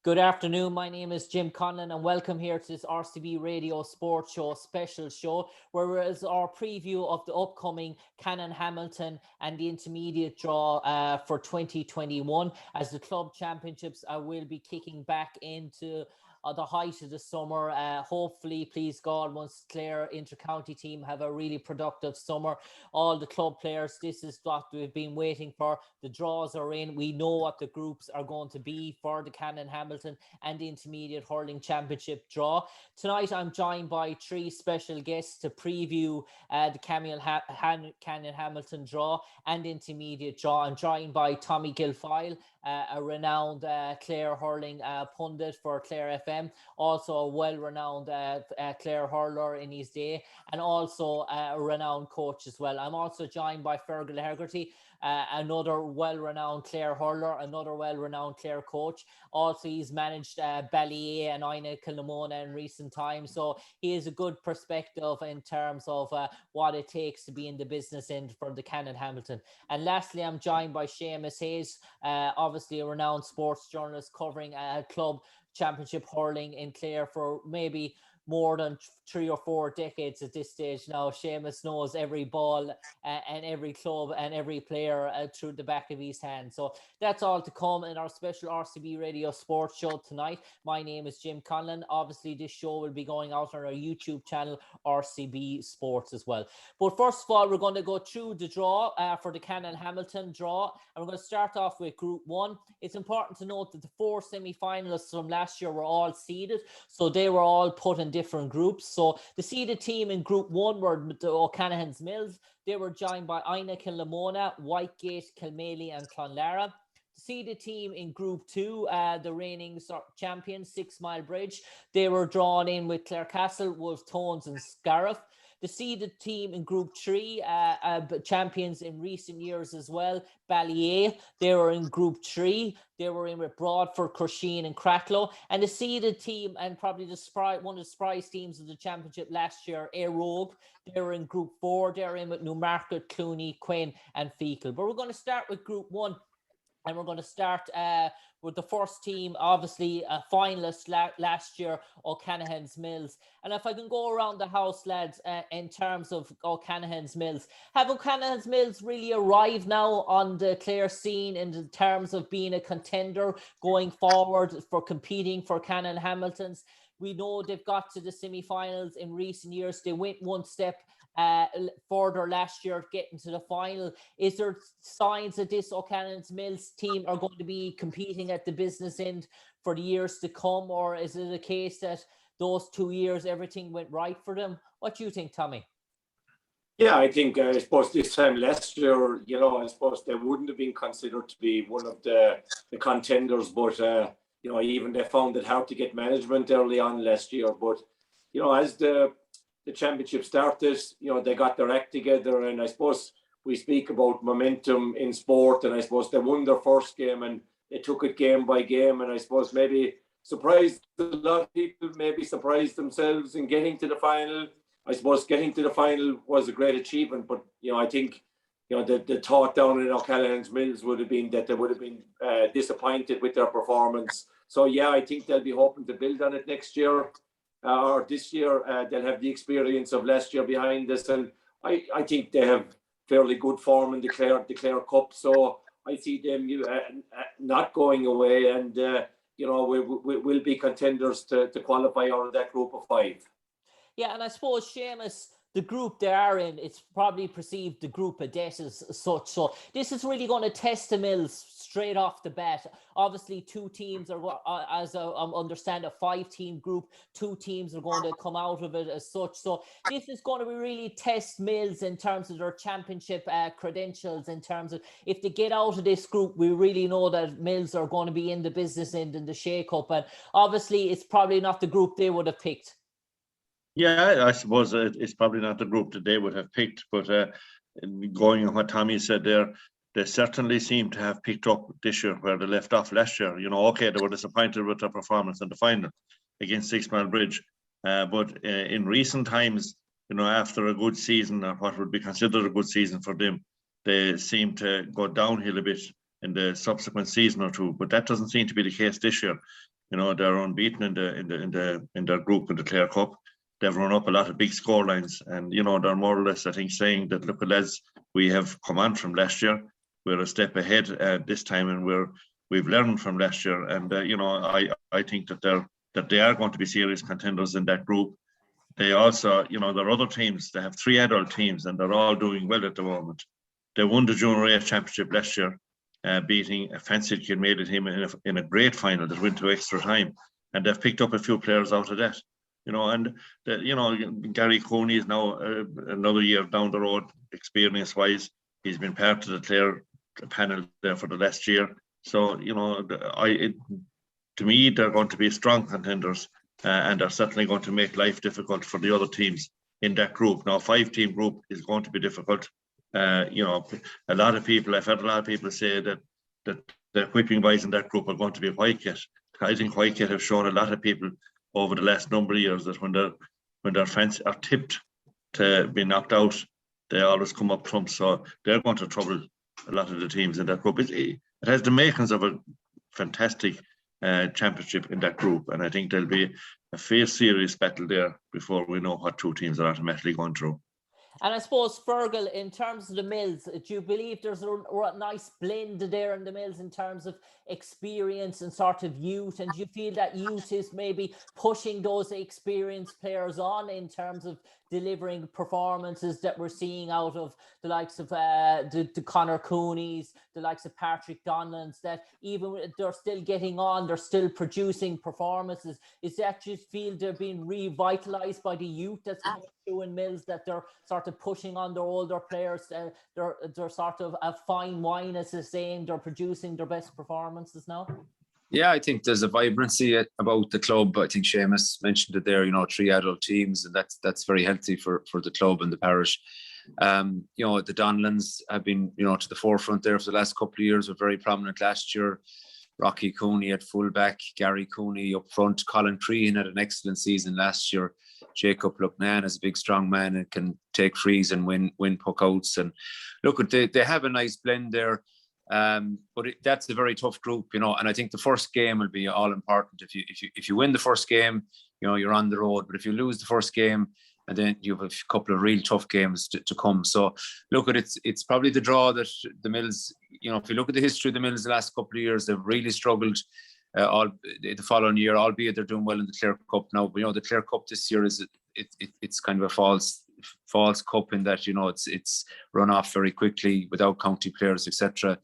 Good afternoon. My name is Jim Conlan and welcome here to this RCB Radio Sport Show special show, where is our preview of the upcoming Canon Hamilton and the intermediate draw for 2021, as the club championships will be kicking back into the height of the summer. Hopefully, please God, once Clare inter-county team have a really productive summer, all the club players, this is what we've been waiting for. The draws are in. We know what the groups are going to be for the Canon Hamilton and the intermediate hurling championship draw. Tonight, I'm joined by three special guests to preview the Canon Hamilton draw and intermediate draw. I'm joined by Tommy Guilfoyle, a renowned Clare hurling pundit for Clare FM, also a well-renowned Clare hurler in his day, and also a renowned coach as well. I'm also joined by Fergal Hegarty, another well-renowned Clare hurler, another well-renowned Clare coach. Also, he's managed Ballyea and Ina Kilnamona in recent times, so he has a good perspective in terms of what it takes to be in the business end for the Canon Hamilton. And lastly, I'm joined by Seamus Hayes, obviously a renowned sports journalist covering club championship hurling in Clare for maybe more than 3 or 4 decades at this stage now. Seamus knows every ball and every club and every player through the back of his hand. So that's all to come in our special RCB Radio Sports Show tonight. My name is Jim Conlan. Obviously, this show will be going out on our YouTube channel, RCB Sports, as well. But first of all, we're going to go through the draw for the Canon Hamilton draw. And we're going to start off with Group 1. It's important to note that the 4 semi-finalists from last year were all seeded, so they were all put in different groups. So the seeded team in Group 1 were the O'Callaghan's Mills. They were joined by Ina Kilnamona, Whitegate, Kilmaley and Clonlara. The seeded team in Group 2, the reigning champions, 6 Mile Bridge. They were drawn in with Clarecastle, Wolftones and Scariff. The seeded team in Group 3, champions in recent years as well, Ballyea, they were in Group 3. They were in with Broadford, Crusheen and Cracklow. And the seeded team, and probably one of the surprise teams of the championship last year, Rogue, they were in Group 4. They're in with Newmarket, Clooney, Quinn and Fecal. But we're going to start with Group 1. And we're going to start with the first team, obviously a finalist last year, O'Callaghan's Mills. And if I can go around the house, lads, in terms of O'Callaghan's Mills, have O'Callaghan's Mills really arrived now on the Clare scene in terms of being a contender going forward for competing for Canon Hamiltons? We know they've got to the semi-finals in recent years. They went one step further last year, getting to the final. Is there signs that this O'Callaghan's Mills team are going to be competing at the business end for the years to come, or is it a case that those 2 years everything went right for them? What do you think, Tommy? Yeah, I think I suppose this time last year, I suppose they wouldn't have been considered to be one of the contenders, but even they found it hard to get management early on last year. But as the championship started, they got their act together, and I suppose we speak about momentum in sport, and I suppose they won their first game and they took it game by game, and I suppose maybe surprised a lot of people, maybe surprised themselves in getting to the final. I suppose getting to the final was a great achievement, but I think the thought down in O'Callaghan's Mills would have been that they would have been disappointed with their performance. So yeah, I think they'll be hoping to build on it next year. Or this year, they'll have the experience of last year behind us, and I think they have fairly good form in the Clare Cup. So I see them not going away, and we'll be contenders to qualify out of that group of 5. Yeah, and I suppose, Seamus, the group they are in, it's probably perceived the group of death as such. So this is really going to test the Mills straight off the bat. Obviously, 2 teams are, as I understand, a 5-team group. 2 teams are going to come out of it as such. So this is going to be really test Mills in terms of their championship credentials, in terms of if they get out of this group, we really know that Mills are going to be in the business end in the shake-up. And obviously, it's probably not the group they would have picked. Yeah, I suppose it's probably not the group that they would have picked, but going on what Tommy said there, they certainly seem to have picked up this year where they left off last year. Okay, they were disappointed with their performance in the final against 6 Mile Bridge, but in recent times, after a good season, or what would be considered a good season for them, they seem to go downhill a bit in the subsequent season or two, but that doesn't seem to be the case this year. You know, they're unbeaten in their group in the Clare Cup. They've run up a lot of big score lines, and you know, they're more or less, I think, saying that, look, lads, we have come on from last year. We're a step ahead this time, and we've learned from last year. And you know, I think that they are going to be serious contenders in that group. They also, you know, there are other teams. They have 3 adult teams, and they're all doing well at the moment. They won the Junior A Championship last year, beating a fancy kid, made it him in a great final that went to extra time, and they've picked up a few players out of that. You know, and you know, Gary Cooney is now another year down the road, experience-wise. He's been part of the Clare panel there for the last year. So, you know, to me, they're going to be strong contenders, and they're certainly going to make life difficult for the other teams in that group. Now, a 5-team group is going to be difficult. You know, I've heard a lot of people say that the whipping boys in that group are going to be Whitegate. I think Whitegate have shown a lot of people over the last number of years that when their fans are tipped to be knocked out, they always come up trumps. So they're going to trouble a lot of the teams in that group. It has the makings of a fantastic championship in that group, and I think there'll be a fierce, serious battle there before we know what 2 teams are automatically going through. And I suppose, Fergal, in terms of the Mills, do you believe there's a nice blend there in the Mills in terms of experience and sort of youth? And do you feel that youth is maybe pushing those experienced players on in terms of delivering performances that we're seeing out of the likes of the Conor Coonies, the likes of Patrick Donlands, that even they're still getting on, they're still producing performances? Is that you feel they're being revitalised by the youth that's coming through in Mills, that they're sort of pushing on their older players? They're sort of a fine wine, as they're saying, they're producing their best performances now? Yeah, I think there's a vibrancy about the club. I think Seamus mentioned it there, you know, 3 adult teams, and that's very healthy for the club and the parish. You know, the Donlands have been, you know, to the forefront there for the last couple of years, were very prominent last year. Rocky Cooney at fullback, Gary Cooney up front, Colin Crean had an excellent season last year. Jacob Lucknan is a big, strong man and can take frees and win puckouts. And look, they have a nice blend there. But that's a very tough group, you know, and I think the first game will be all important. If you win the first game, you know, you're on the road. But if you lose the first game, and then you have a couple of real tough games to come. So look, it's probably the draw that the Mills, you know, if you look at the history of the Mills the last couple of years, they've really struggled all the following year, albeit they're doing well in the Clare Cup now. But you know, the Clare Cup this year it's kind of a false cup in that, you know, it's run off very quickly without county players, etc.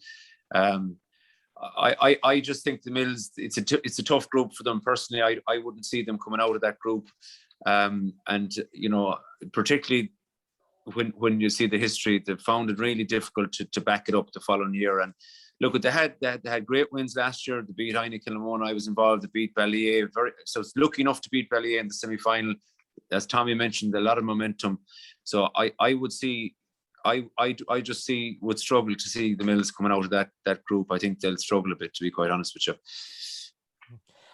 I just think the Mills, it's a tough group for them personally. I wouldn't see them coming out of that group, and you know, particularly when you see the history, they found it really difficult to back it up the following year. And look, they had great wins last year. They beat Heineken. I was involved. They beat Ballier. So it's lucky enough to beat Ballier in the semi-final. As Tommy mentioned, a lot of momentum. So I would see, I just would struggle to see the Mills coming out of that group. I think they'll struggle a bit, to be quite honest with you.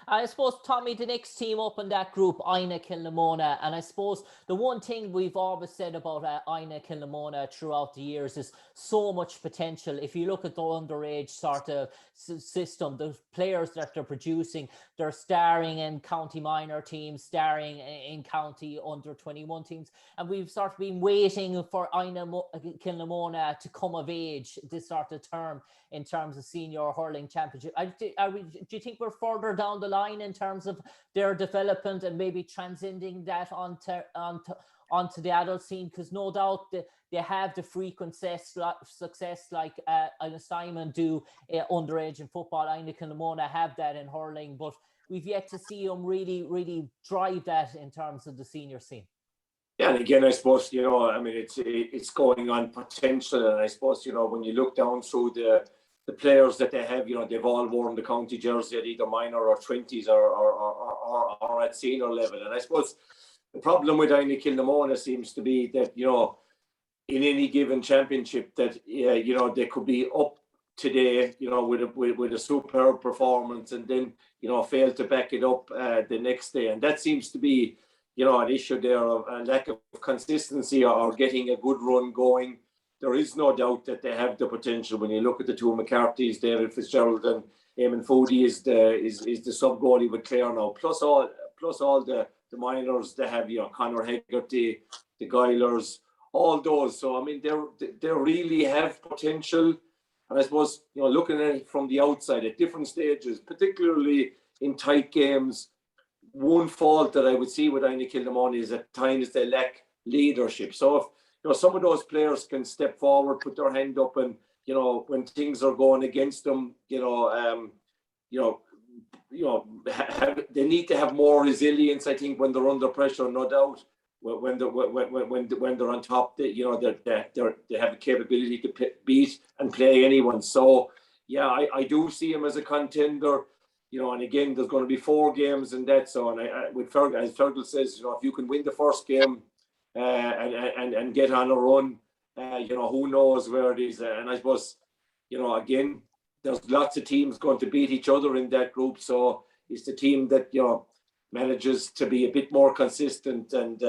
I suppose, Tommy, the next team up in that group, Ina Kilnamona, and I suppose the one thing we've always said about Ina Kilnamona throughout the years is so much potential. If you look at the underage sort of system, the players that they're producing, they're starring in county minor teams, starring in county under 21 teams, and we've sort of been waiting for Ina Kilnamona to come of age this sort of term in terms of senior hurling championship. Do you think we're further down the line in terms of their development and maybe transcending that onto the adult scene? Because no doubt they have the frequent success like Simon do underage in football. Ina Kilnamona have that in hurling, but we've yet to see them really drive that in terms of the senior scene. Yeah, and again, I suppose, you know, I mean, it's going on potential, and I suppose, you know, when you look down through the players that they have, you know, they've all worn the county jersey at either minor or 20s or at senior level. And I suppose the problem with Ina Kilnamona seems to be that, you know, in any given championship that, you know, they could be up today, you know, with a superb performance and then, you know, fail to back it up the next day. And that seems to be, you know, an issue there of a lack of consistency or getting a good run going. there is no doubt that they have the potential. When you look at the two McCarthy's, David Fitzgerald and Eamon Foodie is the sub goalie with Clare now. Plus all the minors they have, Conor Hegarty, the Guilers, all those. So I mean, they really have potential. And I suppose, looking at it from the outside at different stages, particularly in tight games, one fault that I would see with Aine Kilnamona is at times they lack leadership. So if some of those players can step forward, put their hand up, and when things are going against them, they need to have more resilience. I think when they're under pressure, no doubt. When they're on top, they have a capability to beat and play anyone. So yeah, I do see him as a contender. And again, there's going to be 4 games in that. So, and with Fergal, as Fergal says, if you can win the first game and get on a run, who knows where it is. And I suppose, again, there's lots of teams going to beat each other in that group. So it's the team that manages to be a bit more consistent and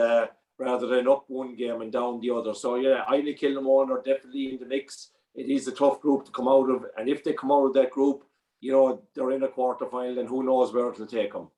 rather than up one game and down the other. So yeah, Aine Kilnamona are definitely in the mix. It is a tough group to come out of, and if they come out of that group, they're in a quarterfinal, and who knows where it'll take them.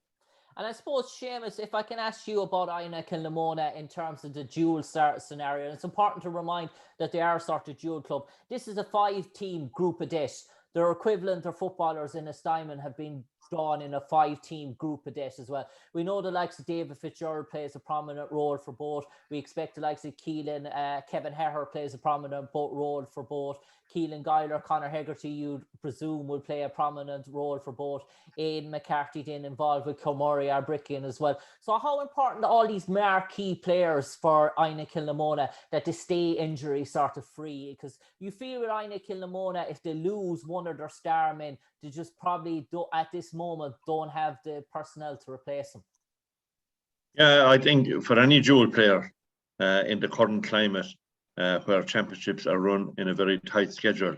And I suppose, Seamus, if I can ask you about Aine Kilnamona in terms of the dual start scenario, and it's important to remind that they are sort of dual club. This is a 5-team group of death. Their equivalent, their footballers in Estymon have been drawn in a 5-team group of death as well. We know the likes of David Fitzgerald plays a prominent role for both. We expect the likes of Keelan, Kevin Herher plays a prominent role for both. Keelan Guiler, Conor Hegarty, you'd presume, will play a prominent role for both. Aidan McCarthy then involved with Kilmurray Arbrickian as well. So how important are all these marquee players for Aine Kilnamona that they stay injury sort of free? Because you feel with Aine Kilnamona, if they lose one of their star men, they just probably at this moment don't have the personnel to replace them. Yeah, I think for any dual player in the current climate, where championships are run in a very tight schedule,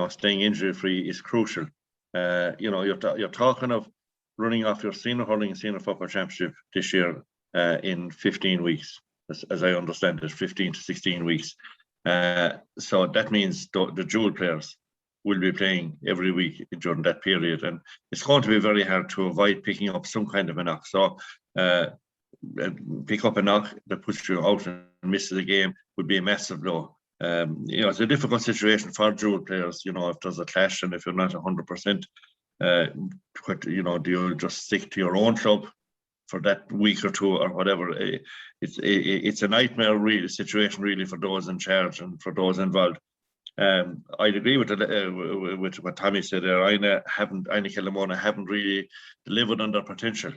staying injury free is crucial. You're talking of running off your senior hurling and senior football championship this year in 15 weeks, as I understand it, 15 to 16 weeks. So that means the dual players will be playing every week during that period, and it's going to be very hard to avoid picking up some kind of a knock. So pick up a knock that puts you out and misses a game would be a massive blow. It's a difficult situation for dual players, if there's a clash and if you're not 100%, do you just stick to your own club for that week or two or whatever? It's a nightmare situation really for those in charge and for those involved. I'd agree with what Tommy said there. Aine Kilnamona haven't really delivered on their potential.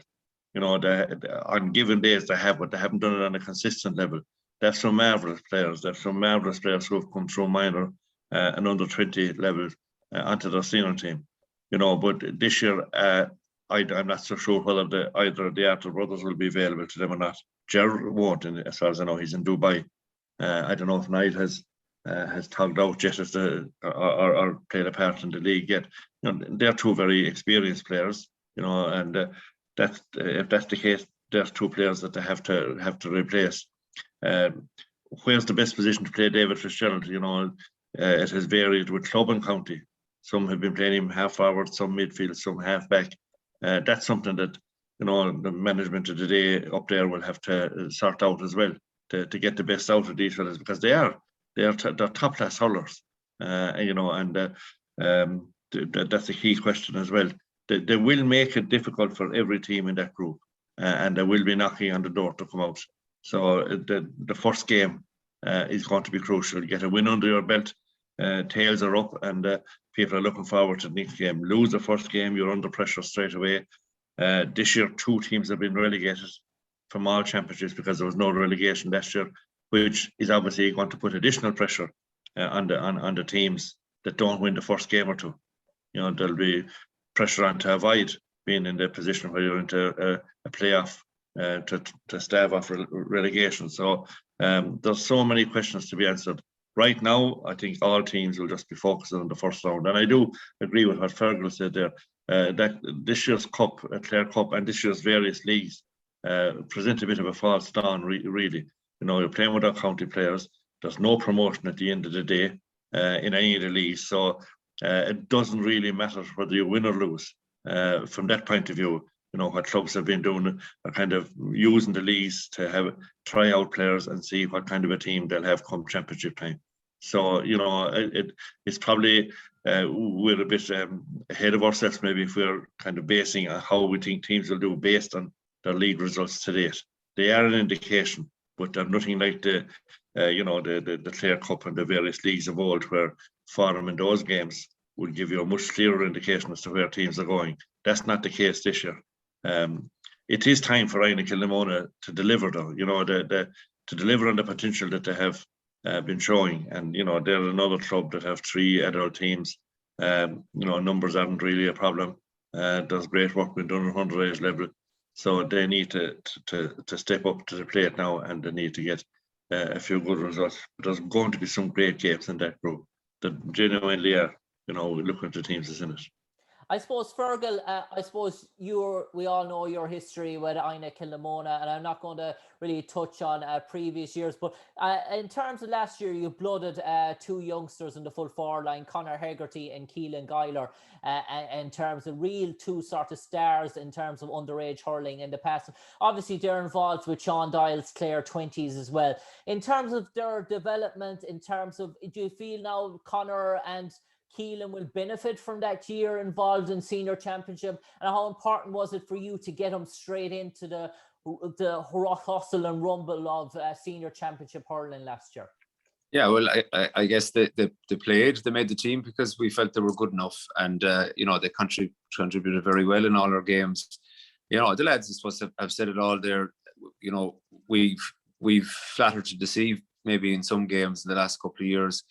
On given days they have, but they haven't done it on a consistent level. They have some marvellous players. They have some marvellous players who have come through minor and under 20 level onto their senior team. But this year, I'm not so sure whether either of the Arthur brothers will be available to them or not. Gerald won't, as far as I know. He's in Dubai. I don't know if Niall has tugged out yet or played a part in the league yet. They're two very experienced players, and if that's the case, there's two players that they have to replace. Where's the best position to play David Fitzgerald? It has varied with club and county. Some have been playing him half forward, some midfield, some half back. That's something that the management of the day up there will have to sort out as well to get the best out of these fellas, because they're top class hurlers, and that's a key question as well. They will make it difficult for every team in that group, and they will be knocking on the door to come out. So the first game is going to be crucial. Get a win under your belt, tails are up, and people are looking forward to the next game. Lose the first game, you're under pressure straight away. This year, 2 teams have been relegated from all championships because there was no relegation last year, which is obviously going to put additional pressure on the teams that don't win the first game or two. There'll be pressure on to avoid being in the position where you're into a playoff to stave off relegation. So there's so many questions to be answered. Right now, I think all teams will just be focusing on the first round. And I do agree with what Fergal said there, that this year's Cup, Clare Cup, and this year's various leagues present a bit of a false dawn, really. You're playing with our county players. There's no promotion at the end of the day in any of the leagues. So it doesn't really matter whether you win or lose. From that point of view, what clubs have been doing are kind of using the leagues to try out players and see what kind of a team they'll have come championship time. So, it's probably we're a bit ahead of ourselves maybe if we're kind of basing how we think teams will do based on their league results to date. They are an indication, but they're nothing like the Clare Cup and the various leagues of old, where form in those games would give you a much clearer indication as to where teams are going. That's not the case this year. It is time for Inagh Kilnamona to deliver, though. To deliver on the potential that they have been showing, and they're another club that have 3 adult teams. Numbers aren't really a problem. There's great work being done at underage level, so they need to step up to the plate now, and they need to get a few good results. But there's going to be some great games in that group that genuinely are, looking at the teams that's in it. I suppose, Fergal, we all know your history with Inagh Kilnamona, and I'm not going to really touch on previous years, but in terms of last year, you blooded 2 youngsters in the full forward line, Conor Hegarty and Keelan Guilfoyle, in terms of real 2 sort of stars in terms of underage hurling in the past. Obviously, they're involved with Sean Doyle's Clare 20s as well. In terms of their development, do you feel now Conor and Keelan will benefit from that year involved in senior championship, and how important was it for you to get them straight into the hustle and rumble of senior championship hurling last year? Yeah, well, I guess they made the team because we felt they were good enough, and they contributed very well in all our games. The lads, I suppose, have said it all there. We've flattered to deceive maybe in some games in the last couple of years.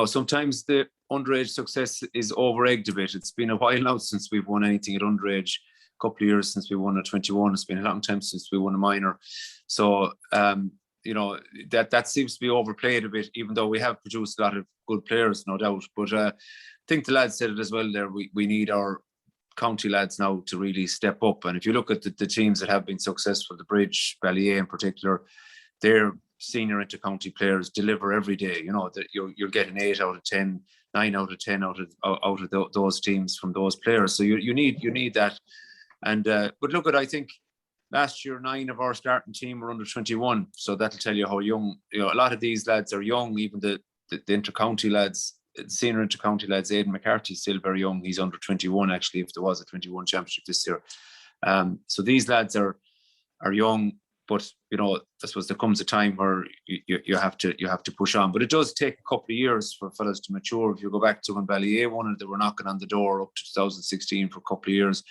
Sometimes the underage success is over-egged a bit. It's been a while now since we've won anything at underage. A couple of years since we won a 21. It's been a long time since we won a minor. So, that seems to be overplayed a bit, even though we have produced a lot of good players, no doubt. But I think the lads said it as well there. We need our county lads now to really step up. And if you look at the teams that have been successful, the Bridge, Ballyea in particular, they're senior inter-county players deliver every day. That you're getting 8 out of 10, 9 out of 10 out of those teams from those players. So you need that. And but look at, I think last year 9 of our starting team were under 21. So that'll tell you how young. A lot of these lads are young. Even the inter-county lads, the senior inter-county lads, Aidan McCarthy is still very young. He's under 21 actually. If there was a 21 championship this year, so these lads are young. But I suppose there comes a time where you have to push on. But it does take a couple of years for fellas to mature. If you go back to when Ballyea won it, they were knocking on the door up to 2016 for a couple of years.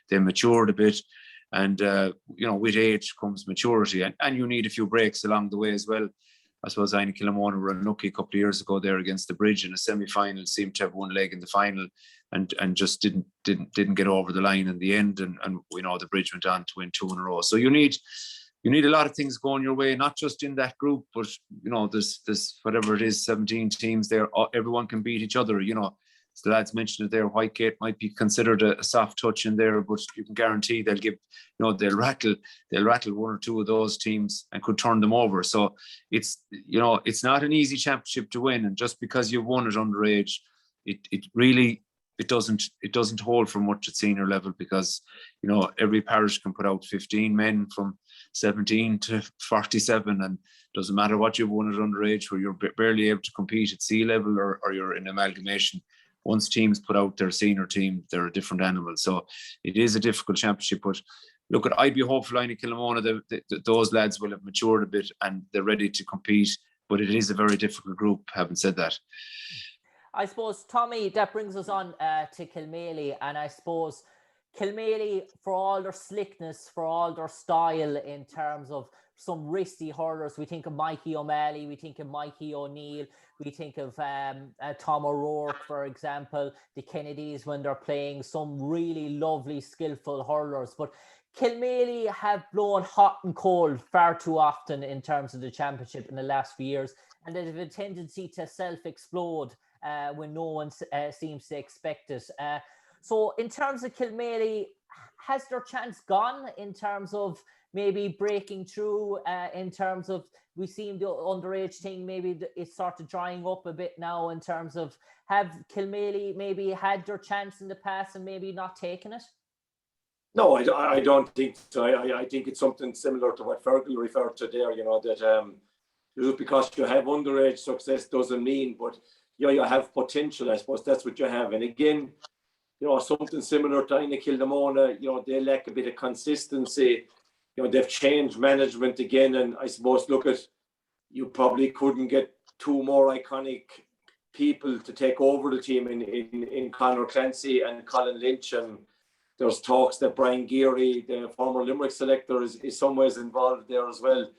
They matured a bit, and with age comes maturity, and you need a few breaks along the way as well. I suppose Inagh Kilnamona were unlucky a couple of years ago there against the Bridge in a semi-final. Seemed to have one leg in the final, and just didn't get over the line in the end. And we know the Bridge went on to win 2 in a row. So you need a lot of things going your way, not just in that group, but there's whatever it is, 17 teams there. Everyone can beat each other. So the lads mentioned it there. Whitegate might be considered a soft touch in there, but you can guarantee they'll give, they'll rattle 1 or 2 of those teams and could turn them over. So it's not an easy championship to win, and just because you've won it underage, it doesn't hold for much at senior level, because every parish can put out 15 men from 17 to 47, and doesn't matter what you've won at underage, where you're barely able to compete at C level or you're in amalgamation. Once teams put out their senior team, they're a different animal. So it is a difficult championship. But look, I'd be hopeful Inagh Kilnamona, those lads will have matured a bit and they're ready to compete. But it is a very difficult group, having said that. I suppose, Tommy, that brings us on to Kilmaley. And I suppose Kilmaley, for all their slickness, for all their style in terms of some risky hurlers, we think of Mikey O'Malley, we think of Mikey O'Neill, we think of Tom O'Rourke, for example, the Kennedys when they're playing, some really lovely, skillful hurlers. But Kilmaley have blown hot and cold far too often in terms of the championship in the last few years, and they have a tendency to self-explode when no one seems to expect it. So in terms of Kilmaley, has their chance gone in terms of maybe breaking through in terms of, we've seen the underage thing, maybe it's sort of drying up a bit now in terms of, have Kilmaley maybe had their chance in the past and maybe not taken it? No, I don't think so. I think it's something similar to what Fergal referred to there, that just because you have underage success doesn't mean, but you have potential. I suppose that's what you have. And again, something similar to Ina Kildamona, they lack a bit of consistency. They've changed management again, and I suppose, you probably couldn't get two more iconic people to take over the team in Conor Clancy and Colin Lynch, and there's talks that Brian Geary, the former Limerick selector, is some ways involved there as well.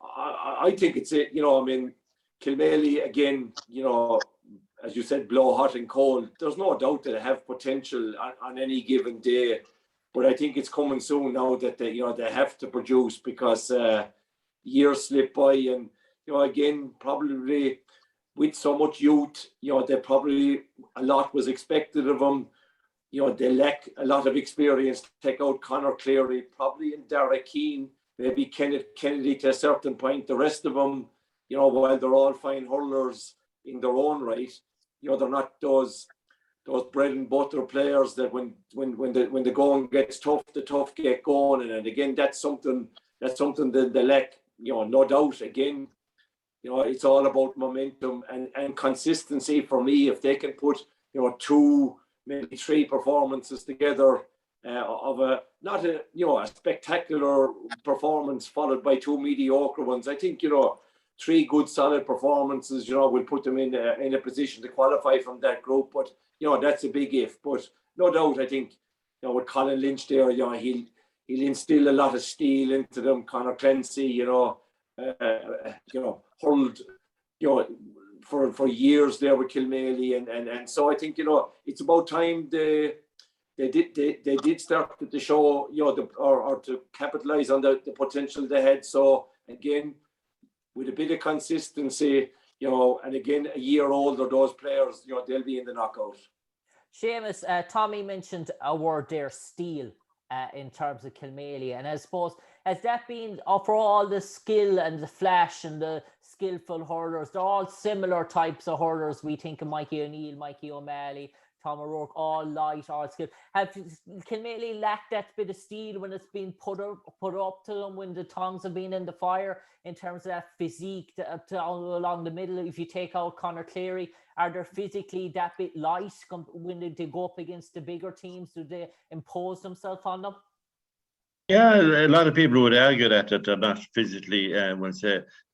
I think it's it. Kilmaley again, as you said, blow hot and cold. There's no doubt that they have potential on any given day, but I think it's coming soon now that they have to produce, because years slip by, and again, probably with so much youth, they probably, a lot was expected of them. They lack a lot of experience to take out Conor Cleary, probably in Dara Keane, maybe Kenneth Kennedy to a certain point. The rest of them, while they're all fine hurlers in their own right, they're not those bread and butter players that when the going gets tough, the tough get going. And again, that's something that they lack. No doubt. Again, it's all about momentum and consistency for me. If they can put 2, maybe 3 performances together of not a spectacular performance followed by 2 mediocre ones. I think 3 good solid performances will put them in a position to qualify from that group. But that's a big if. But no doubt, I think with Colin Lynch there, he'll instill a lot of steel into them. Conor Clancy, hurled for years there with Kilmaley, and so I think it's about time they did start to show or to capitalize on the potential they had. So again, with a bit of consistency, and again, a year older, those players, they'll be in the knockout. Seamus, Tommy mentioned a word there, steel, in terms of Kilmaley, and I suppose, has that been, for all the skill and the flash and the skillful hurlers, they're all similar types of hurlers. We think of Mikey O'Neill, Mikey O'Malley, Tom O'Rourke, all light, all skill. Have Kilmaley lacked that bit of steel when it's been put up to them, when the tongs have been in the fire, in terms of that physique along the middle? If you take out Conor Cleary, are they physically that bit light when they go up against the bigger teams? Do they impose themselves on them? Yeah, a lot of people would argue that they're not physically,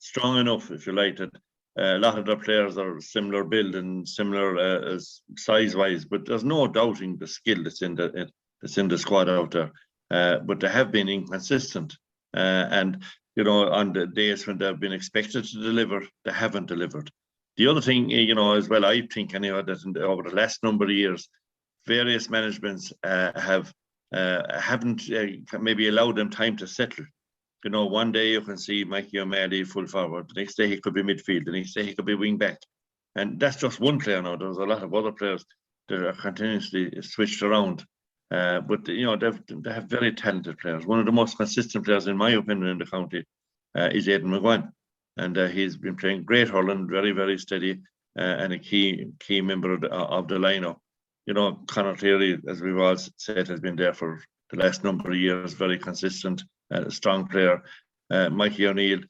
strong enough, if you like. That a lot of their players are similar build and similar size-wise, but there's no doubting the skill that's in the squad out there. But they have been inconsistent, and on the days when they've been expected to deliver, they haven't delivered. The other thing, as well, I think anyway, that over the last number of years, various managements haven't maybe allowed them time to settle. One day you can see Mikey O'Malley full forward, the next day he could be midfield, the next day he could be wing back, and that's just one player now. There's a lot of other players that are continuously switched around, but they have very talented players. One of the most consistent players, in my opinion, in the county is Aidan McGuane, and he's been playing great hurling, very, very steady, and a key member of the lineup. Conor Cleary, as we've all said, has been there for the last number of years, very consistent, strong player. Mikey O'Neill,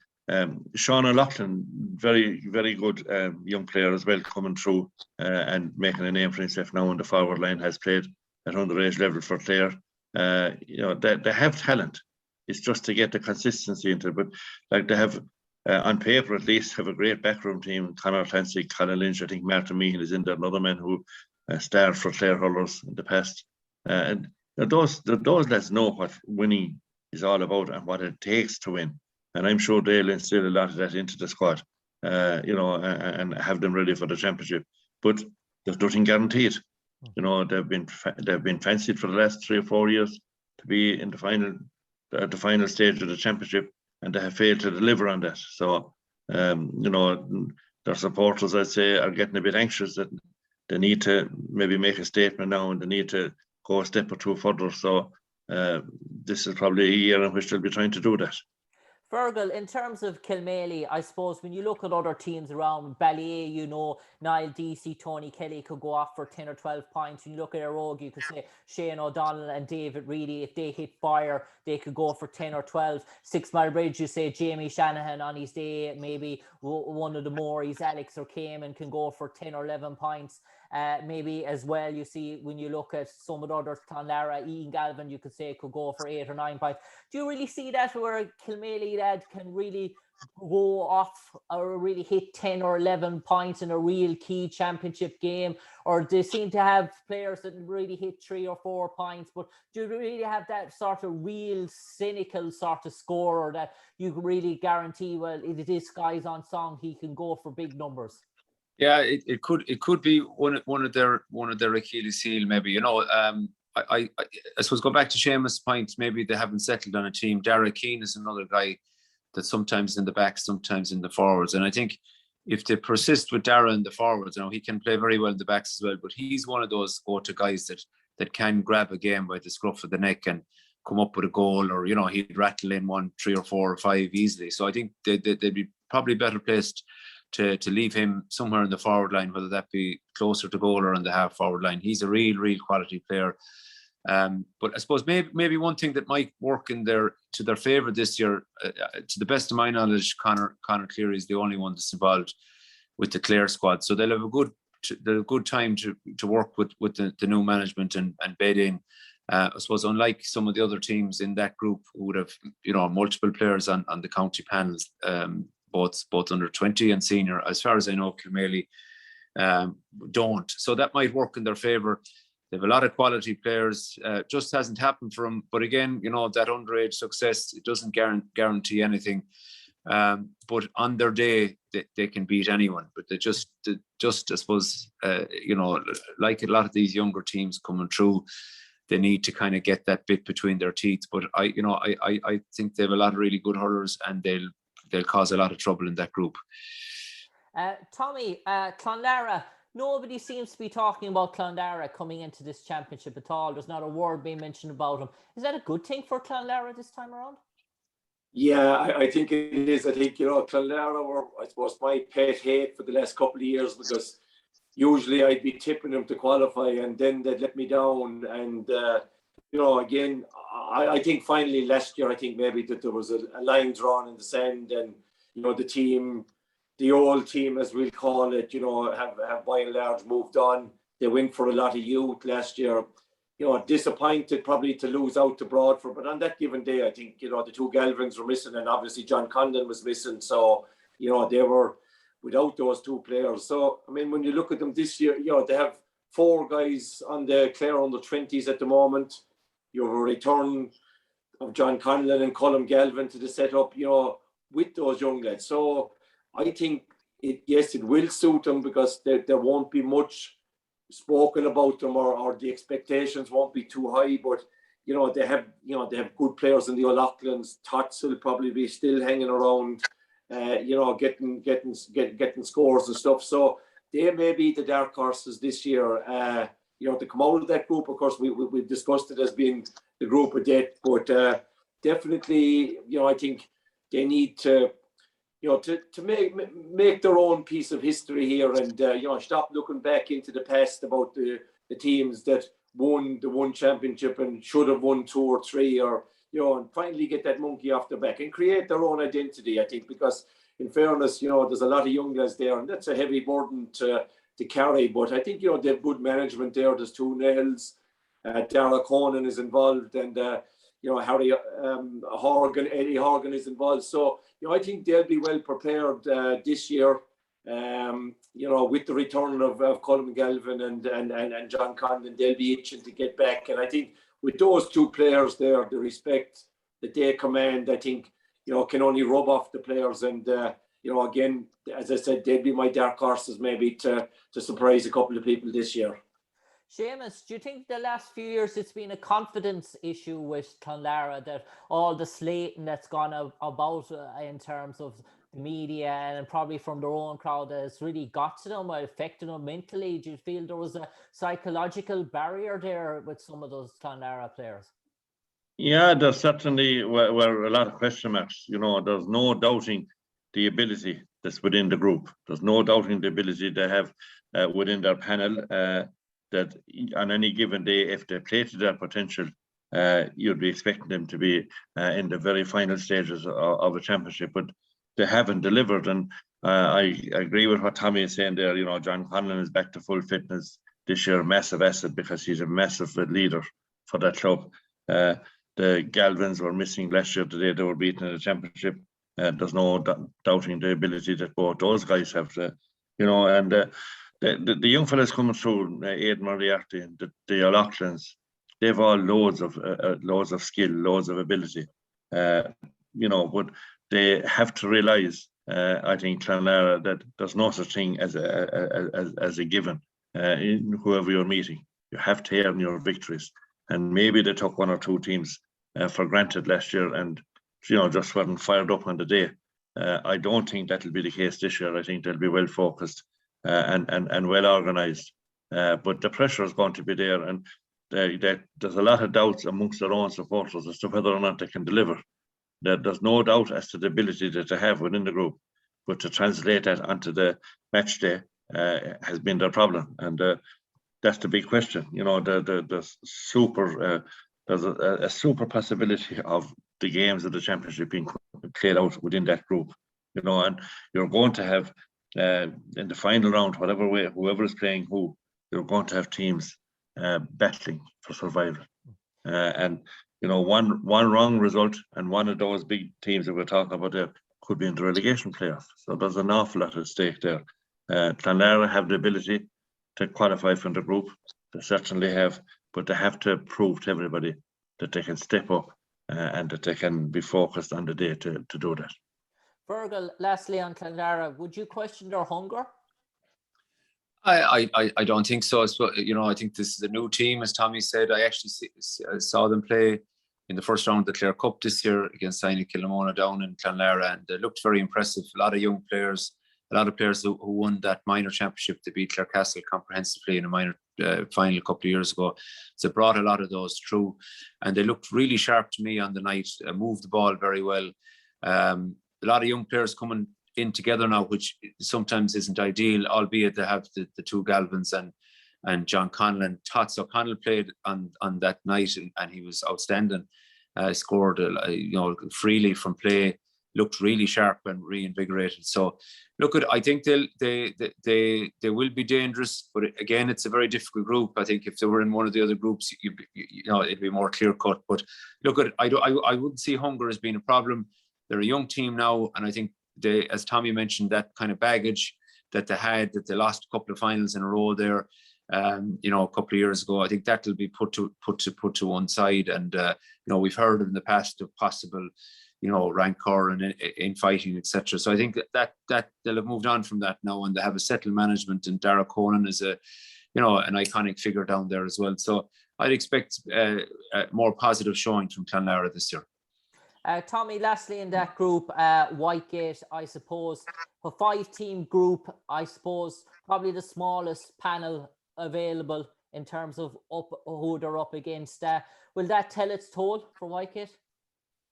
Sean O'Loughlin, very, very good young player as well, coming through and making a name for himself now on the forward line, has played at underage level for Clare. They have talent. It's just to get the consistency into it. But they have, on paper at least, have a great backroom team. Conor Clancy, Colin Lynch, I think Martin Meehan is in there, another man who starred for Clare hurlers in the past. And those lads know what winning is all about and what it takes to win. And I'm sure they'll instill a lot of that into the squad, and have them ready for the championship. But there's nothing guaranteed. They've been fancied for the last 3 or 4 years to be in the final stage of the championship, and they have failed to deliver on that. So, their supporters, I'd say, are getting a bit anxious that they need to maybe make a statement now, and they need to go a step or two further. So this is probably a year in which they'll be trying to do that. Fergal, in terms of Kilmaley, I suppose when you look at other teams around Ballyea, you know, Niall Deasy, Tony Kelly could go off for 10 or 12 points. When you look at Eroge, you could say Shane O'Donnell and David Reedy, if they hit fire, they could go for 10 or 12. 6 Mile Bridge, you say Jamie Shanahan on his day, maybe one of the Moreys, Alex or Cayman, can go for 10 or 11 points. Maybe as well, you see, when you look at some of the others, Clonlara, Ian Galvin, you could say could go for 8 or 9 points. Do you really see that where Kilmaley lad can really go off or really hit 10 or 11 points in a real key championship game? Or they seem to have players that really hit 3 or 4 points, but do you really have that sort of real cynical sort of scorer that you can really guarantee, well, if it is Skies on song, he can go for big numbers? Yeah, it could be one of their Achilles heel, maybe. You know, I suppose go back to Seamus' point. Maybe they haven't settled on a team. Dara Keane is another guy that's sometimes in the back, sometimes in the forwards. And I think if they persist with Dara in the forwards, you know, he can play very well in the backs as well. But he's one of those go-to guys that can grab a game by the scruff of the neck and come up with a goal, or, you know, he'd rattle in 1, 3 or 4 or 5 easily. So I think they'd be probably better placed to leave him somewhere in the forward line, whether that be closer to goal or on the half forward line. He's a real quality player. But I suppose maybe one thing that might work to their favour this year, to the best of my knowledge, Conor Cleary is the only one that's involved with the Clare squad. So they'll have a good time to work with the new management and bed in. I suppose unlike some of the other teams in that group who would have, you know, multiple players on the county panels, both under 20 and senior. As far as I know, Kilmaley don't. So that might work in their favour. They have a lot of quality players. Just hasn't happened for them. But again, you know, that underage success, it doesn't guarantee anything. But on their day, they can beat anyone. But they just I suppose, you know, like a lot of these younger teams coming through, they need to kind of get that bit between their teeth. But I think they have a lot of really good hurlers, and they'll cause a lot of trouble in that group. Tommy, Clonlara, nobody seems to be talking about Clonlara coming into this championship at all. There's not a word being mentioned about him. Is that a good thing for Clonlara this time around? Yeah, I think it is. I think, you know, Clonlara were, I suppose, my pet hate for the last couple of years, because usually I'd be tipping them to qualify and then they'd let me down. And, you know, again, I think finally last year, I think maybe that there was a line drawn in the sand, and, you know, the old team, as we'll call it, you know, have by and large moved on. They went for a lot of youth last year. You know, disappointed probably to lose out to Broadford, but on that given day, I think, you know, the 2 Galvins were missing, and obviously John Conlan was missing. So, you know, they were without those 2 players. So, I mean, when you look at them this year, you know, they have 4 guys on the Clare under 20s at the moment. You have a return of John Conlan and Colm Galvin to the setup, you know, with those young lads. So I think it will suit them, because there won't be much spoken about them, or the expectations won't be too high. But, you know, they have good players in the O'Loughlin's. Tots will probably be still hanging around, you know, getting scores and stuff. So they may be the dark horses this year. You know, to come out of that group, of course, we've discussed it as being the group of death, but definitely, you know, I think they need to, you know, to make their own piece of history here, and you know, stop looking back into the past about the teams that won the one championship and should have won 2 or 3, or, you know, and finally get that monkey off their back and create their own identity. I think, because in fairness, you know, there's a lot of young guys there, and that's a heavy burden to carry. But I think, you know, they have good management there. There's 2 Nels, Dara Conan is involved, and you know, Harry Eddie Horgan is involved. So, you know, I think they'll be well prepared this year. You know, with the return of Colm Galvin and John Conlan, they'll be itching to get back. And I think with those 2 players there, the respect that they command, I think, you know, can only rub off the players. And you know, again, as I said, they'd be my dark horses maybe to surprise a couple of people this year. Seamus, do you think the last few years it's been a confidence issue with Clonlara, that all the slating that's gone about in terms of the media and probably from their own crowd has really got to them, affected them mentally? Do you feel there was a psychological barrier there with some of those Clonlara players? Yeah, there's certainly were a lot of question marks. There's no doubting the ability that's within the group. There's no doubting the ability they have within their panel. That on any given day, if they play to their potential, you'd be expecting them to be in the very final stages of a championship, but they haven't delivered. And I agree with what Tommy is saying there. John Conlan is back to full fitness this year, massive asset because he's a massive leader for that club. The Galvins were missing last year. Today they were beaten in the championship. There's no doubting the ability that both those guys have. And the young fellas coming through, Aidan Moriarty and the O'Loughlin's, they've all loads of skill, loads of ability. But they have to realise, I think, Clonlara, that there's no such thing as a given in whoever you're meeting. You have to earn your victories. And maybe they took one or two teams for granted last year and, just weren't fired up on the day. I don't think that'll be the case this year. I think they'll be well focused and well organised. But the pressure is going to be there, and there's a lot of doubts amongst their own supporters as to whether or not they can deliver. There's no doubt as to the ability that they have within the group, but to translate that onto the match day has been their problem. And that's the big question. There's a super possibility of the games of the championship being played out within that group. And you're going to have in the final round, whatever way, whoever is playing who, you're going to have teams battling for survival. And one wrong result and one of those big teams that we're talking about there could be in the relegation playoff. So there's an awful lot at stake there. Clonlara have the ability to qualify from the group. They certainly have, but they have to prove to everybody that they can step up and that they can be focused on the day to do that. Fergal, lastly on Clonlara, would you question their hunger? I don't think so. I think this is a new team, as Tommy said. I actually saw them play in the first round of the Clare Cup this year against Sine Kilmona down in Clonlara, and they looked very impressive. A lot of young players, a lot of players who won that minor championship to beat Clarecastle comprehensively in a minor final a couple of years ago. So brought a lot of those through, and they looked really sharp to me on the night. Moved the ball very well. A lot of young players coming in together now, which sometimes isn't ideal, albeit they have the two Galvins and John Conlan. Tots O'Connell played on that night, and he was outstanding. Scored freely from play, looked really sharp and reinvigorated. So I think they will be dangerous, but again, it's a very difficult group. I think if they were in one of the other groups, it'd be more clear cut. But I wouldn't see hunger as being a problem. They're a young team now, and I think they, as Tommy mentioned, that kind of baggage that they had, that they lost a couple of finals in a row there, a couple of years ago. I think that will be put to one side. And we've heard in the past of possible, rancor and infighting, etc. So I think that they'll have moved on from that now, and they have a settled management. And Dara Conan is an iconic figure down there as well. So I'd expect a more positive showing from Clonlara this year. Tommy, lastly in that group, Whitegate, I suppose, a 5-team group, I suppose, probably the smallest panel available in terms of who they're up against. Will that tell its toll for Whitegate?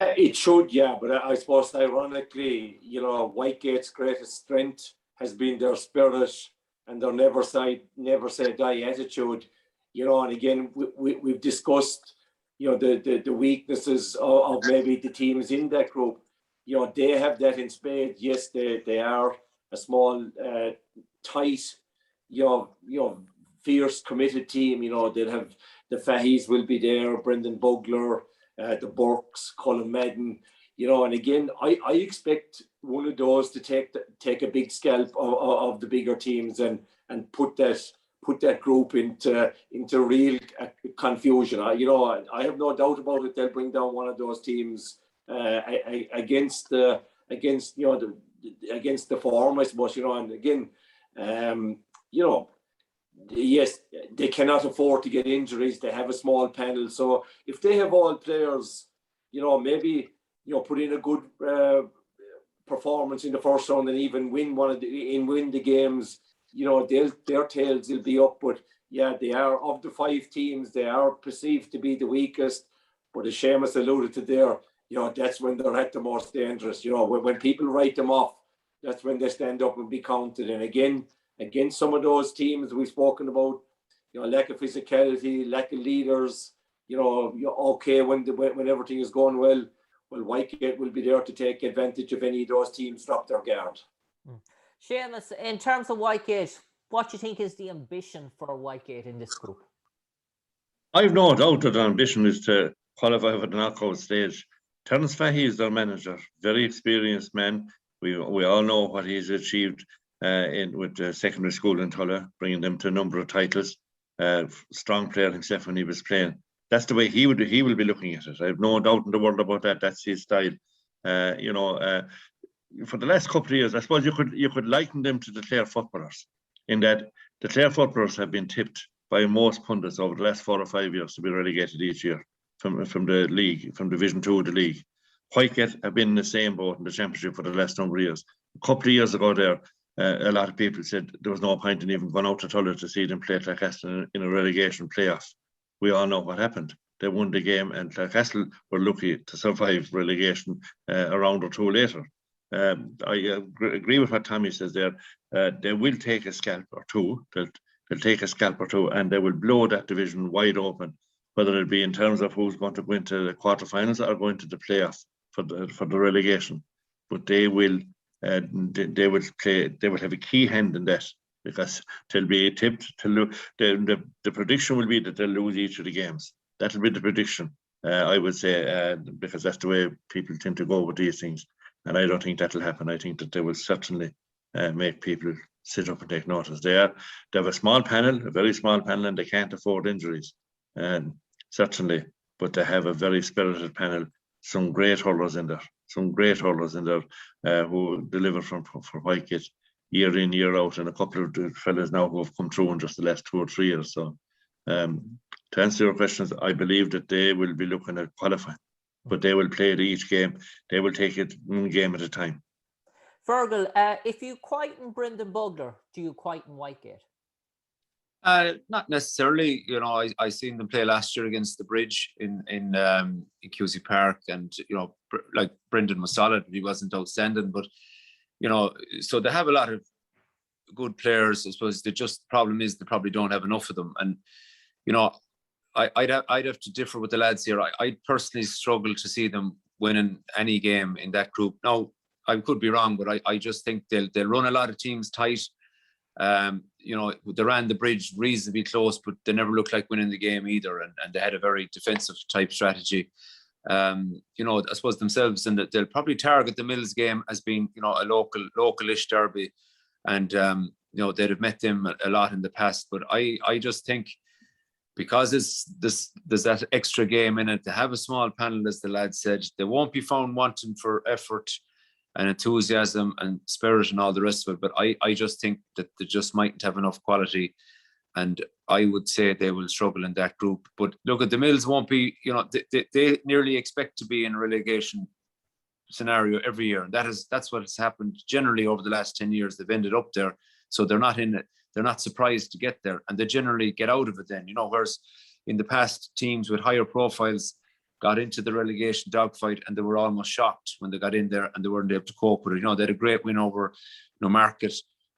It should, yeah, but I suppose ironically, Whitegate's greatest strength has been their spirit and their never say die attitude. And again, we've discussed the weaknesses of maybe the teams in that group. They have that in spades. Yes, they are a small, tight, fierce, committed team. They'll have the Fahies will be there, Brendan Bugler, the Burks, Colin Madden. And again, I expect one of those to take a big scalp of the bigger teams and put that group into real confusion. I have no doubt about it. They'll bring down one of those teams against the form, I suppose. And again, yes, they cannot afford to get injuries. They have a small panel, so if they have all players, maybe put in a good performance in the first round and even win the games. Their tails will be up, but yeah, they are, of the 5 teams, they are perceived to be the weakest. But as Seamus alluded to there, that's when they're at the most dangerous. When people write them off, that's when they stand up and be counted. And again, against some of those teams we've spoken about, lack of physicality, lack of leaders, okay, when everything is going well, Whitegate will be there to take advantage of any of those teams drop their guard. Seamus, in terms of Whitegate, what do you think is the ambition for Whitegate in this group? I've no doubt that their ambition is to qualify for the knockout stage. Terence Fahey is their manager, very experienced man. We all know what he's achieved with the secondary school in Tulla, bringing them to a number of titles. Strong player himself when he was playing. That's the way he will be looking at it. I have no doubt in the world about that. That's his style. For the last couple of years, I suppose you could liken them to the Clare footballers, in that the Clare footballers have been tipped by most pundits over the last 4 or 5 years to be relegated each year from the league, from Division 2 of the league. Whitegate have been in the same boat in the Championship for the last number of years. A couple of years ago there, a lot of people said there was no point in even going out to Tulla to see them play Clarecastle in a relegation playoff. We all know what happened. They won the game, and Clarecastle were lucky to survive relegation a round or two later. I agree with what Tommy says there. They will take a scalp or two. They'll take a scalp or two, and they will blow that division wide open, whether it be in terms of who's going to go into the quarterfinals or going to the playoff for the relegation. But they will play. They will have a key hand in that, because they'll be tipped to lose. The prediction will be that they'll lose each of the games. That'll be the prediction, I would say, because that's the way people tend to go with these things. And I don't think that'll happen. I think that they will certainly make people sit up and take notice. They have a small panel, a very small panel, and they can't afford injuries, certainly. But they have a very spirited panel, some great hurlers in there, who deliver for Whitegate year in, year out, and a couple of fellas now who have come through in just the last 2 or 3 years. So to answer your questions, I believe that they will be looking at qualifying, but they will play each game. They will take it one game at a time. Fergal, if you quieten Brendan Bugler, do you quieten Whitegate? Not necessarily. I seen them play last year against the Bridge in QC Park, and like Brendan was solid, but he wasn't outstanding. But so they have a lot of good players. I suppose the problem is they probably don't have enough of them. And I'd have to differ with the lads here. I personally struggle to see them winning any game in that group. Now, I could be wrong, but I just think they'll run a lot of teams tight. They ran the Bridge reasonably close, but they never looked like winning the game either, and they had a very defensive type strategy. I suppose themselves, and they'll probably target the Mills game as being a localish derby, and they'd have met them a lot in the past. But I just think, because there's that extra game in it, to have a small panel, as the lad said, they won't be found wanting for effort and enthusiasm and spirit and all the rest of it. But I just think that they just mightn't have enough quality, and I would say they will struggle in that group. But look, at the Mills won't be, they nearly expect to be in a relegation scenario every year, and that's what has happened generally over the last 10 years. They've ended up there, so they're not in it. They're not surprised to get there, and they generally get out of it then. Whereas in the past, teams with higher profiles got into the relegation dogfight, and they were almost shocked when they got in there and they weren't able to cope with it. They had a great win over Market.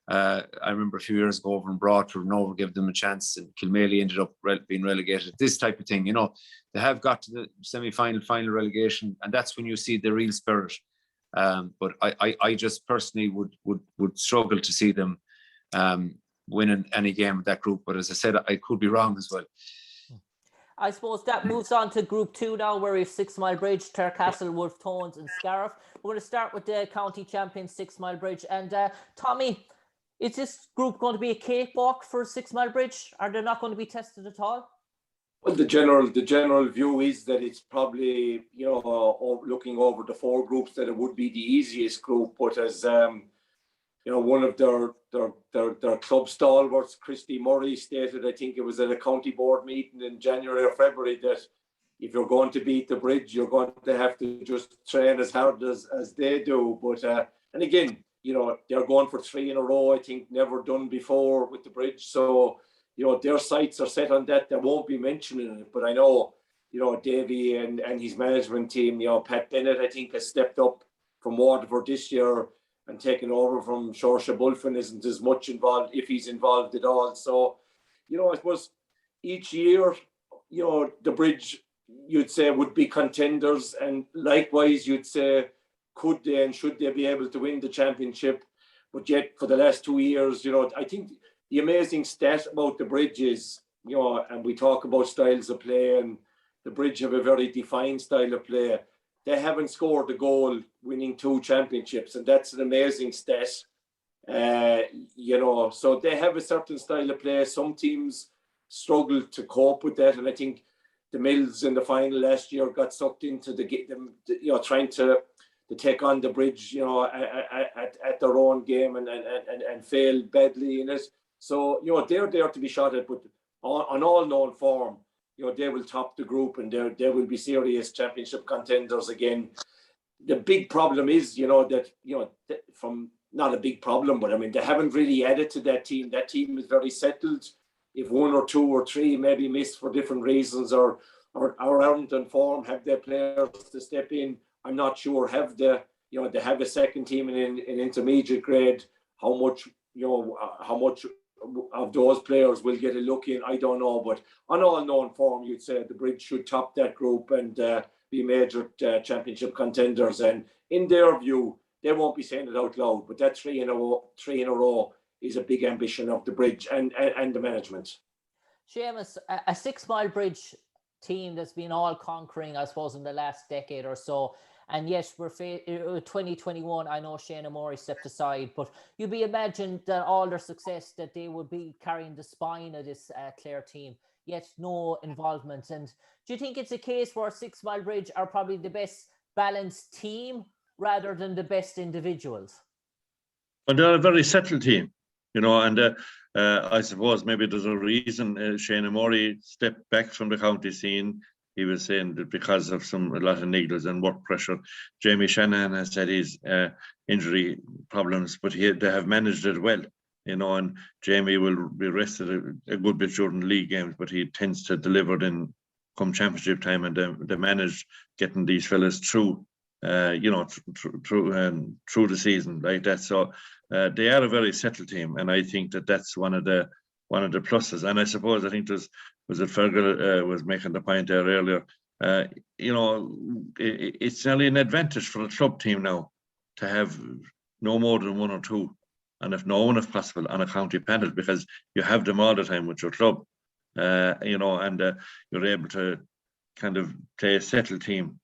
I remember a few years ago over in Broadford, and over gave them a chance, and Kilmaley ended up being relegated. This type of thing, they have got to the semi-final, final relegation, and that's when you see the real spirit. But I just personally would struggle to see them winning any game with that group. But as I said, I could be wrong as well. I suppose that moves on to Group 2 now, where we have 6 Mile Bridge, Tyrcastle, Wolf Tones and Scariff. We're going to start with the county champion 6 Mile Bridge. And Tommy, is this group going to be a cakewalk for 6 Mile Bridge? Are they not going to be tested at all? Well, the general view is that it's probably, looking over the 4 groups, that it would be the easiest group. But as one of their club stalwarts, Christy Murray, stated, I think it was at a county board meeting in January or February, that if you're going to beat the Bridge, you're going to have to just train as hard as they do. But and again, they're going for 3 in a row, I think, never done before with the Bridge. So their sights are set on that. They won't be mentioning it. But I know, Davy and his management team, Pat Bennett, I think, has stepped up from Waterford this year and taken over from Saoirse Bulfin, isn't as much involved, if he's involved at all. So, I suppose each year, the Bridge, you'd say, would be contenders, and likewise, you'd say, could they and should they be able to win the championship? But yet, for the last 2 years, I think the amazing stat about the Bridge is, and we talk about styles of play, and the Bridge have a very defined style of play. They haven't scored a goal winning 2 championships, and that's an amazing stat. So they have a certain style of play. Some teams struggle to cope with that, and I think the Mills in the final last year got sucked into trying to take on the Bridge, at their own game and fail badly in it. So, they're there to be shot at, but on all known form, they will top the group, and they will be serious championship contenders again. The big problem is, from not a big problem, but I mean, they haven't really added to that team. That team is very settled. If 1 or 2 or 3 maybe miss for different reasons or aren't in form, have their players to step in. I'm not sure. They have a second team in intermediate grade. How much of those players will get a look in, I don't know. But on all known form, you'd say the Bridge should top that group and be major championship contenders. And in their view, they won't be saying it out loud, but that 3 in a row is a big ambition of the Bridge and the management. Seamus, a 6 Mile Bridge team that's been all conquering, I suppose, in the last decade or so. And yes, we're 2021. I know Shane O'Morey stepped aside, but you'd be imagined that all their success, that they would be carrying the spine of this Clare team, yet no involvement. And do you think it's a case where 6 Mile Bridge are probably the best balanced team rather than the best individuals? And they're a very settled team, and I suppose maybe there's a reason Shane O'Morey stepped back from the county scene. He was saying that because of a lot of niggles and work pressure. Jamie Shanahan has said his injury problems, but they have managed it well, and Jamie will be rested a good bit during the league games, but he tends to deliver come championship time, and they managed getting these fellas through the season like that. So they are a very settled team, and I think that's one of the pluses. And I suppose, I think was it Fergal was making the point there earlier. It's nearly an advantage for a club team now to have no more than 1 or 2, and if possible, on a county panel, because you have them all the time with your club. And you're able to kind of play a settled team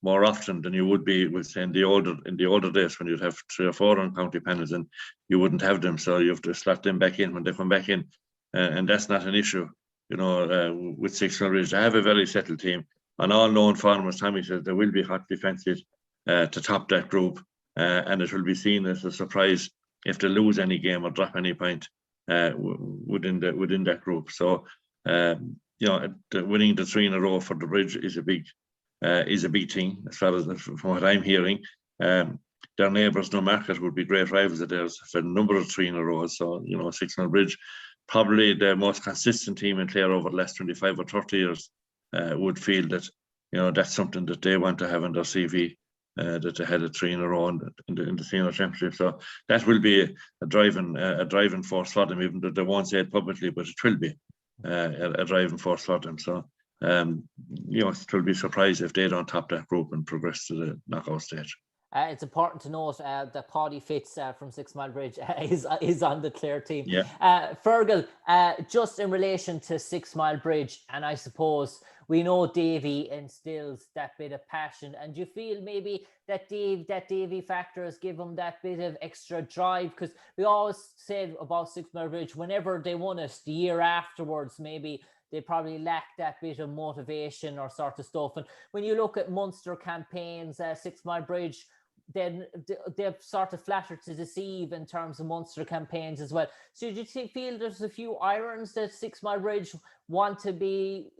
more often than you would be with, say, in the older days, when you'd have 3 or 4 on county panels and you wouldn't have them, so you have to slot them back in when they come back in, and that's not an issue. With 6 Mile Bridge, they have a very settled team. On all known form, as Tommy says, they will be hotly fancied to top that group, and it will be seen as a surprise if they lose any game or drop any point within that group. So, winning the 3 in a row for the Bridge is a big thing, as far as from what I'm hearing. Their neighbours, Newmarket, would be great rivals of theirs for a number of 3 in a row. So, 6 Mile Bridge, probably the most consistent team in Clare over the last 25 or 30 years, would feel that, that's something that they want to have in their CV, that they had a 3 in a row in the senior championship. So that will be a driving force for them, even though they won't say it publicly, but it will be a driving force for them. So, it will be surprised if they don't top that group and progress to the knockout stage. It's important to note that Paddy Fitz from 6 Mile Bridge is on the Clare team. Yeah. Fergal, just in relation to 6 Mile Bridge, and I suppose we know Davy instills that bit of passion, and do you feel maybe that Davy factor has given them that bit of extra drive? Because we always said about 6 Mile Bridge, whenever they won it, the year afterwards, maybe they probably lack that bit of motivation or sort of stuff. And when you look at Munster campaigns, 6 Mile Bridge, then they've sort of flattered to deceive in terms of Munster campaigns as well. So do you feel there's a few irons that 6 Mile Bridge want to be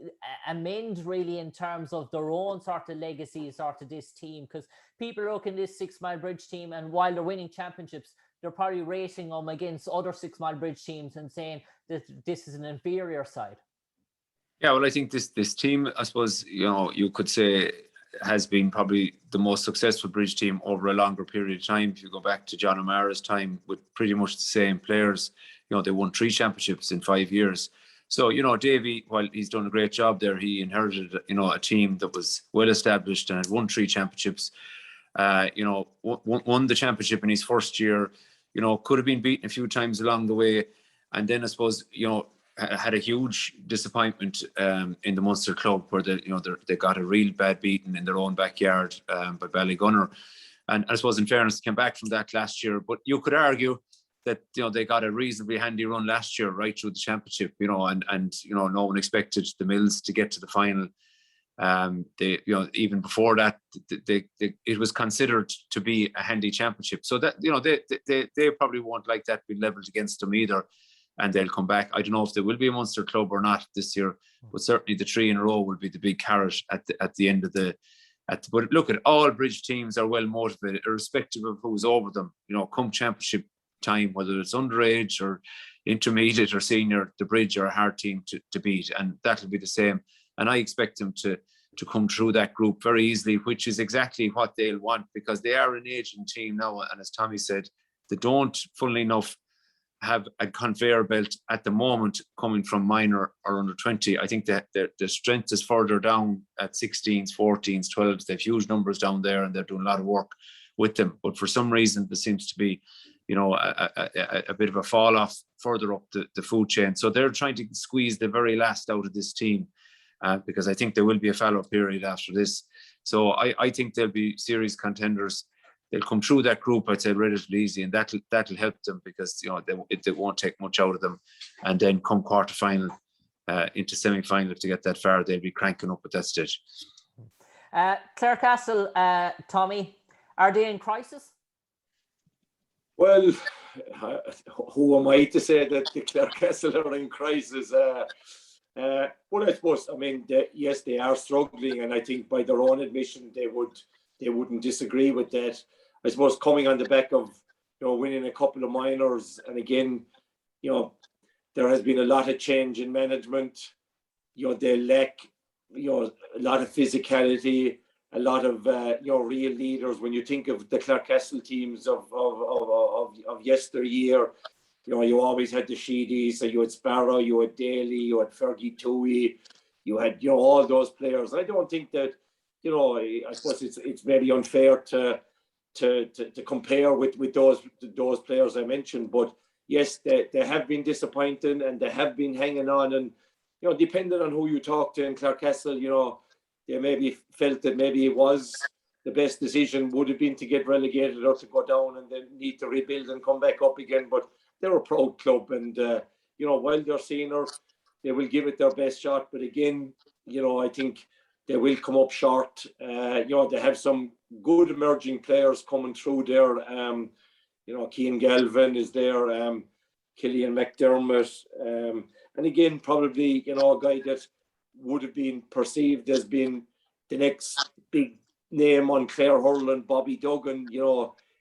amend, really, in terms of their own sort of legacy, sort of this team? Because people look in this 6 Mile Bridge team, and while they're winning championships, they're probably rating them against other 6 Mile Bridge teams and saying that this is an inferior side. Yeah, well, I think this team, I suppose, you could say, has been probably the most successful bridge team over a longer period of time. If you go back to John O'Mara's time with pretty much the same players, they won 3 championships in 5 years. So, Davy, while he's done a great job there, he inherited, a team that was well established and had won 3 championships. Won the championship in his first year, could have been beaten a few times along the way. And then I suppose, had a huge disappointment in the Munster club where they got a real bad beating in their own backyard by Ballygunner. And I suppose in fairness, came back from that last year. But you could argue that, they got a reasonably handy run last year right through the championship, and no one expected the Mills to get to the final. Even before that, it was considered to be a handy championship. So that, they probably won't like that being levelled against them either. And they'll come back. I don't know if there will be a Munster club or not this year, but certainly the 3 in a row will be the big carrot at the end of the. But look, at all bridge teams are well motivated, irrespective of who's over them. Come championship time, whether it's underage or intermediate or senior, the bridge are a hard team to beat, and that'll be the same. And I expect them to come through that group very easily, which is exactly what they'll want, because they are an aging team now, and as Tommy said, they don't, funnily enough, have a conveyor belt at the moment coming from minor or under 20. I think that the strength is further down at 16s, 14s, 12s. They have huge numbers down there, and they're doing a lot of work with them. But for some reason, there seems to be, a bit of a fall off further up the food chain. So they're trying to squeeze the very last out of this team, because I think there will be a fallow period after this. So I think they'll be serious contenders. They'll come through that group, I'd say, relatively easy, and that'll help them, because they won't take much out of them. And then come quarter-final into semi-final, if they get that far, they'll be cranking up at that stage. Clarecastle, Tommy, are they in crisis? Well, who am I to say that the Clarecastle are in crisis? Well, I suppose, yes, they are struggling, and I think by their own admission, they wouldn't disagree with that. I suppose coming on the back of winning a couple of minors, and again, there has been a lot of change in management. They lack a lot of physicality, a lot of real leaders. When you think of the Clarecastle teams of yesteryear, you always had the Sheedies, so you had Sparrow, you had Daly, you had Fergie Toohey, you had all those players. I don't think that. I suppose it's very unfair to compare with those players I mentioned. But yes, they have been disappointing, and they have been hanging on. And depending on who you talk to in Clarecastle, they maybe felt that maybe it was the best decision would have been to get relegated or to go down and then need to rebuild and come back up again. But they're a proud club, and while they're senior, they will give it their best shot. But again, I think they will come up short. They have some good emerging players coming through there. Cian Galvin is there, Killian McDermott. And again, probably, a guy that would have been perceived as being the next big name on Clare hurling, Bobby Duggan.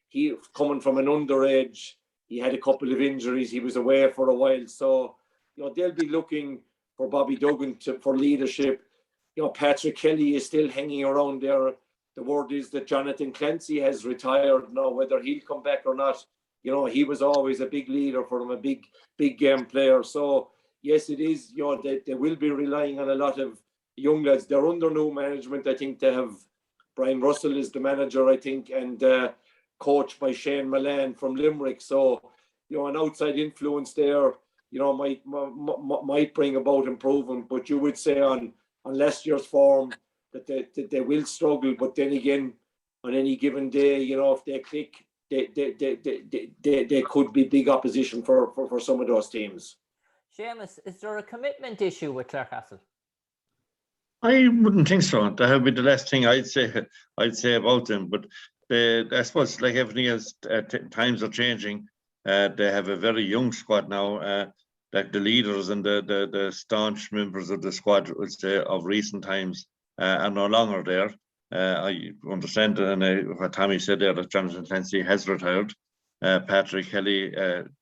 He coming from an underage. He had a couple of injuries. He was away for a while. So, they'll be looking for Bobby Duggan for leadership. Patrick Kelly is still hanging around there. The word is that Jonathan Clancy has retired now. Whether he'll come back or not, he was always a big leader for them, a big game player. So yes, it is. They will be relying on a lot of young lads. They're under new management. I think they have Brian Russell is the manager, I think, and coached by Shane Milan from Limerick. So an outside influence there, might bring about improvement. But you would say on last year's form that they will struggle. But then again, on any given day, if they click, they could be big opposition for some of those teams. Seamus, is there a commitment issue with Clarecastle? I wouldn't think so. That would be the last thing I'd say about them. But I suppose, like everything else, times are changing. They have a very young squad now. Like the leaders and the staunch members of the squad, would say, of recent times are no longer there. I understand, and what Tommy said there, that Jonathan Clancy has retired. Patrick Kelly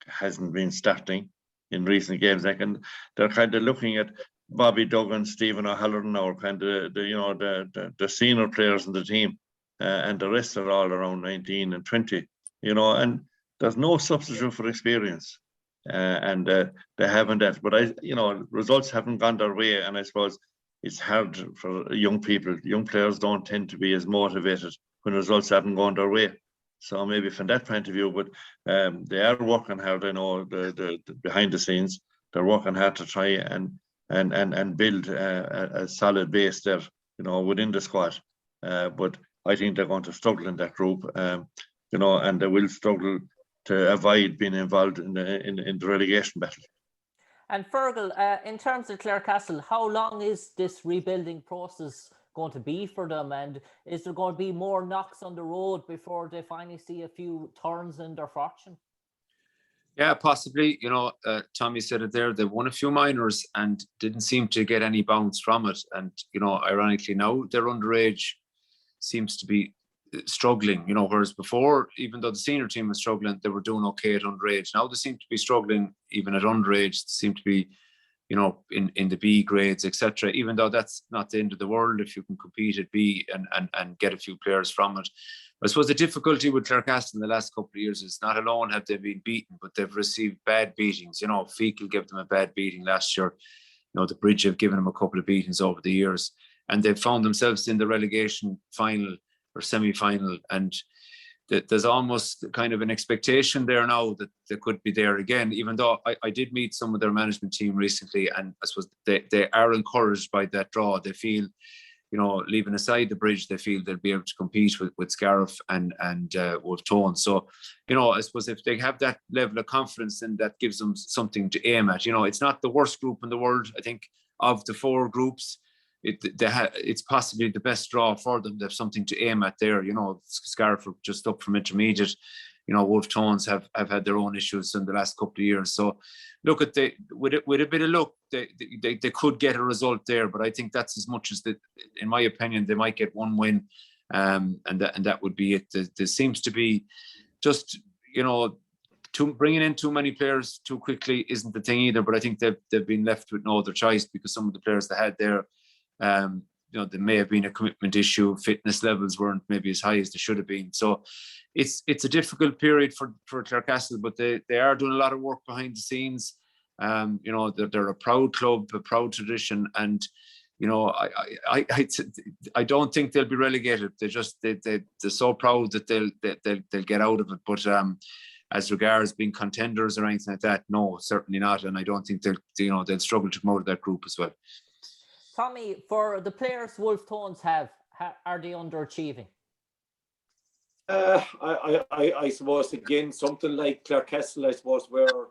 hasn't been starting in recent games. And they're kind of looking at Bobby Duggan, Stephen O'Halloran, are kind of the senior players in the team, and the rest are all around 19 and 20. And there's no substitute for experience, and they haven't that. But results haven't gone their way, and I suppose it's hard for young people. Young players don't tend to be as motivated when results haven't gone their way. So maybe from that point of view, but they are working hard. I know the behind the scenes, they're working hard to try and build a solid base there, within the squad. But I think they're going to struggle in that group, and they will struggle to avoid being involved in the relegation battle. And Fergal, in terms of Clarecastle, how long is this rebuilding process going to be for them? And is there going to be more knocks on the road before they finally see a few turns in their fortune? Yeah, possibly. Tommy said it there. They won a few minors and didn't seem to get any bounce from it. And, ironically now, their underage seems to be struggling, whereas before, even though the senior team was struggling, they were doing okay at underage. Now they seem to be struggling even at underage. They seem to be, in the B grades, etc. Even though that's not the end of the world if you can compete at B and get a few players from it. I suppose the difficulty with Clarecastle in the last couple of years is not alone have they been beaten, but they've received bad beatings. Fergal gave them a bad beating last year. The Bridge have given them a couple of beatings over the years, and they've found themselves in the relegation final or semi-final, and there's almost kind of an expectation there now that they could be there again, even though I did meet some of their management team recently, and I suppose they are encouraged by that draw. They feel, leaving aside the Bridge, they feel they'll be able to compete with Scariff and Wolf Tone. So, I suppose if they have that level of confidence, then that gives them something to aim at. It's not the worst group in the world. I think of the four groups, it's possibly the best draw for them. They have something to aim at there. Scariff are just up from intermediate. Wolf Tones have had their own issues in the last couple of years. So look at with a bit of luck, they could get a result there. But I think that's as much as in my opinion, they might get one win, and that would be it. There seems to be just bringing in too many players too quickly isn't the thing either. But I think they've been left with no other choice, because some of the players they had there, there may have been a commitment issue. Fitness levels weren't maybe as high as they should have been. So it's a difficult period for Clarecastle, but they are doing a lot of work behind the scenes. They're a proud club, a proud tradition, and I don't think they'll be relegated. They're so proud that they'll get out of it. But as regards being contenders or anything like that, no, certainly not. And I don't think they'll struggle to come out of that group as well. Tommy, for the players Wolf Tones have, are they underachieving? I suppose, again, something like Clarecastle, I suppose, where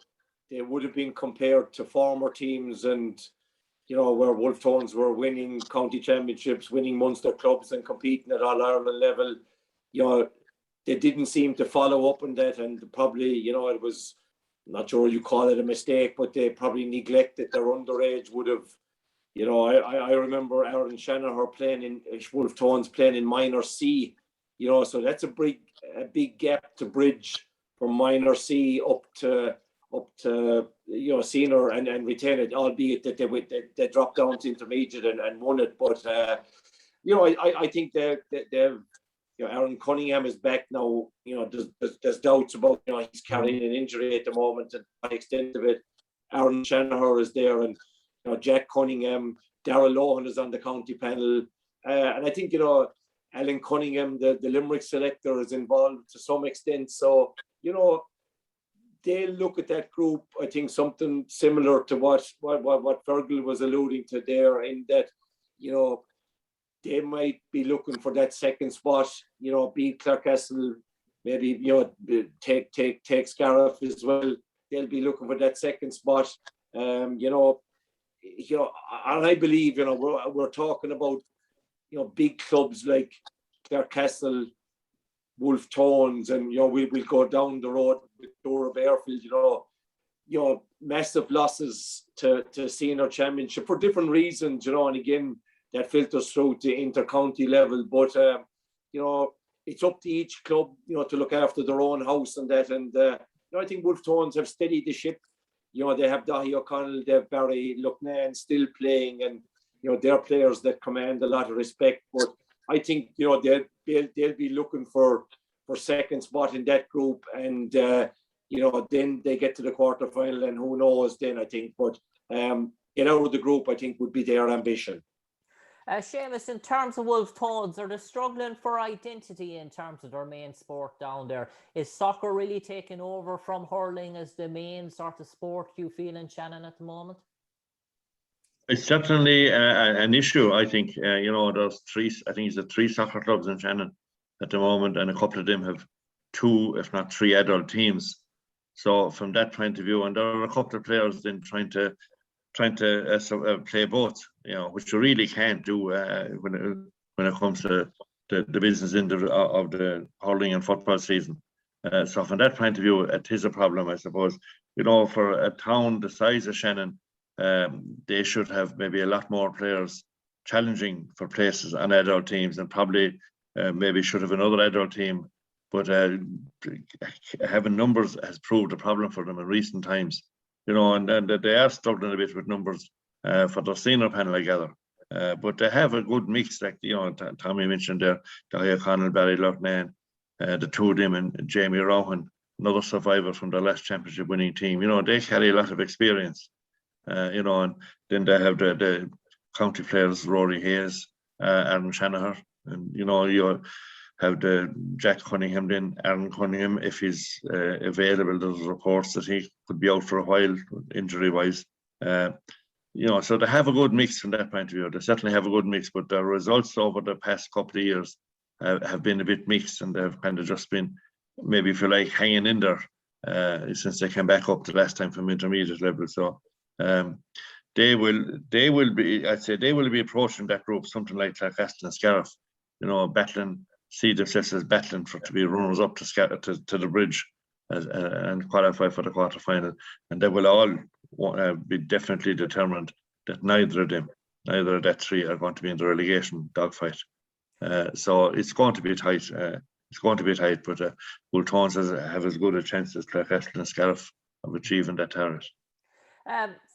they would have been compared to former teams, and, where Wolf Tones were winning county championships, winning Munster clubs and competing at All-Ireland level. They didn't seem to follow up on that, and probably, it was, I'm not sure you call it a mistake, but they probably neglected their underage. Would have, I remember Aaron Shanahan playing in Wolf Tones playing in minor C, so that's a big gap to bridge from minor C up to senior and retain it, albeit that they dropped down to intermediate and won it. But I think they've Aaron Cunningham is back now. There's doubts about he's carrying an injury at the moment, and to the extent of it, Aaron Shanahan is there, and Jack Cunningham, Darrell Lohan is on the county panel, and I think Alan Cunningham, the Limerick selector, is involved to some extent. So they'll look at that group. I think something similar to what Fergal was alluding to there, in that they might be looking for that second spot. Beat Clarecastle, maybe take Scariff as well. They'll be looking for that second spot. And I believe we're talking about big clubs like Clarecastle, Wolf Tones, and we'll go down the road with Dora Bearfield. Massive losses to senior championship for different reasons. And again, that filters through to inter-county level. But it's up to each club to look after their own house and that. And I think Wolf Tones have steadied the ship you know, they have Dahi O'Connell, they have Barry Lucknan still playing, and you know, they're players that command a lot of respect. But I think, you know, they'll be looking for second spot in that group, and you know, then they get to the quarterfinal, and who knows then, I think. But get out of the group, I think, would be their ambition. Seamus, in terms of Wolf Tones, are they struggling for identity in terms of their main sport down there? Is soccer really taking over from hurling as the main sort of sport you feel in Shannon at the moment? It's certainly an issue, I think. You know, there's three soccer clubs in Shannon at the moment, and a couple of them have 2, if not 3 adult teams. So from that point of view, and there are a couple of players then trying to play both, you know, which you really can't do when it comes to the business end of the hurling and football season. So from that point of view, it is a problem, I suppose. You know, for a town the size of Shannon, they should have maybe a lot more players challenging for places on adult teams, and probably maybe should have another adult team. But having numbers has proved a problem for them in recent times. You know, and they are struggling a bit with numbers for their senior panel, I gather. But they have a good mix, like, you know, Tommy mentioned there, Dahi O'Connell, Barry Lucknan, the 2 of them, and Jamie Rowan, another survivor from the last championship winning team. You know, they carry a lot of experience. You know, and then they have the county players, Rory Hayes, Aaron Shanahan, and, you know, you have the Jack Cunningham, then Aaron Cunningham, if he's available. There's reports that he could be out for a while, injury-wise. You know, so they have a good mix from that point of view. They certainly have a good mix, but the results over the past couple of years have been a bit mixed, and they've kind of just been, maybe if you like, hanging in there since they came back up the last time from intermediate level. So they will be, I'd say, they will be approaching that group, something like Clarecastle and Scariff, you know, battling, see themselves as battling to be runners up to the bridge and qualify for the quarterfinal. And they will all be definitely determined that neither of that 3 are going to be in the relegation dogfight. So it's going to be tight. But Wolf Tones have as good a chance as Clarecastle and Scariff of achieving that target.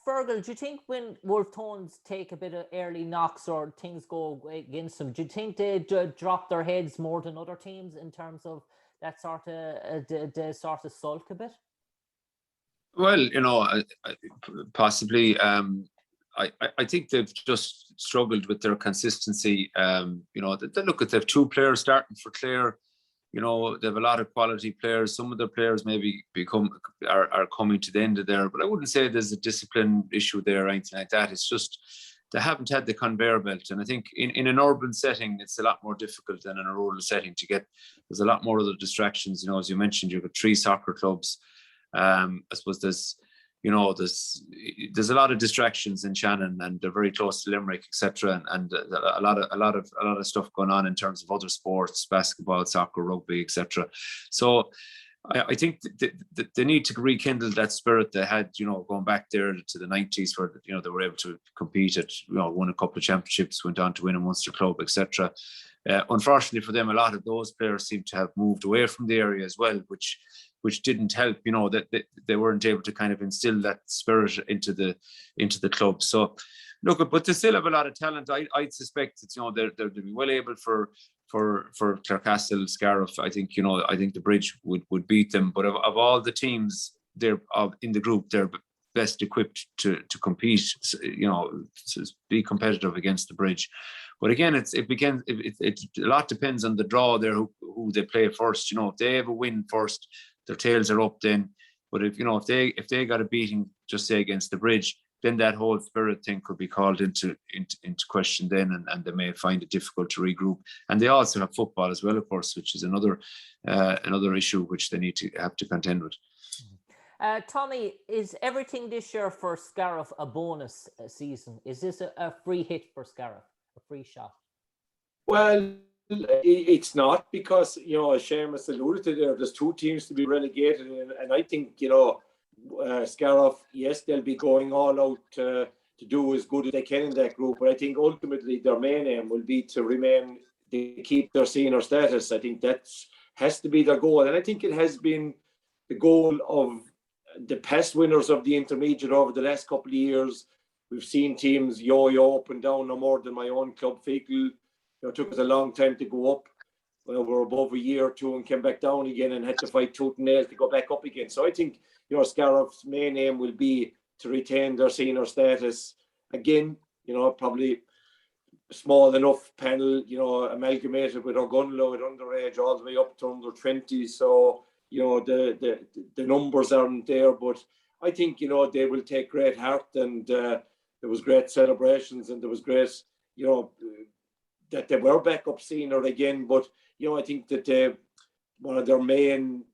Fergal, do you think when Wolf Tones take a bit of early knocks or things go against them, do you think they drop their heads more than other teams in terms of that sort of the sort of sulk a bit? Well, you know, possibly. I think they've just struggled with their consistency. You know, they have 2 players starting for Clare. You know, they have a lot of quality players. Some of the players maybe are coming to the end of there, but I wouldn't say there's a discipline issue there or anything like that. It's just they haven't had the conveyor belt. And I think in an urban setting, it's a lot more difficult than in a rural setting to get. There's a lot more other distractions. You know, as you mentioned, you've got 3 soccer clubs. I suppose there's a lot of distractions in Shannon, and they're very close to Limerick, etc. And a lot of stuff going on in terms of other sports, basketball, soccer, rugby, etc. So I think they need to rekindle that spirit they had, you know, going back there to the 90s, where, you know, they were able to compete at, you know, won a couple of championships, went on to win a Munster club, etc. Unfortunately for them, a lot of those players seem to have moved away from the area as well, which didn't help, you know, that they weren't able to kind of instill that spirit into the club. So look, but they still have a lot of talent. I suspect that, you know, they'll be well able for Clarecastle, Scariff. I think the Bridge would beat them. But of all the teams in the group, they're best equipped to compete, you know, to be competitive against the Bridge. But again, a lot depends on the draw there, who they play first. You know, if they have a win first, their tails are up then. But if they got a beating, just say against the Bridge, then that whole spirit thing could be called into question then, and they may find it difficult to regroup. And they also have football as well, of course, which is another issue which they have to contend with. Tommy, is everything this year for Scariff a bonus season? Is this a free hit for Scariff, a free shot? Well, it's not, because, you know, as Seamus alluded to there's 2 teams to be relegated, and I think, you know, Scariff, yes, they'll be going all out to do as good as they can in that group, but I think ultimately their main aim will be to keep their senior status. I think that has to be their goal, and I think it has been the goal of the past winners of the intermediate over the last couple of years, we've seen teams yo-yo up and down no more than my own club. Fergal, it took us a long time to go up. Well, we're above a year or two and came back down again and had to fight tooth and nail to go back up again. So I think, Scariff's main aim will be to retain their senior status. Again, probably small enough panel, amalgamated with Ogunlo at underage all the way up to under 20. So, the numbers aren't there, but I think, they will take great heart, and there was great celebrations, and there was great, that they were back up senior again. But, I think that one of their main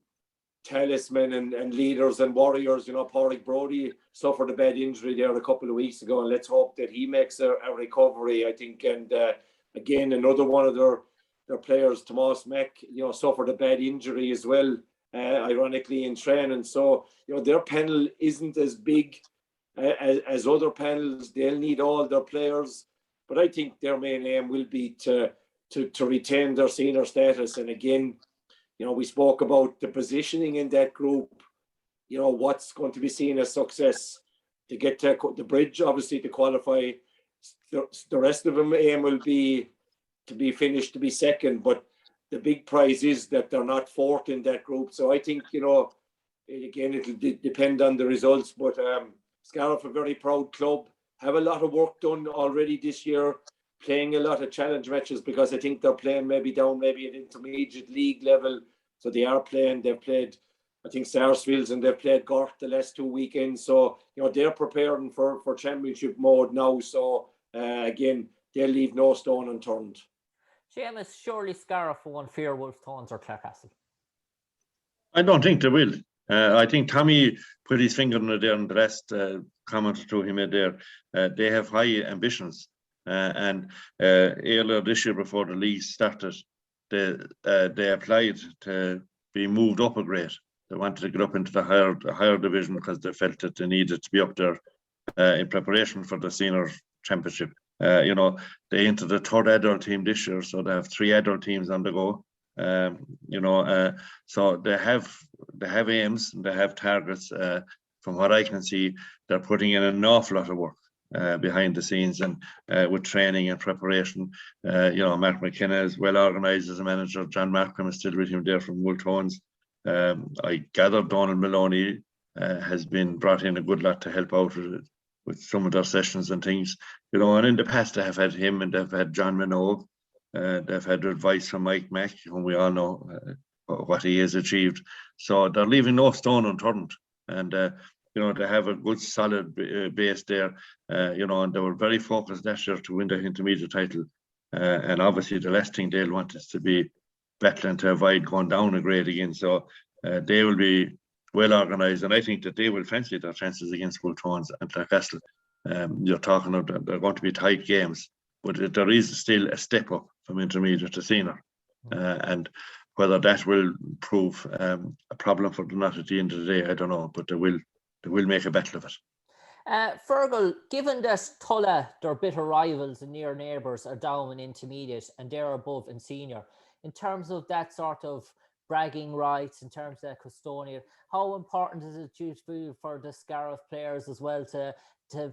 talisman and leaders and warriors, Pádraig Brodie suffered a bad injury there a couple of weeks ago, and let's hope that he makes a recovery, I think. And again, another one of their players, Tomas Mack, suffered a bad injury as well, ironically, in training. So, their panel isn't as big as other panels. They'll need all their players, but I think their main aim will be to retain their senior status. And again, we spoke about the positioning in that group, what's going to be seen as success to get to the bridge, obviously, to qualify. The rest of them aim will be to be finished, to be second, but the big prize is that they're not fourth in that group. So I think, again, it'll depend on the results, but Scariff, a very proud club, have a lot of work done already this year, playing a lot of challenge matches, because I think they're playing maybe at intermediate league level. So they are playing, they've played, I think, Sarsfields, and they've played Gort the last 2 weekends. So, they're preparing for championship mode now. So, again, they'll leave no stone unturned. Seamus, surely Scariff won't fear Wolftones or Clarecastle? I don't think they will. I think Tommy put his finger on it there, and the rest commented to him there. They have high ambitions. And earlier this year, before the league started, they applied to be moved up a grade. They wanted to get up into the higher division because they felt that they needed to be up there in preparation for the senior championship. They entered the third adult team this year, so they have 3 adult teams on the go. So they have aims, and they have targets. From what I can see, they're putting in an awful lot of work behind the scenes, and with training and preparation. Mark McKenna is well organised as a manager. John Markham is still with him there from Wolftones. I gather Donald Maloney has been brought in a good lot to help out with some of their sessions and things. And in the past they have had him, and they've had John Minogue. They've had advice from Mike Mack, whom we all know what he has achieved. So they're leaving no stone unturned, and they have a good solid base there, and they were very focused last year to win the intermediate title. And obviously the last thing they'll want is to be battling to avoid going down a grade again. So they will be well organised, and I think that they will fancy their chances against Wolftones and Clarecastle. You're talking about they're going to be tight games, but there is still a step up from intermediate to senior. And whether that will prove a problem for them at the end of the day, I don't know, but they will make a battle of it. Fergal, given that Tulla, their bitter rivals and near neighbours, are down in intermediate and they're above in senior, in terms of that sort of bragging rights, in terms of that custodian, how important is it for the Scariff players as well to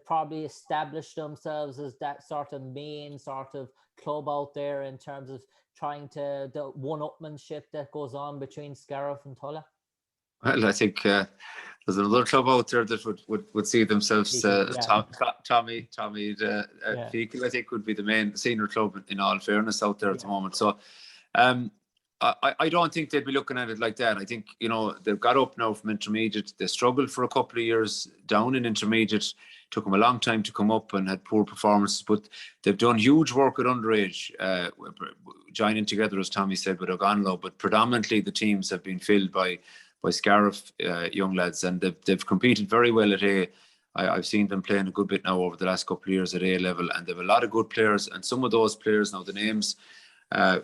probably establish themselves as that sort of main sort of club out there, in terms of trying to the one-upmanship that goes on between Scariff and Tulla? Well, I think there's another club out there that would see themselves. Tommy Fergal, I think, would be the main senior club, in all fairness, out there at the moment. So I don't think they'd be looking at it like that. I think, they've got up now from intermediate. They struggled for a couple of years down in intermediate. Took them a long time to come up and had poor performances, but they've done huge work at underage, joining together, as Tommy said, with Ogunlo. But predominantly the teams have been filled by Scariff young lads, and they've competed very well at A. I've seen them playing a good bit now over the last couple of years at A level, and they've a lot of good players. And some of those players now, the names,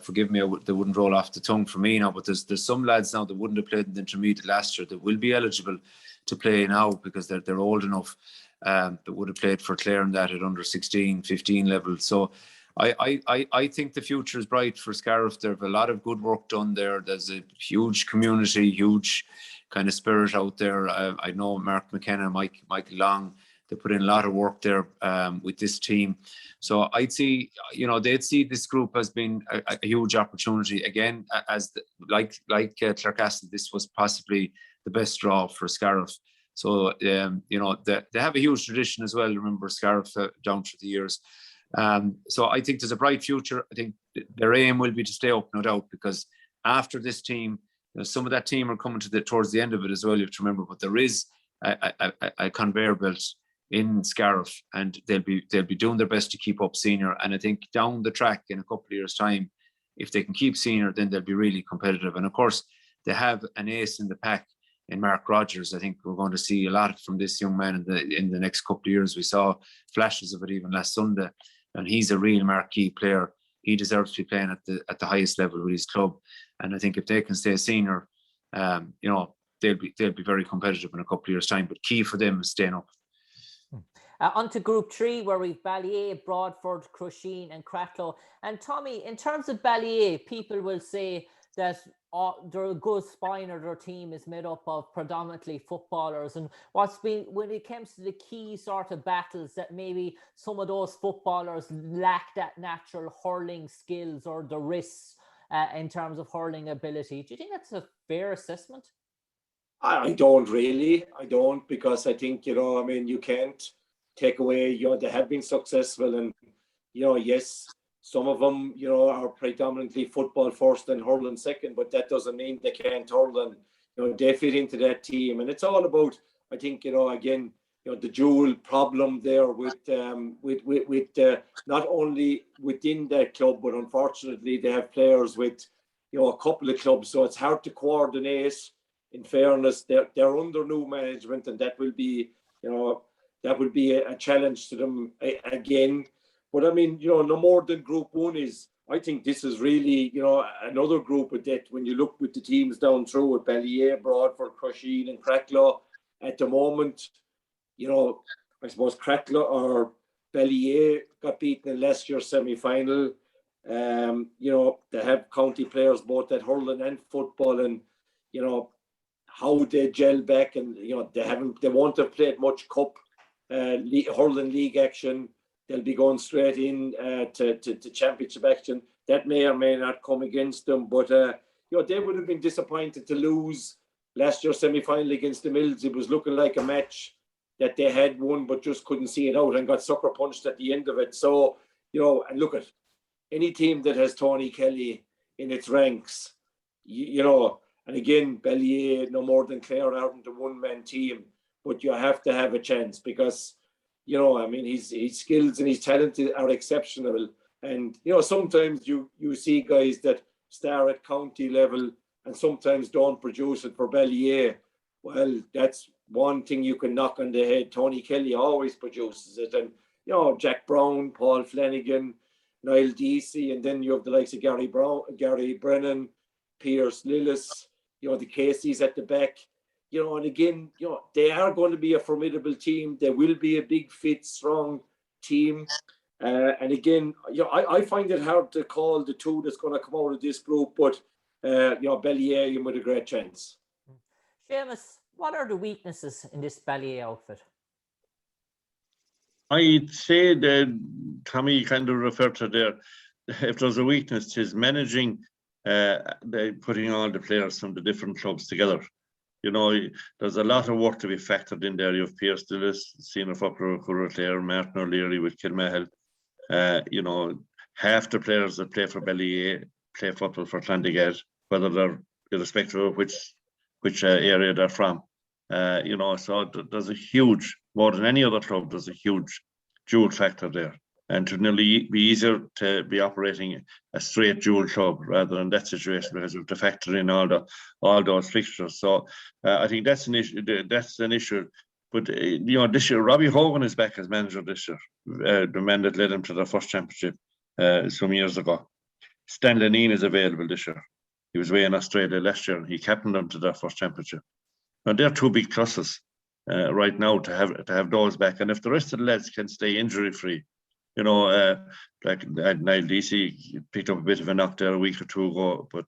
forgive me, they wouldn't roll off the tongue for me now, but there's some lads now that wouldn't have played in the intermediate last year that will be eligible to play now because they're old enough, that would have played for Clare and that at under 16, 15 level. So I think the future is bright for Scariff. There have a lot of good work done there. There's a huge community, huge kind of spirit out there. I know Mark McKenna, Michael Long, they put in a lot of work there with this team. So I'd see, they'd see this group as being a huge opportunity. Again, like Clarecastle, this was possibly the best draw for Scariff. So, they have a huge tradition as well. Remember Scariff down through the years. So I think there's a bright future. I think their aim will be to stay up, no doubt, because after this team, some of that team are coming towards the end of it as well, you have to remember. But there is a conveyor belt in Scariff, and they'll be doing their best to keep up senior. And I think down the track in a couple of years' time, if they can keep senior, then they'll be really competitive. And of course, they have an ace in the pack in Mark Rogers. I think we're going to see a lot from this young man in the next couple of years. We saw flashes of it even last Sunday, and he's a real marquee player. He deserves to be playing at the highest level with his club. And I think if they can stay senior, they'll be very competitive in a couple of years' time. But key for them is staying up. On to Group 3, where we've Ballyea, Broadford, Crusheen and Cracklow. And Tommy, in terms of Ballyea, people will say that their good spine of their team is made up of predominantly footballers. And when it comes to the key sort of battles, that maybe some of those footballers lack that natural hurling skills or the risks in terms of hurling ability. Do you think that's a fair assessment? I don't really. I don't, because I think, you can't take away, they have been successful, and, yes, some of them, are predominantly football first and hurling second, but that doesn't mean they can't hurl, and, they fit into that team. And it's all about, I think, again, the dual problem there with not only within that club, but unfortunately they have players with, a couple of clubs, so it's hard to coordinate. In fairness, they're under new management, and that will be, a challenge to them again. But I mean, no more than Group 1 is. I think this is really, another group of that. When you look with the teams down through with Ballyea, Broadford, Crusheen, and Cracklow, at the moment, I suppose Cracklow or Ballyea got beaten in last year's semi-final. They have county players both at hurling and football, and how they gel back, and they won't have played much cup hurling league action. They'll be going straight in to championship action. That may or may not come against them, but they would have been disappointed to lose last year's semi-final against the Mills. It was looking like a match that they had won, but just couldn't see it out and got sucker punched at the end of it. So, and look at any team that has Tony Kelly in its ranks, and again, Ballyea, no more than Clare, aren't a one-man team, but you have to have a chance because, his skills and his talent are exceptional. And, sometimes you see guys that star at county level and sometimes don't produce it for Ballyea. Well, that's one thing you can knock on the head. Tony Kelly always produces it. And, Jack Brown, Paul Flanagan, Niall Deasy, and then you have the likes of Gary Brennan, Pierce Lillis, the Caseys at the back. And again, they are going to be a formidable team. They will be a big, fit, strong team. And again, I find it hard to call the two that's going to come out of this group, but, Ballyea with a great chance. Seamus, what are the weaknesses in this Ballyea outfit? I'd say that Tommy kind of referred to there. If there's a weakness, is managing, putting all the players from the different clubs together. There's a lot of work to be factored in there. You have Pierce Dillis, Senior Footballer, Clare, Martin O'Leary with Kilmahel. Half the players that play for Ballyea play football for Clondigad, whether they're irrespective of which area they're from. So there's a huge, more than any other club, there's a huge dual factor there. And to nearly be easier to be operating a straight dual club rather than that situation because we have to factor in all those fixtures. So I think that's an issue. But this year Robbie Hogan is back as manager this year, the man that led him to their first championship some years ago. Stan Lenine is available this year. He was away in Australia last year and he captained them to their first championship. Now they're two big pluses right now to have those back. And if the rest of the lads can stay injury free, like Niall Deasy picked up a bit of a knock there a week or two ago, but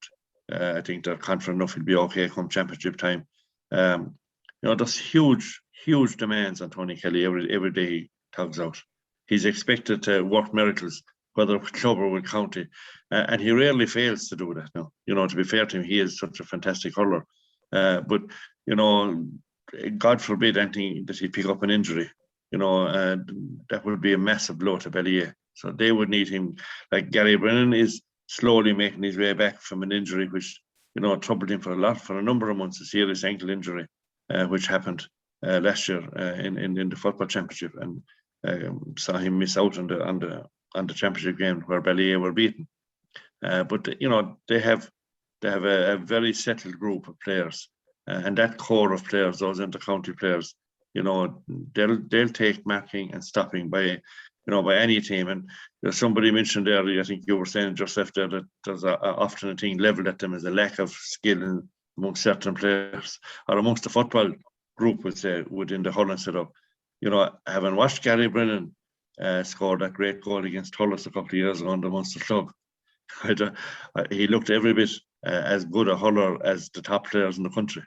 I think they're confident enough he'll be okay come championship time. There's huge demands on Tony Kelly every day he tugs out. He's expected to work miracles, whether with club or with county, and he rarely fails to do that now. To be fair to him, he is such a fantastic hurler. But God forbid anything that he pick up an injury. That would be a massive blow to Ballier. So they would need him. Like Gary Brennan is slowly making his way back from an injury which troubled him for a number of months, a serious ankle injury, which happened last year in the football championship, and saw him miss out on the championship game where Ballier were beaten. But they have a very settled group of players, and that core of players, those inter-county players, they'll take marking and stopping by any team. And somebody mentioned earlier, I think you were saying just after that, there's often a thing leveled at them as a lack of skill amongst certain players, or amongst the football group, would say, within the Hurling setup. Having watched Gary Brennan score that great goal against Thurles a couple of years ago on the Munster club, he looked every bit as good a hurler as the top players in the country.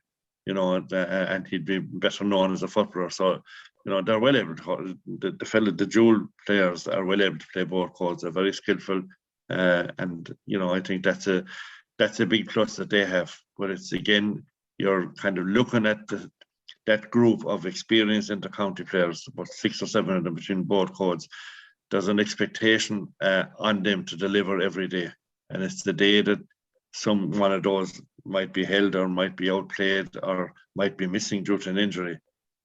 And he'd be better known as a footballer. So, they're well able to, the dual players are well able to play both codes. They're very skillful. And, I think that's a big plus that they have. But it's, again, you're kind of looking at that group of experienced inter-county players, about 6 or 7 of them between both codes. There's an expectation on them to deliver every day. And it's the day that one of those might be held or might be outplayed or might be missing due to an injury.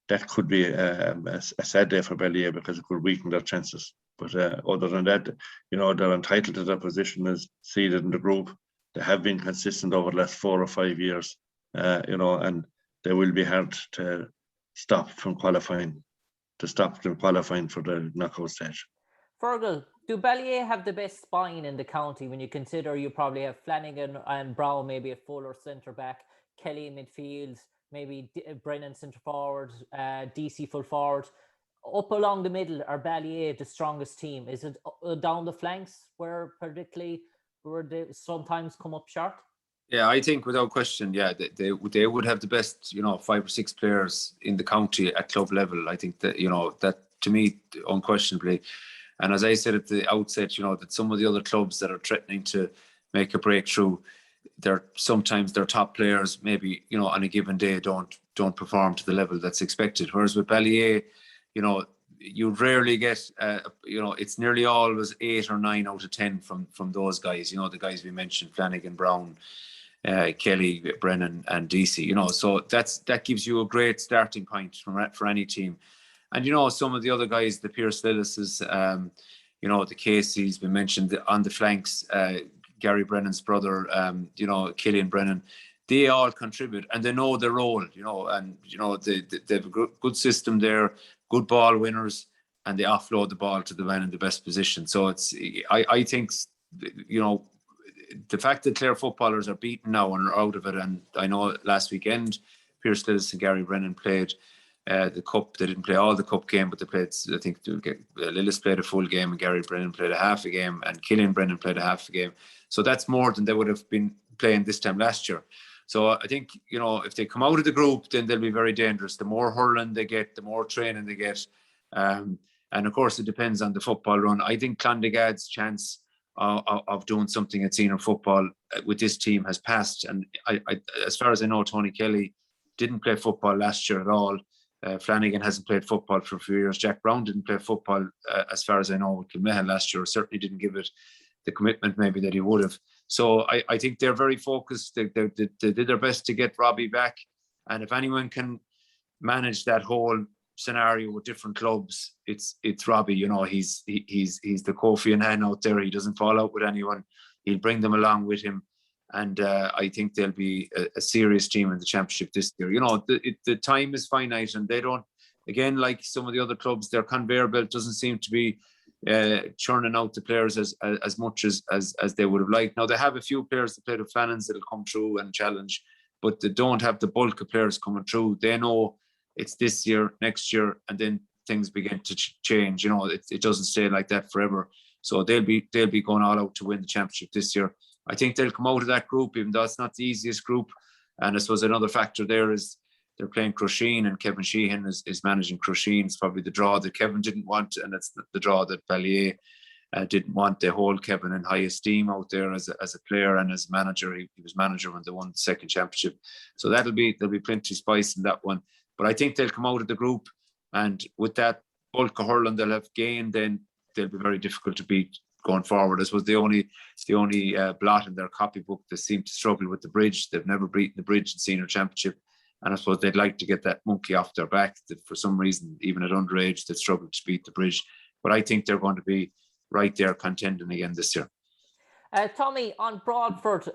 That could be a sad day for Ballier, because it could weaken their chances. But other than that, they're entitled to their position as seeded in the group. They have been consistent over the last 4 or 5 years, and they will be hard to stop them qualifying for the knockout stage. Fergal, do Ballier have the best spine in the county when you consider you probably have Flanagan and Brown maybe a fuller centre back, Kelly in midfield, maybe Brennan centre forward, DC full forward? Up along the middle, are Ballier the strongest team? Is it down the flanks where they sometimes come up short? Yeah, I think without question, they would have the best 5 or 6 players in the county at club level. I think that that, to me, unquestionably. And as I said at the outset, that some of the other clubs that are threatening to make a breakthrough, sometimes their top players maybe on a given day don't perform to the level that's expected. Whereas with Ballier, you rarely get it's nearly always 8 or 9 out of 10 from those guys. The guys we mentioned, Flanagan, Brown, Kelly, Brennan, and DC. So that gives you a great starting point for any team. And some of the other guys, the Pierce Lillises, the Caseys, we mentioned on the flanks, Gary Brennan's brother, Killian Brennan, they all contribute and they know their role, and they have a good system there, good ball winners, and they offload the ball to the man in the best position. So I think the fact that Clare footballers are beaten now and are out of it, and I know last weekend Pierce Lillis and Gary Brennan played the cup. They didn't play all the cup game, but they played, I think Lillis played a full game and Gary Brennan played a half a game and Killian Brennan played a half a game. So that's more than they would have been playing this time last year. So I think, if they come out of the group, then they'll be very dangerous. The more hurling they get, the more training they get. And of course, it depends on the football run. I think Clondegad's chance of doing something at senior football with this team has passed. And I, as far as I know, Tony Kelly didn't play football last year at all. Flanagan hasn't played football for a few years. Jack Brown didn't play football, as far as I know, with Kilmahan last year. Certainly didn't give it the commitment maybe that he would have. So I think they're very focused. They did their best to get Robbie back. And if anyone can manage that whole scenario with different clubs, it's Robbie. He's the Kofi Annan out there. He doesn't fall out with anyone. He'll bring them along with him. And I think they'll be a serious team in the championship this year. The time is finite, and they don't, again, like some of the other clubs, their conveyor belt doesn't seem to be churning out the players as much as they would have liked. Now, they have a few players that play the Flannans that'll come through and challenge, but they don't have the bulk of players coming through. They know it's this year, next year, and then things begin to change. It doesn't stay like that forever. So they'll be going all out to win the championship this year. I think they'll come out of that group, even though it's not the easiest group. And I suppose another factor there is they're playing Crusheen, and Kevin Sheehan is managing Crusheen. It's probably the draw that Kevin didn't want, and it's the draw that Ballier didn't want. They hold Kevin in high esteem out there as a player and as manager. He was manager when they won the second championship. So there'll be plenty of spice in that one. But I think they'll come out of the group, and with that bulk of hurling they'll have gained, then they'll be very difficult to beat going forward. This was the only blot in their copybook. They seem to struggle with the bridge. They've never beaten the bridge in senior championship, and I suppose they'd like to get that monkey off their back. That for some reason, even at underage, they struggled to beat the bridge. But I think they're going to be right there contending again this year. Tommy, on Broadford,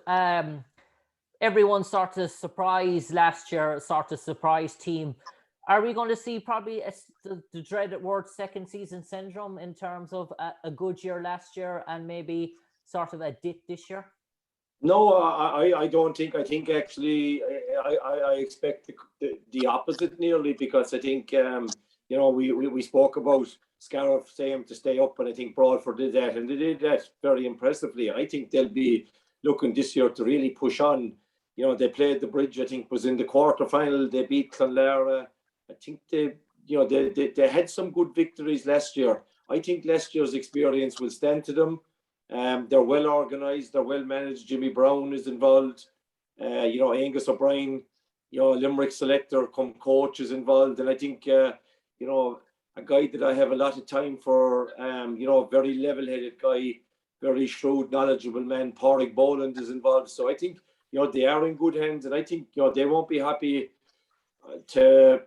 everyone sort of surprised last year, sort of surprise team. Are we going to see probably the dreaded word second season syndrome in terms of a good year last year and maybe sort of a dip this year? No, I don't think. I think actually I expect the opposite nearly, because I think we spoke about Scariff saying to stay up, and I think Broadford did that, and they did that very impressively. I think they'll be looking this year to really push on. They played the bridge. I think was in the quarter final. They beat Clonlara. I think they had some good victories last year. I think last year's experience will stand to them. They're well organised, they're well managed. Jimmy Brown is involved. Angus O'Brien, Limerick selector come coach is involved. And I think, a guy that I have a lot of time for, very level-headed guy, very shrewd, knowledgeable man, Pádraig Boland is involved. So I think, they are in good hands, and I think, they won't be happy to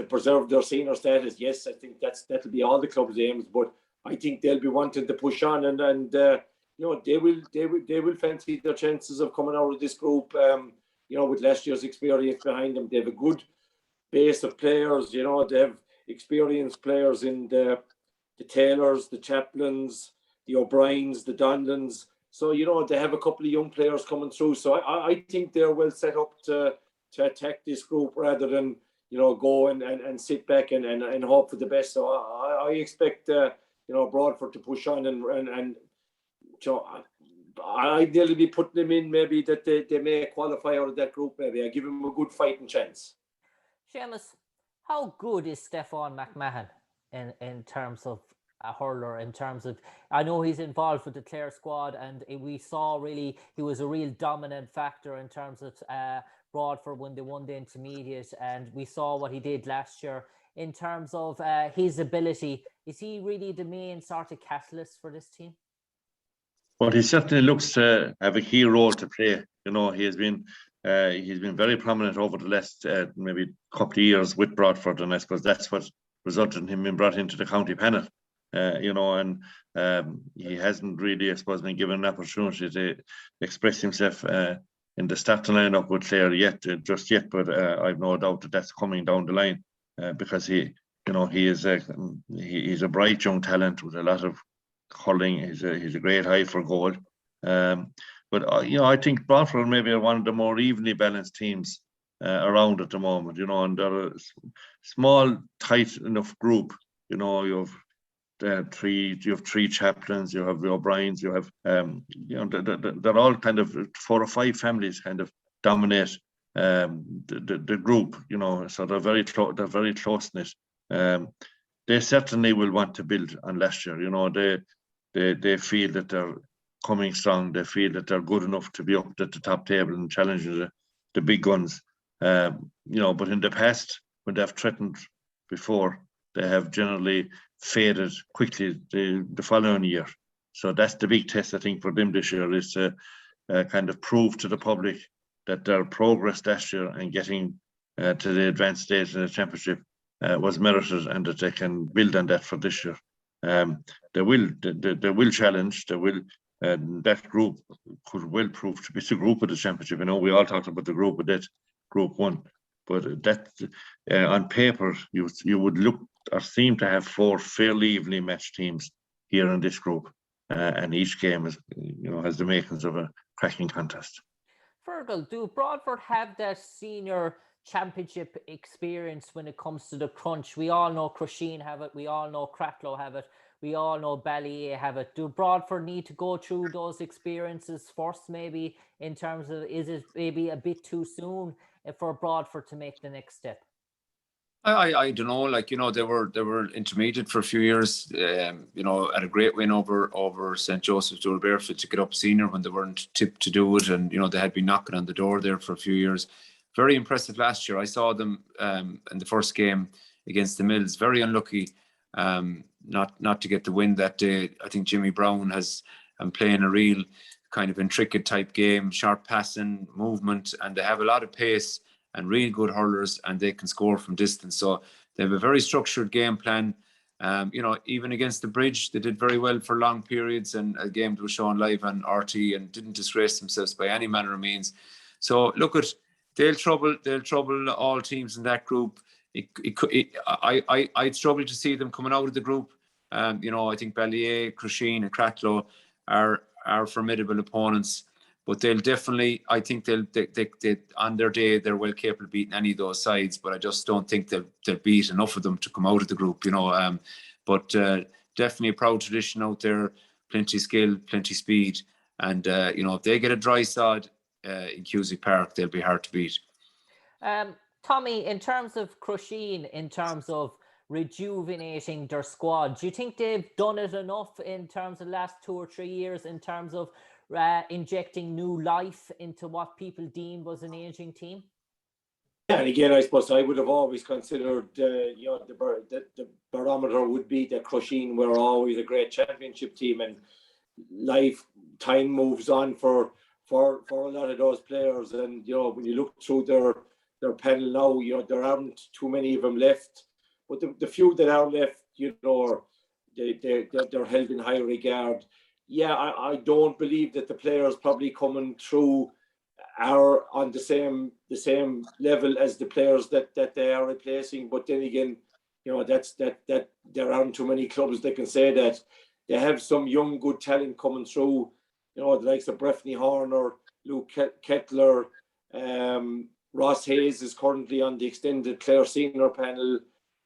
preserve their senior status. Yes, I think that'll be all the club's aims, but I think they'll be wanting to push on, and they will fancy their chances of coming out of this group. With last year's experience behind them, they have a good base of players. They have experienced players in the Taylors, the Chaplins, the O'Briens, the Donlans. So they have a couple of young players coming through. So I think they're well set up to attack this group rather than go and sit back and hope for the best. So I expect Broadford to push on and I'd nearly be putting them in maybe that they may qualify out of that group. Maybe I give them a good fighting chance. Seamus, how good is Stefan McMahon in terms of a hurler? In terms of, I know he's involved with the Clare squad, and we saw really he was a real dominant factor in terms of Broadford when they won the intermediate, and we saw what he did last year. In terms of his ability, is he really the main sort of catalyst for this team? Well, he certainly looks to have a key role to play. He's been very prominent over the last maybe couple of years with Broadford, and I suppose that's what resulted in him being brought into the county panel. And he hasn't really, I suppose, been given an opportunity to express himself in the starting lineup with Clare just yet. But I've no doubt that that's coming down the line because he's a bright young talent with a lot of hurling. He's a great eye for goal. But I think Broadford maybe are one of the more evenly balanced teams around at the moment. And they're a small, tight enough group. You have three chaplains, you have the O'Briens, you have they're all kind of 4 or 5 families kind of dominate the group. So they're very close knit. They certainly will want to build on last year. They feel that they're coming strong. They feel that they're good enough to be up at the top table and challenging the big guns. But in the past, when they've threatened before, they have generally faded quickly the following year. So that's the big test, I think, for them this year, is to kind of prove to the public that their progress last year and getting to the advanced stage in the championship was merited, and that they can build on that for this year. They will challenge. That group could well prove to be the group of the championship. We all talked about the group, but that's Group 1. But that on paper, you would look or seem to have 4 fairly evenly matched teams here in this group, and each game has the makings of a cracking contest. Fergal, do Broadford have that senior championship experience when it comes to the crunch? We all know Crusheen have it. We all know Cracklow have it. We all know Ballyea have it. Do Broadford need to go through those experiences first, maybe, in terms of, is it maybe a bit too soon for Broadford to make the next step? I don't know, like, you know, they were intermediate for a few years, you know, had a great win over St. Joseph's Door Barefoot to get up senior when they weren't tipped to do it, and, you know, they had been knocking on the door there for a few years. Very impressive last year. I saw them in the first game against the Mills. Very unlucky not to get the win that day. I think Jimmy Brown has playing a real kind of intricate type game, sharp passing, movement, and they have a lot of pace and really good hurlers, and they can score from distance. So they have a very structured game plan. You know, even against the Bridge, they did very well for long periods, and a game that was shown live on RT, and didn't disgrace themselves by any manner of means. So look, they'll trouble all teams in that group. I'd struggle to see them coming out of the group. You know, I think Ballyea, Crusheen, and Cratloe are formidable opponents. But they'll definitely, I think they on their day, they're well capable of beating any of those sides. But I just don't think they'll beat enough of them to come out of the group, you know. But definitely a proud tradition out there, plenty skill, plenty speed. And, you know, if they get a dry sod in Cusack Park, they'll be hard to beat. Tommy, in terms of Crusheen, in terms of rejuvenating their squad, do you think they've done it enough in terms of the last 2 or 3 years in terms of injecting new life into what people deemed was an aging team? Yeah, and again, I suppose I would have always considered, you know, the barometer would be that Crusheen were always a great championship team, and time moves on for a lot of those players. And, you know, when you look through their panel now, you know, there aren't too many of them left, but the few that are left, you know, they're held in high regard. Yeah, I don't believe that the players probably coming through are on the same level as the players that they are replacing. But then again, you know, that there aren't too many clubs that can say that. They have some young, good talent coming through, you know, the likes of Breffney Horner, Luke Kettler, Ross Hayes is currently on the extended Clare senior panel,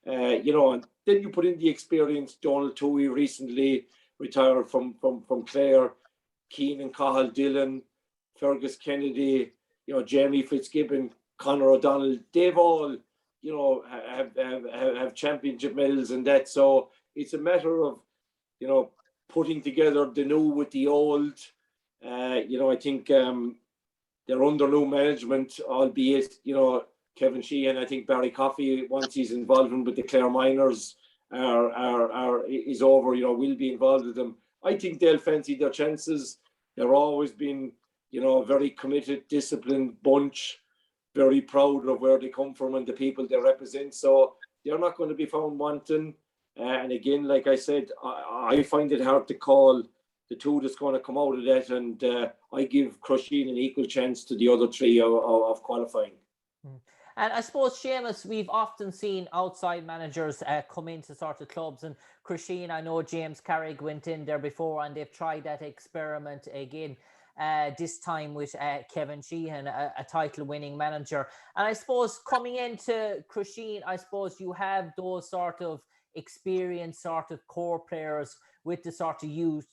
you know, and then you put in the experience. Donald Toohey recently retired from Clare, Keenan Cahill Dillon, Fergus Kennedy, you know, Jamie Fitzgibbon, Conor O'Donnell. They've all, you know, have championship medals and that. So it's a matter of, you know, putting together the new with the old. You know, I think they're under new management, albeit, you know, Kevin Sheehan, I think Barry Coffey, once he's involved with the Clare Miners, is over, you know, will be involved with them. I think they'll fancy their chances. They're always been, you know, a very committed, disciplined bunch, very proud of where they come from and the people they represent. So they're not going to be found wanting. And again, like I said, I find it hard to call the two that's going to come out of that. And I give Crusheen an equal chance to the other three of qualifying. And I suppose, Seamus, we've often seen outside managers come into sort of clubs, and Crusheen, I know James Carrick went in there before, and they've tried that experiment again, this time with Kevin Sheehan, a title-winning manager. And I suppose coming into Crusheen, I suppose you have those sort of experienced sort of core players with the sort of youth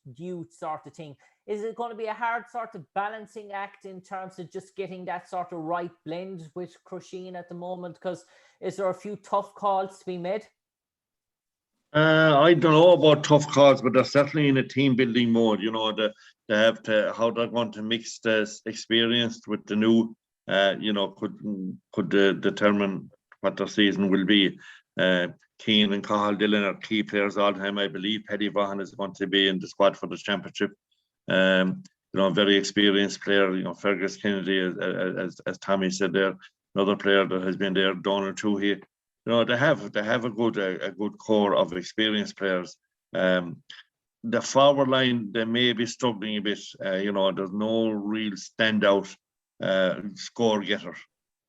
sort of thing. Is it going to be a hard sort of balancing act in terms of just getting that sort of right blend with Crusheen at the moment? Because is there a few tough calls to be made? I don't know about tough calls, but they're certainly in a team building mode. You know, they have to, how they're going to mix the experienced with the new, you know, could determine what their season will be. Keane and Cahill Dillon are key players all the time. I believe Paddy Vaughan is going to be in the squad for the championship. You know, very experienced player. You know, Fergus Kennedy, as Tommy said there, another player that has been there. Donald Toohey. You know, they have a good core of experienced players. The forward line, they may be struggling a bit. You know, there's no real standout score getter,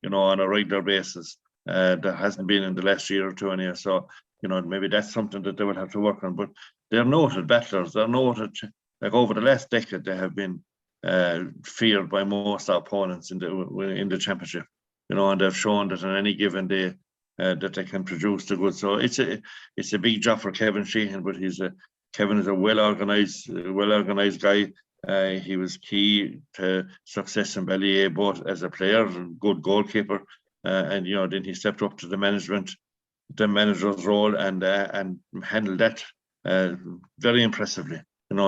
you know, on a regular basis. There hasn't been in the last year or two anyway. So, you know, maybe that's something that they will have to work on. But they're noted battlers. They're noted, like over the last decade, they have been feared by most opponents in the championship. You know, and they've shown that on any given day that they can produce the goods. So it's a big job for Kevin Sheehan, but he's Kevin is a well-organized guy. He was key to success in Ballyea, both as a player and good goalkeeper, and then he stepped up to the manager's role and handled that very impressively.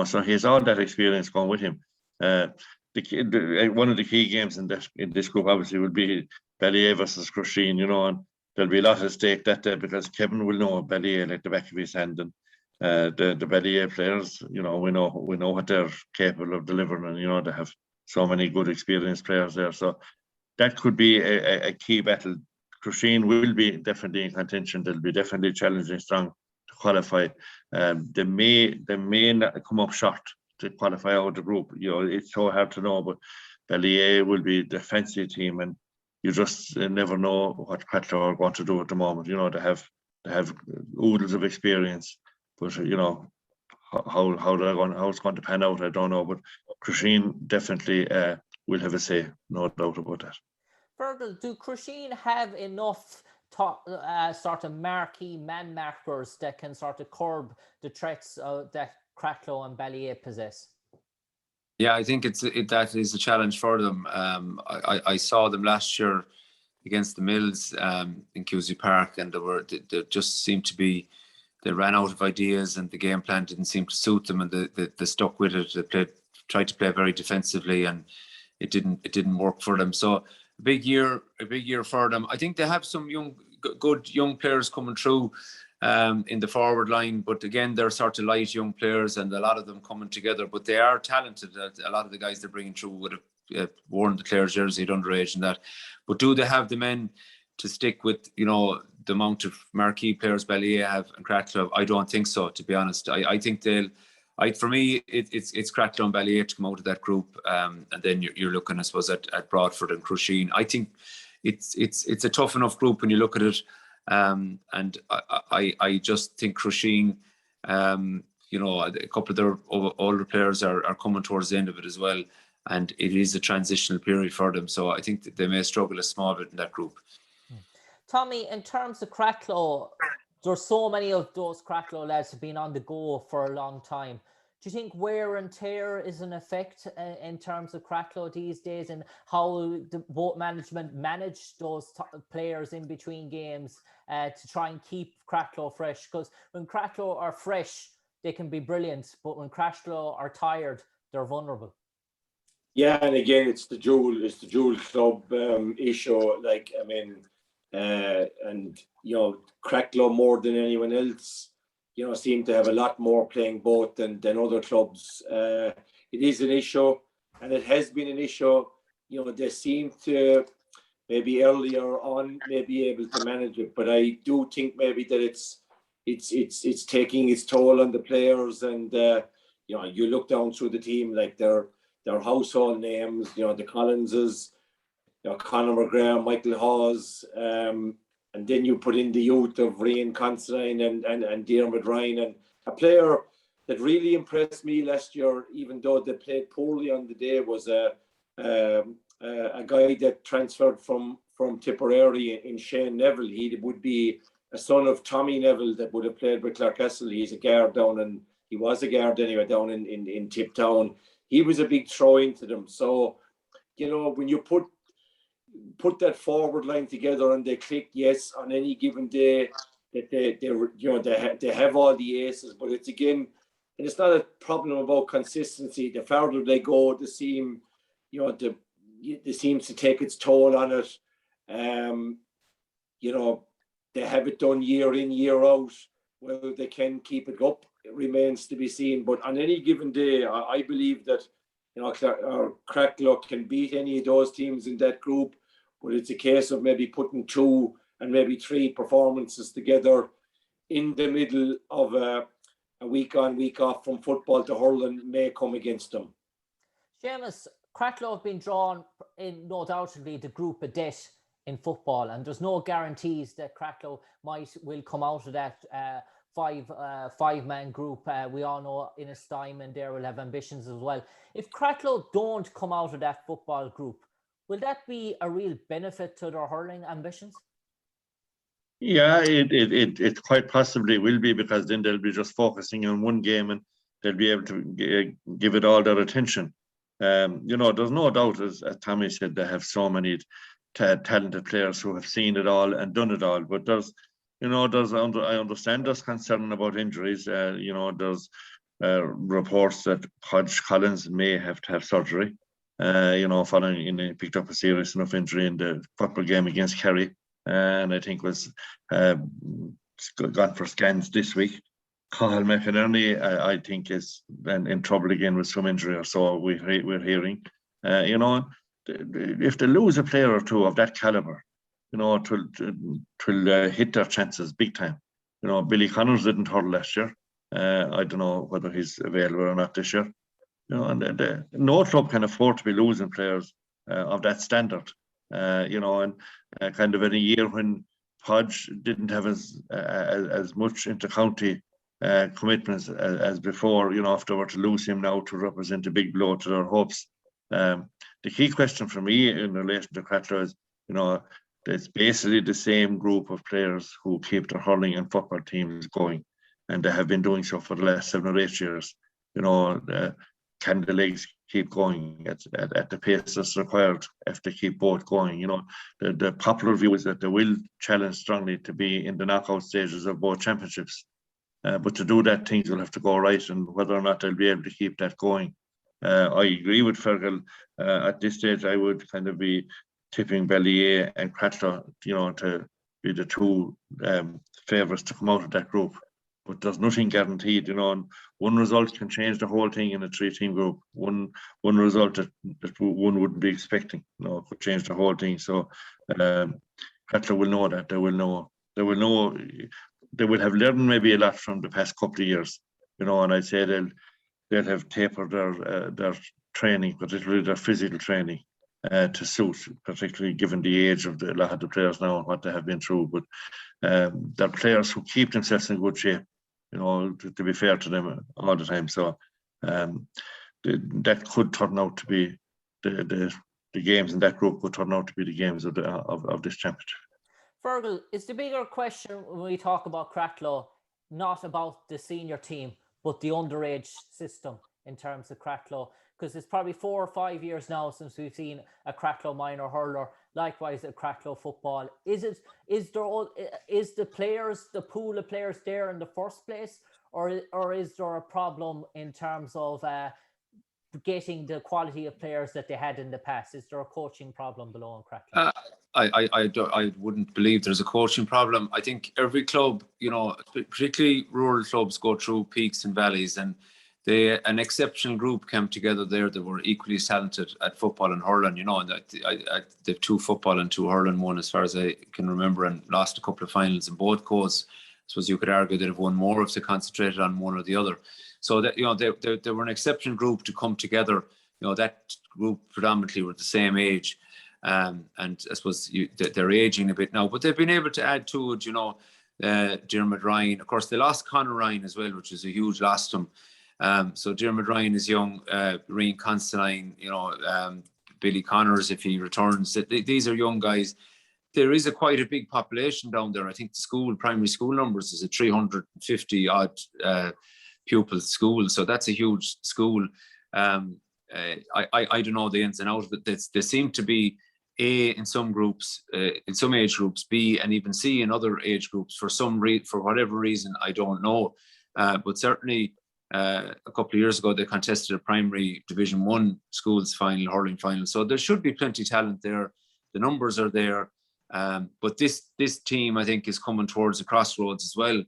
So he has all that experience going with him. One of the key games in this group obviously will be Ballyea versus Crusheen, and there'll be a lot at stake that day because Kevin will know Ballyea like the back of his hand, and the Ballyea players, we know what they're capable of delivering, and they have so many good experienced players there. So that could be a key battle. Crusheen will be definitely in contention. They'll be definitely challenging strong to qualify. They may not come up short to qualify out of the group. It's so hard to know, but Ballyea will be the fancy team, and you just never know what Cratloe are going to do at the moment. They have oodles of experience, but how it's going to pan out, I don't know. But Crusheen definitely will have a say, no doubt about that. Fergal, do Crusheen have enough sort of marquee man markers that can sort of curb the threats that Cratloe and Ballyea possess? Yeah, I think that is a challenge for them. I saw them last year against the Mills in Cusack Park, and they just seemed to be, they ran out of ideas, and the game plan didn't seem to suit them, and they stuck with it. They tried to play very defensively, and it didn't work for them. So a big year for them. I think they have some good young players coming through in the forward line, but again, they're sort of light young players, and a lot of them coming together. But they are talented. A lot of the guys they're bringing through would have worn the Clare jersey at underage and that. But do they have the men to stick with the amount of marquee players Ballyea have and Cratloe? I don't think so, to be honest. I think for me, it's Cratloe and Ballyea to come out of that group, and then you're looking, I suppose, at Broadford and Crusheen. I think it's a tough enough group when you look at it, and I just think Crusheen, a couple of their older players are coming towards the end of it as well, and it is a transitional period for them. So I think that they may struggle a small bit in that group. Tommy, in terms of Cratloe, there's so many of those Cratloe lads have been on the go for a long time. Do you think wear and tear is an effect in terms of Cratloe these days, and how the boat management manage those players in between games to try and keep Cratloe fresh? Because when Cratloe are fresh, they can be brilliant, but when Cratloe are tired, they're vulnerable. Yeah, and again, it's the dual club issue. And Cratloe more than anyone else, seem to have a lot more playing both than other clubs. It is an issue, and it has been an issue. They seem to maybe earlier on maybe able to manage it, but I do think maybe that it's taking its toll on the players, and you look down through the team, like their household names, the Collinses, Conor McGrath, Michael Hawes, and then you put in the youth of Rian Considine and Diarmuid Ryan, and a player that really impressed me last year, even though they played poorly on the day, was a guy that transferred from Tipperary in Shane Neville. He would be a son of Tommy Neville that would have played with Clarecastle. He's a guard he was a guard anyway down in Tiptown. He was a big throw into them. So, when you put that forward line together and they click, yes, on any given day that they have all the aces, but it's again, and it's not a problem about consistency. The farther they go, the seam, it seems to take its toll on it. They have it done year in, year out. Whether they can keep it up, it remains to be seen. But on any given day, I believe that Cratloe can beat any of those teams in that group. But it's a case of maybe putting 2 and maybe 3 performances together in the middle of a week on, week off from football to hurling may come against them. Seamus, Cratloe have been drawn in, no doubtedly, the group of death in football, and there's no guarantees that Cratloe will come out of that five-man group. We all know Innes Diamond there will have ambitions as well. If Cratloe don't come out of that football group, will that be a real benefit to their hurling ambitions? Yeah, it quite possibly will be, because then they'll be just focusing on one game and they'll be able to give it all their attention. You know, there's no doubt, as Tommy said, they have so many talented players who have seen it all and done it all. But I understand there's concern about injuries. You know, there's reports that Hodge Collins may have to have surgery. You know, following he picked up a serious enough injury in the football game against Kerry. And I think was gone for scans this week. Cathal McInerney, I think, is in trouble again with some injury or so. We're hearing, you know, if they lose a player or two of that caliber, you know, it will hit their chances big time. You know, Billy Connors didn't hurl last year. I don't know whether he's available or not this year. You know, and no club can afford to be losing players of that standard. You know, and kind of in a year when Hodge didn't have as much inter-county commitments as before, you know, if they were to lose him now, to represent a big blow to their hopes. The key question for me in relation to Cratloe is, you know, it's basically the same group of players who keep their hurling and football teams going, and they have been doing so for the last 7 or 8 years. You know, can the legs keep going at the pace that's required if they keep both going? You know, the popular view is that they will challenge strongly to be in the knockout stages of both championships. But to do that, things will have to go right, and whether or not they'll be able to keep that going. I agree with Fergal. At this stage, I would kind of be tipping Ballier and Cratloe, you know, to be the two favourites to come out of that group. But there's nothing guaranteed, you know, and one result can change the whole thing in a 3-team group. One result that one wouldn't be expecting, you know, could change the whole thing. So Cratloe will know that. They will have learned maybe a lot from the past couple of years, you know, and I'd say they'll have tapered their training, particularly their physical training, to suit, particularly given the age of a lot of the players now and what they have been through. But they're players who keep themselves in good shape, you know, to be fair to them all the time. So that could turn out to be the games in that group could turn out to be the games of this championship. Fergal, is the bigger question when we talk about Cratloe not about the senior team, but the underage system in terms of Cratloe? Because it's probably 4 or 5 years now since we've seen a Cratloe minor hurler, likewise a Cratloe football. Is the pool of players there in the first place, or is there a problem in terms of getting the quality of players that they had in the past? Is there a coaching problem below in Cratloe? I wouldn't believe there's a coaching problem. I think every club, you know, particularly rural clubs, go through peaks and valleys, and an exceptional group came together there that were equally talented at football and hurling, you know, and they've 2 football and 2 hurling won, as far as I can remember, and lost a couple of finals in both codes. I suppose you could argue they'd have won more if they concentrated on one or the other. So that, you know, they were an exceptional group to come together. You know, that group predominantly were the same age. And I suppose they're aging a bit now, but they've been able to add to it, you know, Diarmuid Ryan. Of course, they lost Conor Ryan as well, which is a huge loss to them. So Diarmuid Ryan is young, Rian Constantine, you know, Billy Connors, if he returns. These are young guys. There is quite a big population down there. I think the primary school numbers is a 350 odd pupil school. So that's a huge school. I don't know the ins and outs, but there seem to be A in some groups, in some age groups, B and even C in other age groups for whatever reason, I don't know. But certainly a couple of years ago, they contested a primary Division 1 schools final, hurling final. So there should be plenty of talent there. The numbers are there. But this team, I think, is coming towards a crossroads as well.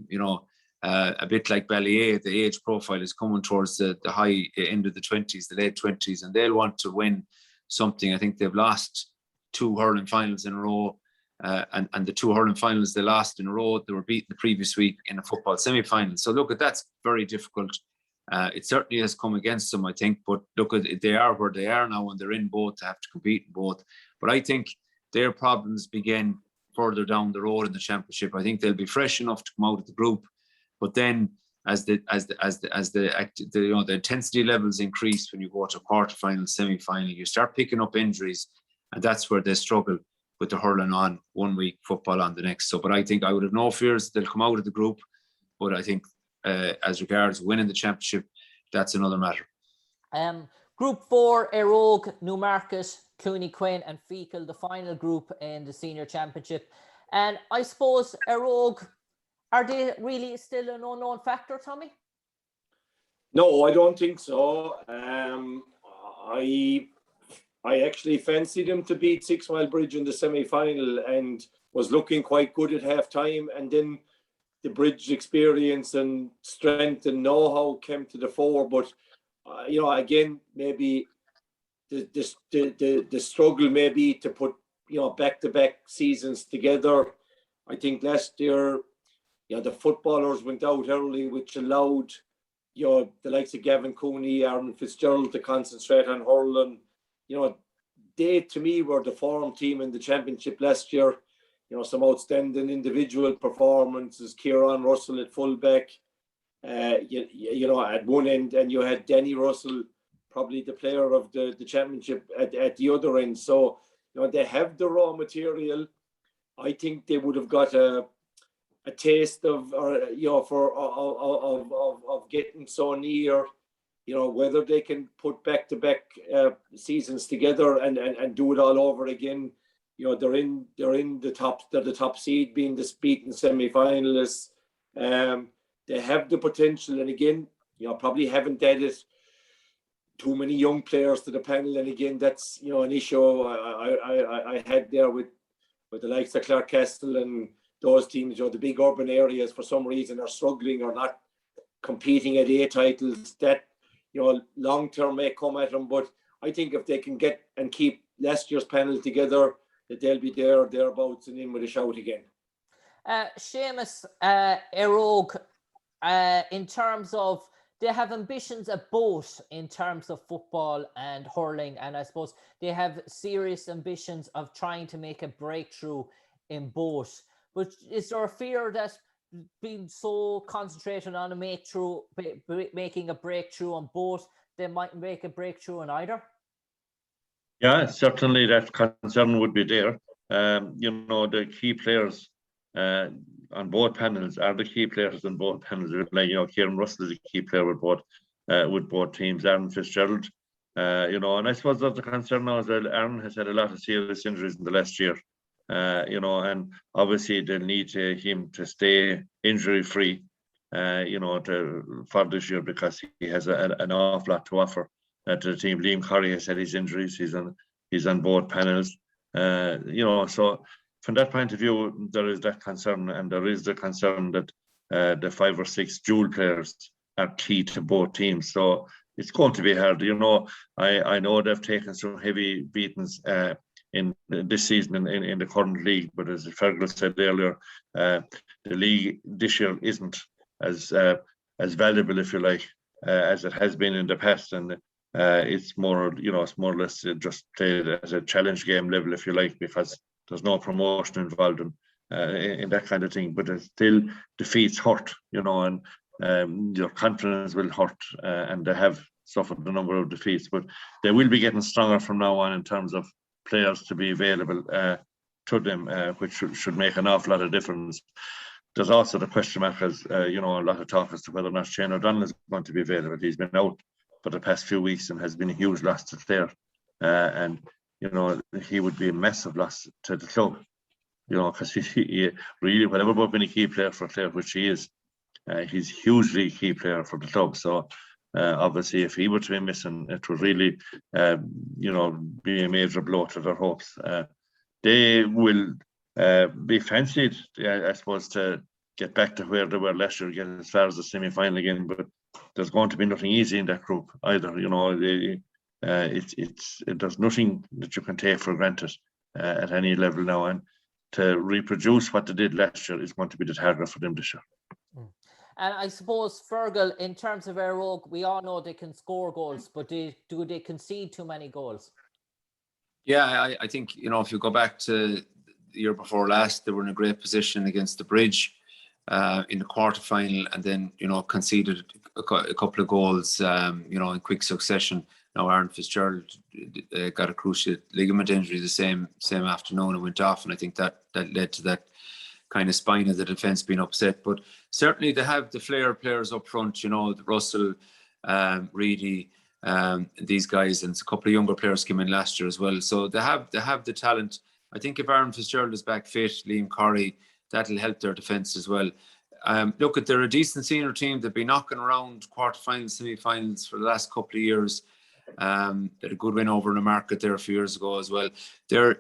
You know, a bit like Ballier, the age profile is coming towards the high end of the 20s, the late 20s, and they'll want to win something. I think they've lost 2 hurling finals in a row, and the 2 hurling finals they lost in a row, they were beaten the previous week in a football semi-final. So look, that's very difficult. It certainly has come against them, I think, but look, they are where they are now, and they're in both, they have to compete in both. But I think their problems begin further down the road in the championship. I think they'll be fresh enough to come out of the group, but then as the intensity levels increase when you go to a quarter-final, semi-final, you start picking up injuries, and that's where they struggle. with the hurling on one week, football on the next. So, but I think I would have no fears they'll come out of the group. But I think as regards winning the championship, that's another matter. Group 4, Erogue, Newmarket, Clooney Quinn and Fecal, the final group in the senior championship. And I suppose Erogue, are they really still an unknown factor, Tommy? No, I don't think so. I actually fancied him to beat 6 Mile Bridge in the semi-final and was looking quite good at half-time. And then the Bridge experience and strength and know-how came to the fore. But, again, maybe the struggle may be to put, back-to-back seasons together. I think last year, the footballers went out early, which allowed, the likes of Gavin Cooney, Aaron Fitzgerald to concentrate on hurling. They, to me, were the form team in the championship last year. Some outstanding individual performances. Kieran Russell at fullback, at one end, and you had Danny Russell, probably the player of the championship at the other end. So, they have the raw material. I think they would have got a taste of getting so near. Whether they can put back-to-back seasons together and do it all over again. They're in the top. They're the top seed, being the beaten semi-finalists. They have the potential, and again, probably haven't added too many young players to the panel. And again, that's an issue I had there with the likes of Clare Castle and those teams. The big urban areas for some reason are struggling or not competing at A titles. That long term may come at them, but I think if they can get and keep last year's panel together, that they'll be thereabouts and in with a shout again. Seamus, Erogue, in terms of, they have ambitions at both in terms of football and hurling, and I suppose they have serious ambitions of trying to make a breakthrough in both. But is there a fear that being so concentrated on making a breakthrough on both, they might make a breakthrough on either? Yeah, certainly that concern would be there. The key players on both panels are the key players on both panels. Like, Kieran Russell is a key player with both teams. Aaron Fitzgerald, and I suppose that's the concern now as well. Aaron has had a lot of serious injuries in the last year. And obviously they'll need him to stay injury-free, for this year, because he has an awful lot to offer to the team. Liam Curry has had his injuries. He's on both panels. So from that point of view, there is that concern, and there is the concern that the 5 or 6 dual players are key to both teams. So it's going to be hard. I know they've taken some heavy beatings in this season in the current league, but as Fergal said earlier, the league this year isn't as valuable, if you like, as it has been in the past, and it's more, it's more or less just played as a challenge game level, if you like, because there's no promotion involved in that kind of thing. But it still, defeats hurt, and your confidence will hurt, and they have suffered a number of defeats, but they will be getting stronger from now on in terms of players to be available to them, which should make an awful lot of difference. There's also the question mark, as a lot of talk as to whether or not Shane O'Donnell is going to be available. He's been out for the past few weeks and has been a huge loss to Clare, and he would be a massive loss to the club, because he really, whatever about being a key player for Clare, which he is, he's hugely key player for the club. So obviously, if he were to be missing, it would really, be a major blow to their hopes. They will be fancied, I suppose, to get back to where they were last year, get as far as the semi-final again. But there's going to be nothing easy in that group either. There's nothing that you can take for granted at any level now, and to reproduce what they did last year is going to be the target for them this year. And I suppose, Fergal, in terms of Erogue, we all know they can score goals, but do they concede too many goals? Yeah, I think, if you go back to the year before last, they were in a great position against the Bridge in the quarterfinal, and then, conceded a couple of goals, in quick succession Now Aaron Fitzgerald got a cruciate ligament injury the same afternoon and went off, and I think that led to that kind of spine of the defence being upset. But certainly they have the flair players up front, Russell, Reedy, these guys, and a couple of younger players came in last year as well. So they have the talent. I think if Aaron Fitzgerald is back fit, Liam Corrie, that'll help their defence as well. Look, they're a decent senior team. They've been knocking around quarterfinals, semi-finals for the last couple of years. They had a good win over in the market there a few years ago as well. They're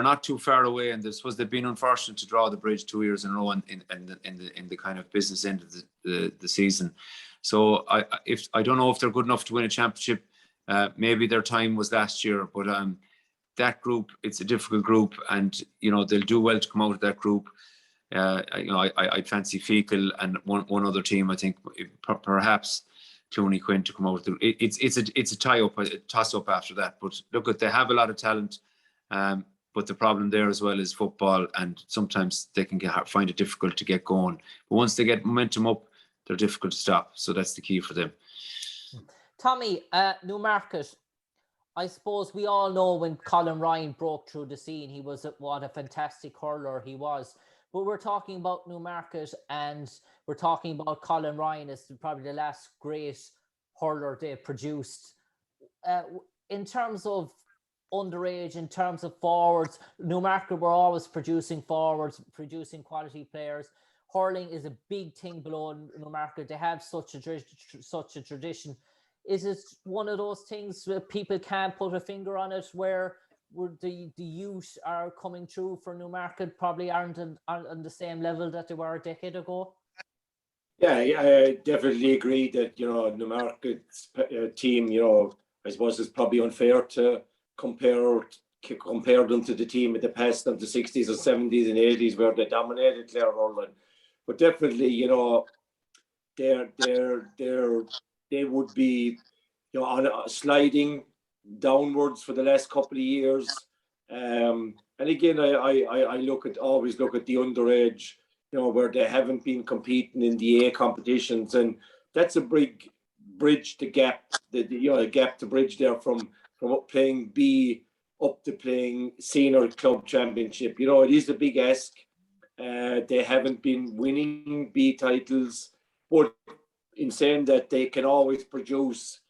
not too far away, and I suppose they've been unfortunate to draw the bridge 2 years in a row in the kind of business end of the season. So I don't know if they're good enough to win a championship. Maybe their time was last year, but that group, it's a difficult group, and they'll do well to come out of that group. I fancy Fecal and one other team. I think perhaps Clooney Quinn to come out. It's a toss up after that. But look, they have a lot of talent. But the problem there as well is football, and sometimes they can find it difficult to get going. But once they get momentum up, they're difficult to stop. So that's the key for them. Tommy, Newmarket, I suppose we all know when Colin Ryan broke through the scene, he was what a fantastic hurler he was. But we're talking about Newmarket, and we're talking about Colin Ryan as probably the last great hurler they produced. In terms of underage, in terms of forwards, Newmarket were always producing forwards, producing quality players. Hurling is a big thing below Newmarket. They have such a tradition. Is it one of those things where people can't put a finger on it, where the youth are coming through for Newmarket probably aren't on the same level that they were a decade ago? Yeah, I definitely agree that Newmarket's team, I suppose it's probably unfair to compare them to the team in the past of the 60s and 70s and 80s where they dominated Clare hurling. But definitely, they would be on a sliding downwards for the last couple of years. And again, I always look at the underage, where they haven't been competing in the A competitions, and that's a big bridge to gap, the gap to bridge there from playing B up to playing senior club championship. It is a big ask. They haven't been winning B titles, but in saying that, they can always produce,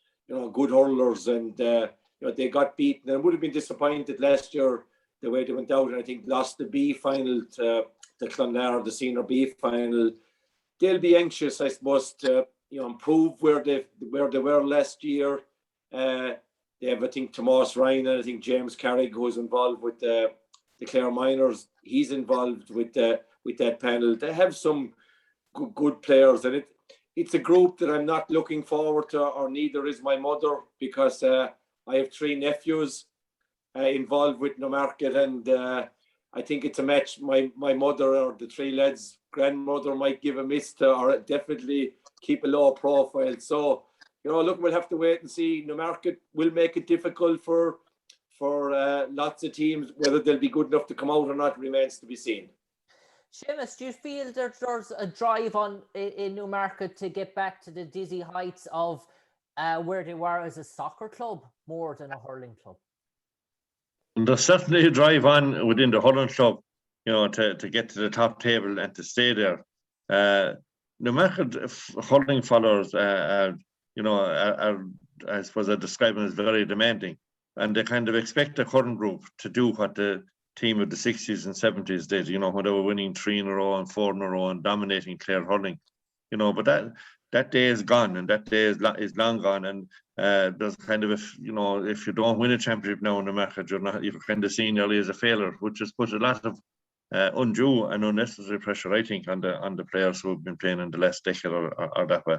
good hurlers, and they got beaten and would have been disappointed last year the way they went out, and I think lost the B final to Clonlara, the senior B final. They'll be anxious, I suppose, to improve where they were last year. They have, I think, Tomas Ryan, and I think James Carrick, who's involved with the Clare Minors. He's involved with that panel. They have some good players, and it's a group that I'm not looking forward to, or neither is my mother, because I have 3 nephews involved with Newmarket, and I think it's a match my mother or the 3 lads' grandmother might give a miss to, or definitely keep a low profile. So, look, we'll have to wait and see. Newmarket will make it difficult for lots of teams. Whether they'll be good enough to come out or not remains to be seen. Seamus, do you feel that there's a drive in Newmarket to get back to the dizzy heights of where they were as a soccer club more than a hurling club? And there's certainly a drive on within the hurling club, to get to the top table and to stay there. Newmarket hurling followers, are, I suppose I describe them as very demanding, and they kind of expect the current group to do what the team of the 60s and 70s did, when they were winning 3 in a row and 4 in a row and dominating Clare hurling, but that day is gone, and that day is long gone. And there's kind of, if you don't win a championship now in the market, you're kind of seen early as a failure, which has put a lot of undue and unnecessary pressure, I think, on the players who have been playing in the last decade or that way,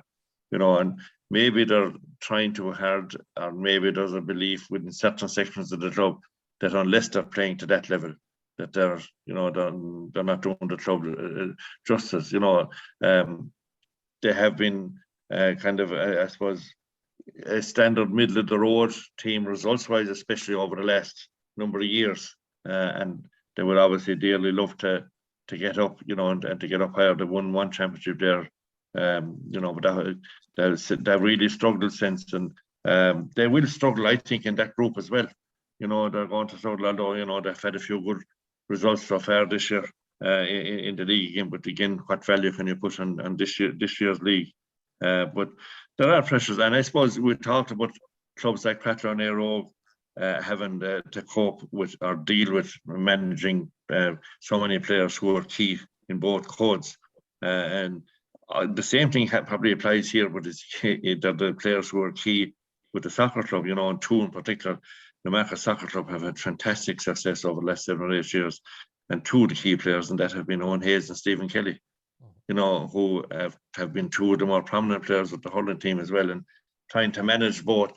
and maybe they're trying too hard, or maybe there's a belief within certain sections of the club that unless they're playing to that level, that they're not doing the club justice. They have been kind of, I suppose, a standard middle of the road team results wise, especially over the last number of years, and they would obviously dearly love to get up, and to get up higher. They won 1 championship there, but that really struggled since, and They will struggle, I think, in that group as well. You know, they're going to struggle, although, you know, they've had a few good results so far this year in the league again. But again, what value can you put on this year's league? But there are pressures, and I suppose we talked about clubs like Cratloe and Aero having to cope with or deal with managing so many players who are key in both codes. And the same thing probably applies here, but it's the players who are key with the soccer club, you know, and two in particular. The Marcus Soccer Club have had fantastic success over the last 7 or 8 years. And two of the key players in that have been Owen Hayes and Stephen Kelly, you know, who have been two of the more prominent players with the Hurling team as well. And trying to manage both,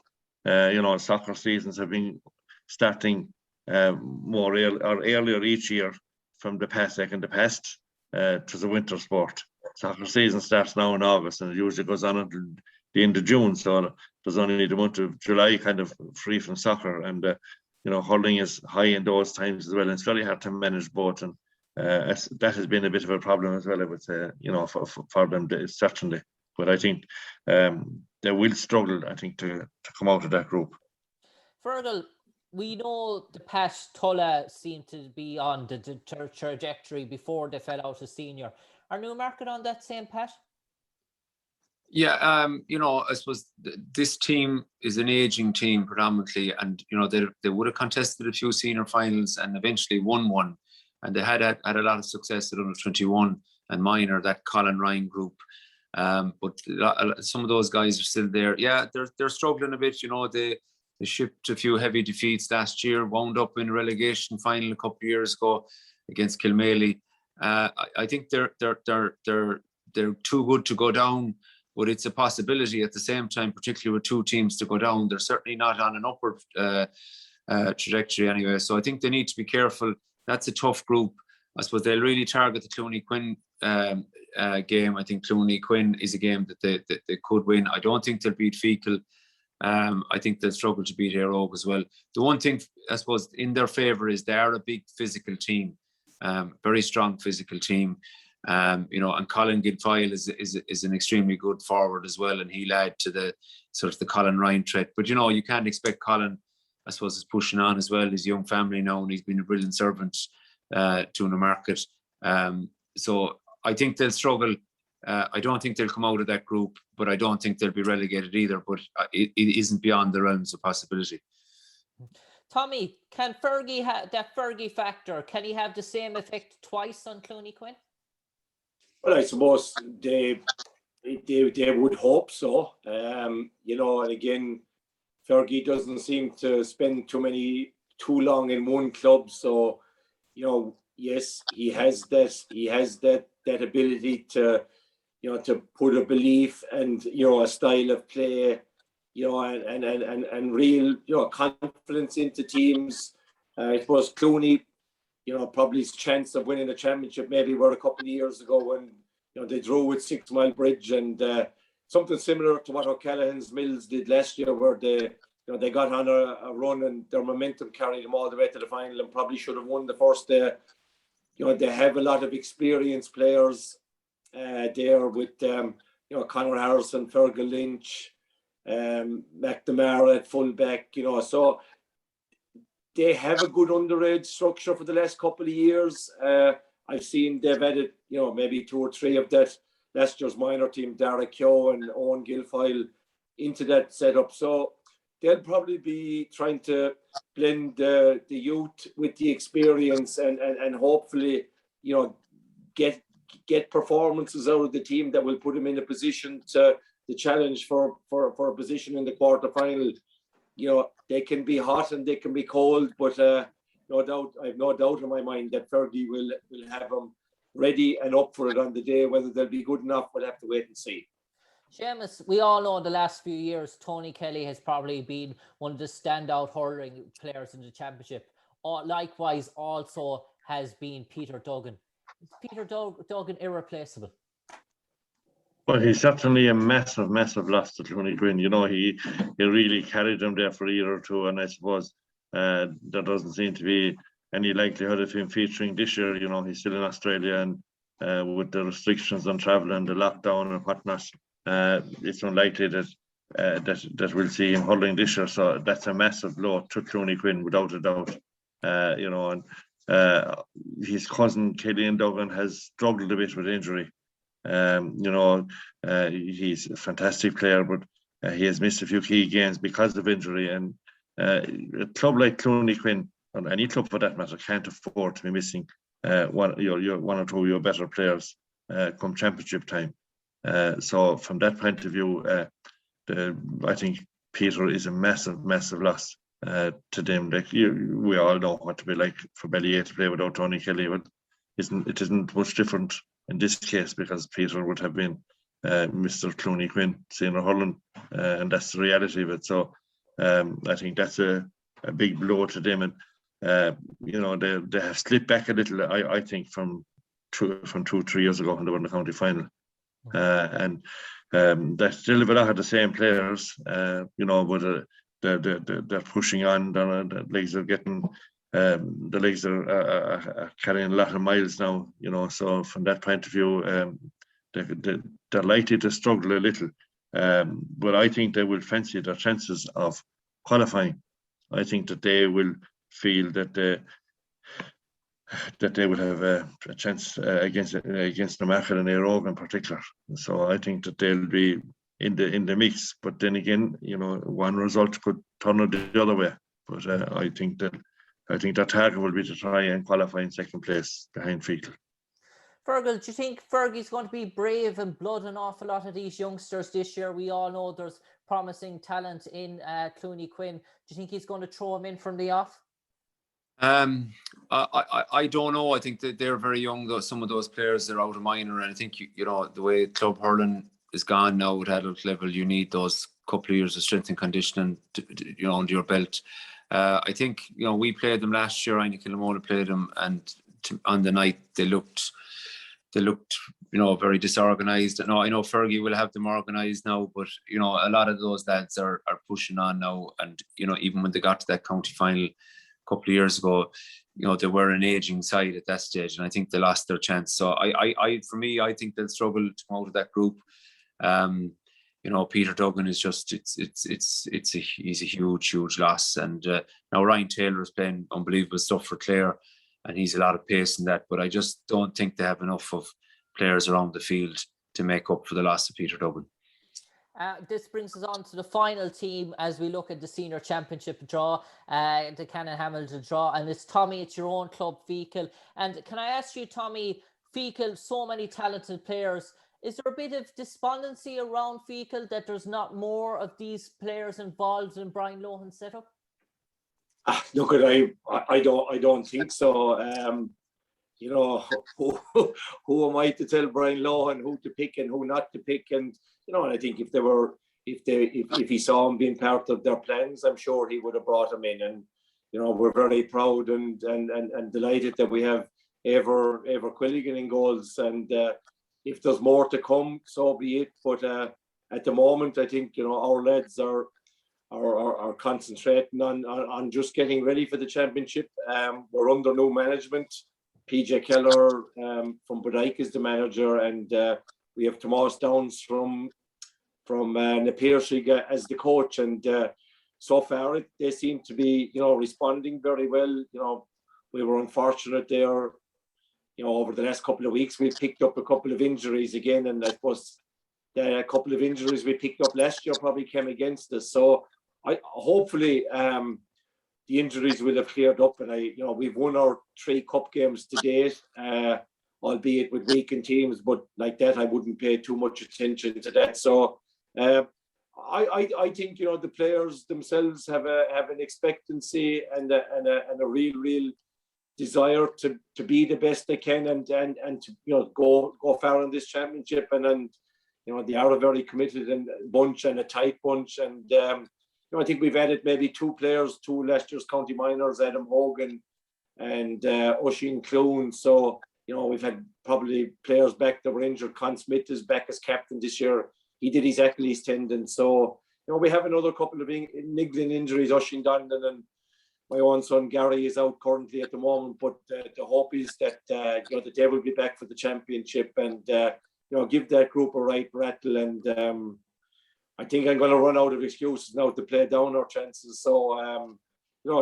you know, soccer seasons have been starting earlier each year from the past, to the winter sport. Soccer season starts now in August and it usually goes on until the end of June. So there's only the month of July kind of free from soccer. And, you know, hurling is high in those times as well. And it's very hard to manage both. And that has been a bit of a problem as well, I would say, you know, for them, certainly. But I think they will struggle, I think, to come out of that group. Fergal, we know the Pat Tulla seemed to be on the trajectory before they fell out of senior. Are Newmarket on that same path? Yeah, you know, I suppose this team is an aging team predominantly, and you know they would have contested a few senior finals and eventually won one, and they had a lot of success at under 21 and minor, that Colin Ryan group. But some of those guys are still there. Yeah, they're struggling a bit. You know, they shipped a few heavy defeats last year, wound up in a relegation final a couple of years ago against Kilmaley. I think they're too good to go down. But it's a possibility at the same time, particularly with two teams to go down. They're certainly not on an upward trajectory anyway. So I think they need to be careful. That's a tough group. I suppose they'll really target the Clooney-Quinn game. I think Clooney-Quinn is a game that they could win. I don't think they'll beat Fecal. I think they'll struggle to beat Air Oak as well. The one thing, I suppose, in their favour is they are a big physical team, very strong physical team. You know, and Colin Guilfoyle is an extremely good forward as well, and he'll add to the sort of the Colin Ryan threat. But you know, you can't expect Colin, I suppose, is pushing on as well. He's a young family now, and he's been a brilliant servant to the market. So I think they'll struggle. I don't think they'll come out of that group, but I don't think they'll be relegated either. But it isn't beyond the realms of possibility. Tommy, can Fergie have that Fergie factor? Can he have the same effect twice on Clooney-Quinn? Well, I suppose they would hope so. You know, and again, Fergie doesn't seem to spend too long in one club. So, you know, yes, he has that ability to, you know, to put a belief and, you know, a style of play, you know, and real, you know, confidence into teams. I suppose Clooney, you know, probably his chance of winning a championship maybe were a couple of years ago when, you know, they drew with 6 Mile Bridge, and something similar to what O'Callaghan's Mills did last year, where they got on a run and their momentum carried them all the way to the final and probably should have won the first day. You know, they have a lot of experienced players there with, you know, Conor Harrison, Fergal Lynch, McNamara at fullback, you know, so they have a good underage structure for the last couple of years. I've seen they've added, you know, maybe 2 or 3 of that last year's minor team, Dara Keogh and Owen Guilfoyle, into that setup. So they'll probably be trying to blend the youth with the experience and hopefully, you know, get performances out of the team that will put them in a position to challenge for a position in the quarterfinal. You know, they can be hot and they can be cold, but no doubt, I have no doubt in my mind that Fergie will have them ready and up for it on the day. Whether they'll be good enough, we'll have to wait and see. Seamus, we all know the last few years, Tony Kelly has probably been one of the standout hurling players in the championship. Likewise, also has been Peter Duggan. Is Peter Duggan irreplaceable? Well, he's certainly a massive loss to Clooney-Quinn. You know, he really carried them there for a year or two, and I suppose there doesn't seem to be any likelihood of him featuring this year. You know, he's still in Australia, and with the restrictions on travel and the lockdown and whatnot, it's unlikely that that we'll see in hurling this year. So that's a massive blow to Clooney Quinn, without a doubt. And his cousin Killian Duggan has struggled a bit with injury. He's a fantastic player, but he has missed a few key games because of injury. And a club like Clooney Quinn, or any club for that matter, can't afford to be missing one or two of your better players come championship time. So from that point of view, I think Peter is a massive, massive loss to them. Like we all know what to be like for Ballyea to play without Tony Kelly, but it isn't much different in this case, because Peter would have been Mr. Clooney Quinn senior hurling, and that's the reality of it. So I think that's a big blow to them, and they have slipped back a little. I think from 2-3 years ago when they were in the county final, and they still have a lot of the same players, but they're pushing on. The legs are getting. The legs are carrying a lot of miles now, so from that point of view, they're likely to struggle a little. But I think they will fancy their chances of qualifying. I think that they will feel that they will have a chance against the market and Aerogan in particular. So I think that they'll be in the mix. But then again, one result could turn it the other way. But I think their target will be to try and qualify in second place behind Fergal. Fergal, do you think Fergie's going to be brave and blood an awful lot of these youngsters this year? We all know there's promising talent in Clooney Quinn. Do you think he's going to throw him in from the off? I don't know. I think that they're very young, though. Some of those players are out of minor, and I think the way club hurling is gone now at adult level, you need those couple of years of strength and conditioning, under your belt. I think we played them last year. Aine Kilmona played them, and on the night they looked very disorganised. No, I know Fergie will have them organised now, but a lot of those lads are pushing on now, and even when they got to that county final a couple of years ago, they were an ageing side at that stage, and I think they lost their chance. So for me, I think they'll struggle to come out of that group. Peter Duggan is he's a huge loss, and now Ryan Taylor is playing unbelievable stuff for Clare, and he's a lot of pace in that, but I just don't think they have enough of players around the field to make up for the loss of Peter Duggan. This brings us on to the final team as we look at the senior championship draw, the Canon Hamilton draw, and it's Tommy, it's your own club, Fergal. And can I ask you, Tommy, Fergal, so many talented players, is there a bit of despondency around Fergal that there's not more of these players involved in Brian Lohan's setup? Look, I don't think so. Who am I to tell Brian Lohan who to pick and who not to pick? And and I think if he saw him being part of their plans, I'm sure he would have brought him in. And we're very proud and delighted that we have Ever Quilligan in goals. And if there's more to come, so be it. But at the moment, I think our lads are concentrating on just getting ready for the championship. We're under new management. PJ Keller from Bodyke is the manager, and we have Tomas Downs from Napier as the coach. And so far, they seem to be responding very well. We were unfortunate there. Over the last couple of weeks, we picked up a couple of injuries again, and I suppose a couple of injuries we picked up last year probably came against us. So hopefully the injuries will have cleared up, and we've won our 3 cup games to date, albeit with weakened teams. But like that, I wouldn't pay too much attention to that. So I think the players themselves have an expectancy and a real desire to be the best they can and to go far in this championship, and they are a very committed bunch and a tight bunch. And I think we've added maybe 2 players, 2 last year's county minors, Adam Hogan and Oisin Clune. So we've had probably players back that were injured. Con Smith is back as captain this year. He did his Achilles tendon. So we have another couple of niggling injuries. Oisin Donnellan and my own son Gary is out currently at the moment, but the hope is that that they will be back for the championship and give that group a right rattle. And I think I'm going to run out of excuses now to play down our chances. So,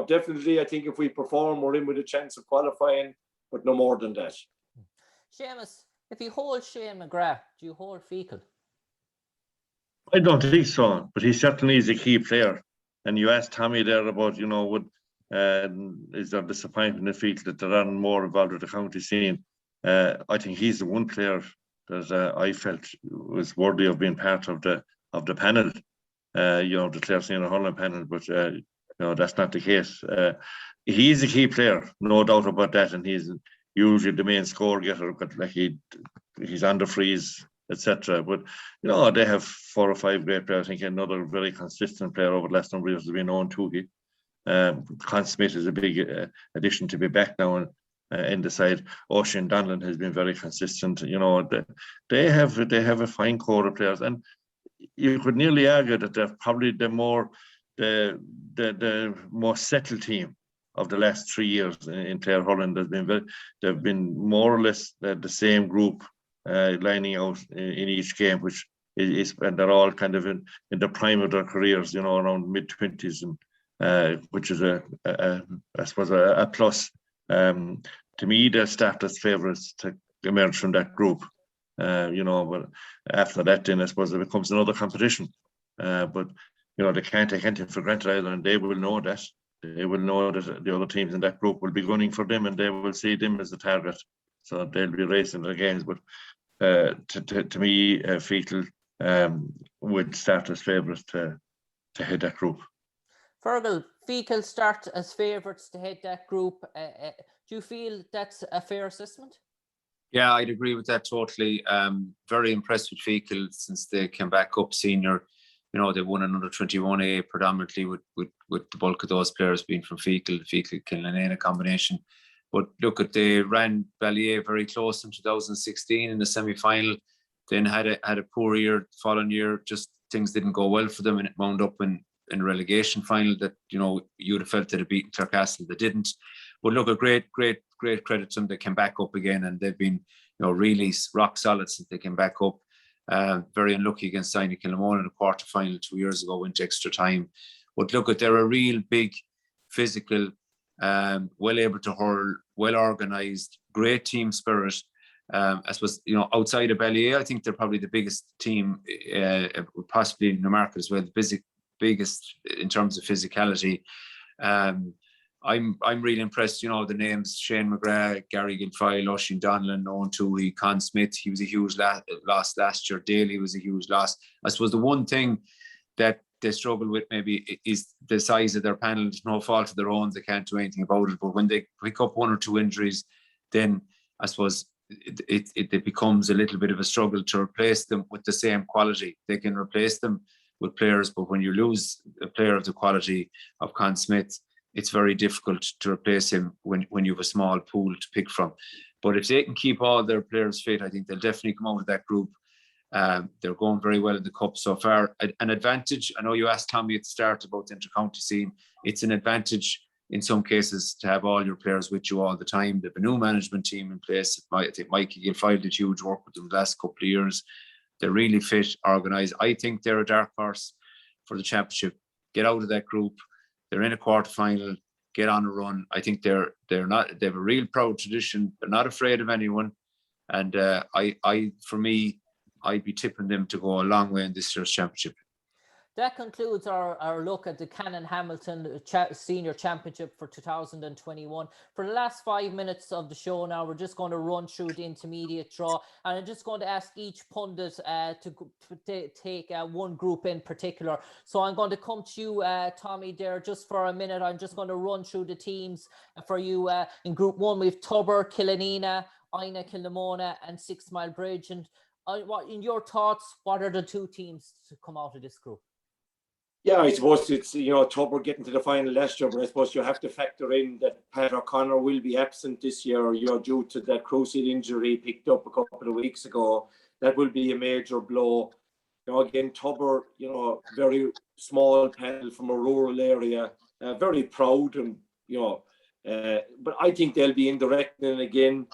definitely, I think if we perform, we're in with a chance of qualifying, but no more than that. Seamus, if you hold Shane McGrath, do you hold Fergal? I don't think so, but he certainly is a key player. And you asked Tommy there about, is there disappointment in Fergal that there aren't more involved with the county scene? I think he's the one player that I felt was worthy of being part of the panel, the Clare Senior Hurling panel, but that's not the case. He's a key player, no doubt about that, and he's usually the main score getter, but like he's under freeze, etc. But they have 4 or 5 great players. I think another very consistent player over the last number of years has been Owen Toohey. Con Smith is a big addition to be back now in the side. Oisin Donlan has been very consistent. They have a fine core of players, and you could nearly argue that they're probably the more settled team of the last 3 years in Clare Hurling. They've been more or less the same group lining out in each game, which is, and they're all kind of in the prime of their careers, around mid-20s, and which is I suppose a plus. To me, they start as favourites to emerge from that group. But after that, then I suppose it becomes another competition. But they can't take anything for granted either, and they will know that. They will know that the other teams in that group will be gunning for them, and they will see them as the target. So they'll be racing their games. But to me, Fergal would start as favourites to head that group. Fergal, Fergal start as favourites to head that group. Do you feel that's a fair assessment? Yeah, I'd agree with that totally. Very impressed with Fergal since they came back up senior. They won another 21A predominantly with the bulk of those players being from Fergal Killanena combination. But look, they ran Ballier very close in 2016 in the semi-final. Then had a poor year the following year. Just things didn't go well for them, and it wound up in a relegation final that you'd have felt they'd have beaten Clarecastle. They didn't. But look, a great credit to them. They came back up again, and they've been really rock solid since they came back up. Very unlucky against Sine Kilmore in the quarter final 2 years ago, went extra time. But look, they're a real big, physical, well able to hurl, well organised, great team spirit. I suppose outside of Ballier, I think they're probably the biggest team, possibly in the market as well. The biggest in terms of physicality. I'm really impressed. The names Shane McGrath, Gary Guilfoyle, Oisin Donlan, Owen Toohey, Con Smith. He was a huge loss last year. Daly was a huge loss. I suppose the one thing that they struggle with maybe is the size of their panel. It's no fault of their own. They can't do anything about it. But when they pick up 1 or 2 injuries, then I suppose it becomes a little bit of a struggle to replace them with the same quality. They can replace them with players, but when you lose a player of the quality of Con Smith, it's very difficult to replace him when you have a small pool to pick from. But if they can keep all their players fit, I think they'll definitely come out of that group. They're going very well in the cup so far. An advantage, I know you asked Tommy at the start about the inter-county scene. It's an advantage in some cases to have all your players with you all the time. They have a new management team in place. I think Mikey Guilfoyle did huge work with them the last couple of years. They're really fit, organised. I think they're a dark horse for the championship. Get out of that group. They're in a quarter-final, get on a run. I think they have a real proud tradition. They're not afraid of anyone. And for me, I'd be tipping them to go a long way in this year's championship. That concludes our look at the Canon Hamilton Senior Championship for 2021. For the last 5 minutes of the show now, we're just going to run through the intermediate draw. And I'm just going to ask each pundit to take one group in particular. So I'm going to come to you, Tommy, there just for a minute. I'm just going to run through the teams for you. In Group 1, we have Tubber, Killanena, Ina, Kilnamona, and 6 Mile Bridge. And in your thoughts, what are the 2 teams to come out of this group? Yeah, I suppose it's, Tubber getting to the final last year, but I suppose you have to factor in that Pat O'Connor will be absent this year, due to that cruciate injury picked up a couple of weeks ago. That will be a major blow. Again, Tubber, very small panel from a rural area, very proud, and, but I think they'll be in the reckoning again.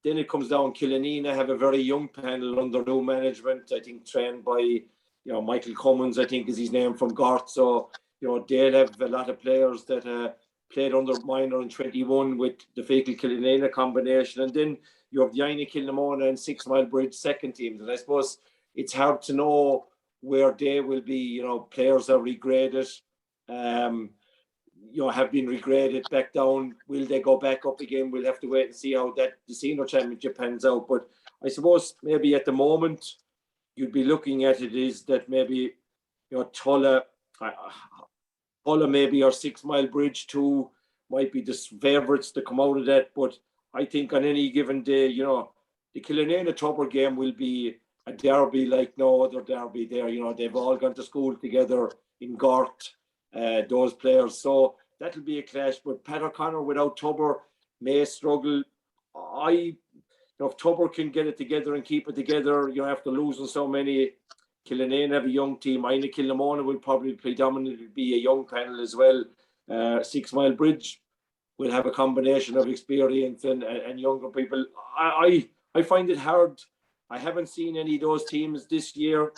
Then it comes down, Killanena have a very young panel under new management, I think trained by Michael Cummins, I think is his name, from Gort. So, they'll have a lot of players that played under minor in 21 with the Fergal Killanena combination. And then you have the Aina Kilnamona and 6 Mile Bridge second teams. And I suppose it's hard to know where they will be. Players are regraded, have been regraded back down. Will they go back up again? We'll have to wait and see how the senior championship pans out. But I suppose maybe at the moment you'd be looking at it is that maybe, Tulla maybe, or 6 Mile Bridge 2 might be the favourites to come out of that. But I think on any given day, the Killanena Tupper game will be a derby like no other derby there. They've all gone to school together in Gort, those players. So that'll be a clash. But Pat O'Connor without Tupper may struggle. If Tupper can get it together and keep it together, after losing so many, Killanena have a young team. Aina Kilnamona will probably predominantly be a young panel as well. 6 Mile Bridge will have a combination of experience and younger people. I find it hard. I haven't seen any of those teams this year.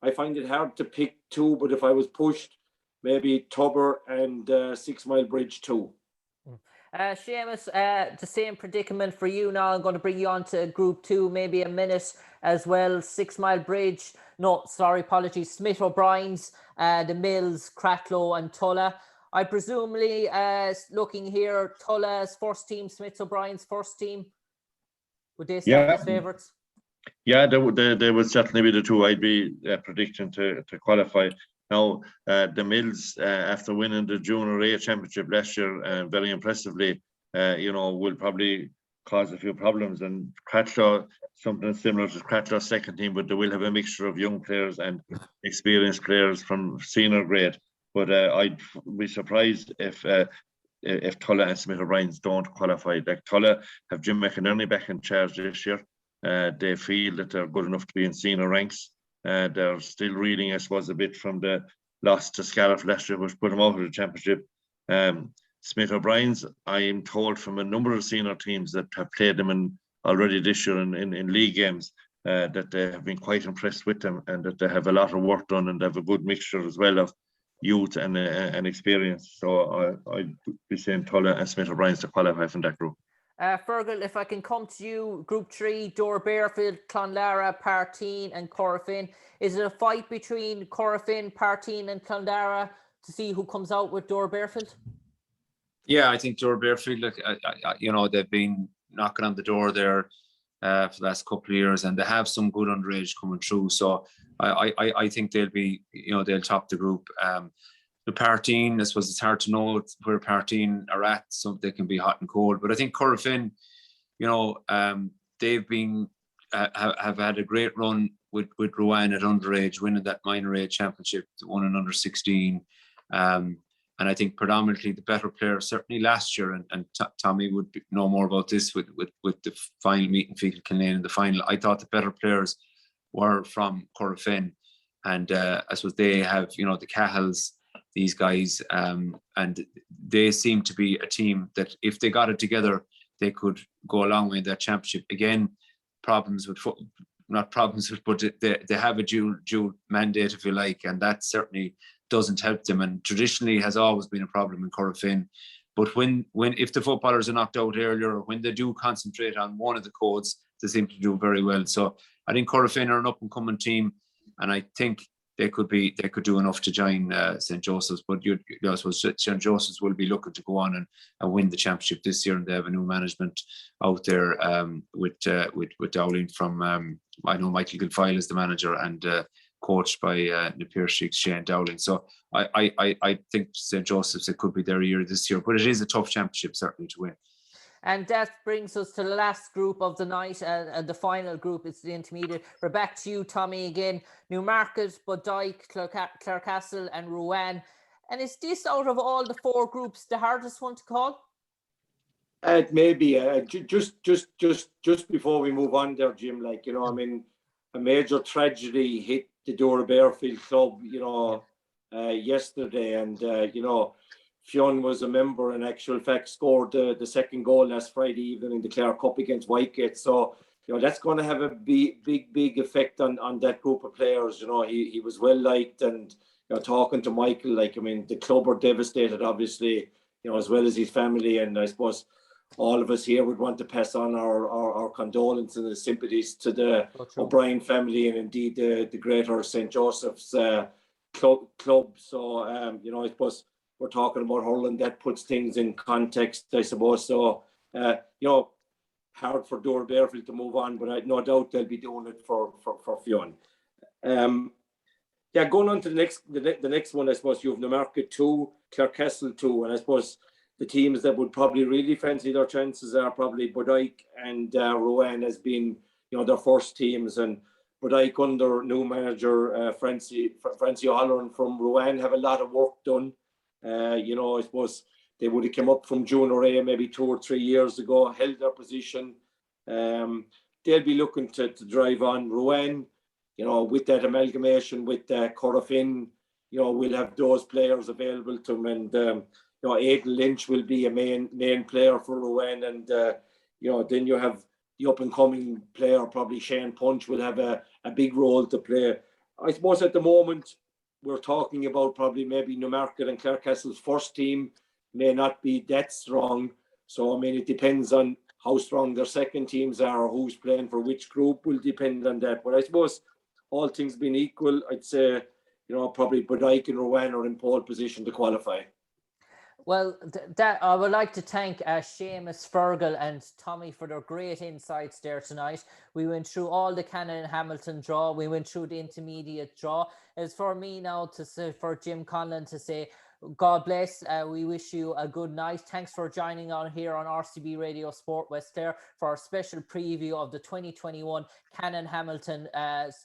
I find it hard to pick two, but if I was pushed, maybe Tubber and 6 Mile Bridge 2. Seamus, the same predicament for you now. I'm going to bring you on to Group 2, maybe a minute as well. 6 Mile Bridge, Smith O'Brien's, the Mills, Cratloe and Tulla. I presumably, looking here, Tulla's first team, Smith O'Brien's first team, would they stand as favourites? Yeah, they would certainly be the two I'd be predicting to qualify. Now, the Mills, after winning the Junior A Championship last year, very impressively, will probably cause a few problems. And Cratloe, something similar to Cratloe's second team, but they will have a mixture of young players and experienced players from senior grade. But I'd be surprised if Tulla and Smith O'Brien's don't qualify. Like, Tulla have Jim McInerney back in charge this year. They feel that they're good enough to be in senior ranks. They're still reeling, I suppose, a bit from the loss to Scariff last year, which put them out of the championship. Smith O'Brien's, I am told from a number of senior teams that have played them already this year in league games, that they have been quite impressed with them, and that they have a lot of work done, and they have a good mixture as well of youth and experience. So I'd be saying Tulla and Smith O'Brien's to qualify from that group. Fergal, if I can come to you, Group 3, Dore Bearfield, Clonlara, Partine and Corofin. Is it a fight between Corofin, Partine and Clonlara to see who comes out with Dore Bearfield? Yeah, I think Dore Bearfield, they've been knocking on the door there for the last couple of years, and they have some good underage coming through. So I think they'll be, they'll top the group. The Partine, I suppose it's hard to know where Partine are at, so they can be hot and cold. But I think Corofin, they've been have had a great run with Rowan at underage, winning that minor A championship, won in under 16. And I think predominantly the better players, certainly last year, and Tommy would know more about this with the final meet in Fergal Killanena in the final. I thought the better players were from Corofin, and I suppose they have, the Cahills, these guys, and they seem to be a team that if they got it together, they could go a long way in that championship. Again, but they have a dual mandate, if you like, and that certainly doesn't help them, and traditionally has always been a problem in Corofin. But if the footballers are knocked out earlier, or when they do concentrate on one of the codes, they seem to do very well. So I think Corofin are an up and coming team, and I think they could do enough to join St. Joseph's. But I suppose St. Joseph's will be looking to go on and win the championship this year, and they have a new management out there with Dowling from I know Michael Guilfoyle is the manager, and coached by Napier Shane Dowling. So I think St. Joseph's, it could be their year this year, but it is a tough championship certainly to win. And that brings us to the last group of the night, and the final group is the intermediate. We're back to you, Tommy, again. Newmarket, Bodyke, Clarecastle and Rowan. And is this, out of all the four groups, the hardest one to call? It may be. Just before we move on there, Jim, a major tragedy hit the Dore Bearfield club, yesterday, and Fionn was a member, in actual fact, scored the second goal last Friday evening in the Clare Cup against Whitegate. So that's going to have a big effect on that group of players. He was well liked, and talking to Michael, the club are devastated, obviously, as well as his family, and I suppose all of us here would want to pass on our condolences and the sympathies to the O'Brien family, and indeed the greater St. Joseph's club. So I suppose we're talking about hurling, that puts things in context, I suppose. So hard for Dora Bearfield to move on, but I no doubt they'll be doing it for Fionn. Going on to the next one, I suppose you have Newmarket 2, Clarecastle 2, and I suppose the teams that would probably really fancy their chances are probably Bodyke and Rowan as being, their first teams. And Bodyke under new manager Francie O'Halloran from Rowan have a lot of work done. I suppose they would have come up from junior A maybe 2 or 3 years ago, held their position. They'll be looking to drive on. Rowan, with that amalgamation with Corofin, we'll have those players available to them. And, Aidan Lynch will be a main player for Rowan. And, then you have the up-and-coming player, probably Shane Punch, will have a big role to play. I suppose at the moment, we're talking about probably maybe Newmarket and Clarecastle's first team may not be that strong. So, it depends on how strong their second teams are, or who's playing for which group will depend on that. But I suppose all things being equal, I'd say, probably Bodyke and Rowan are in pole position to qualify. Well, that I would like to thank Seamus, Fergal and Tommy for their great insights there tonight. We went through all the Cannon and Hamilton draw. We went through the intermediate draw. It's for me now to say, for Jim Conlan to say, God bless. We wish you a good night. Thanks for joining on here on RCB Radio Sport West Clare for our special preview of the 2021 Cannon Hamilton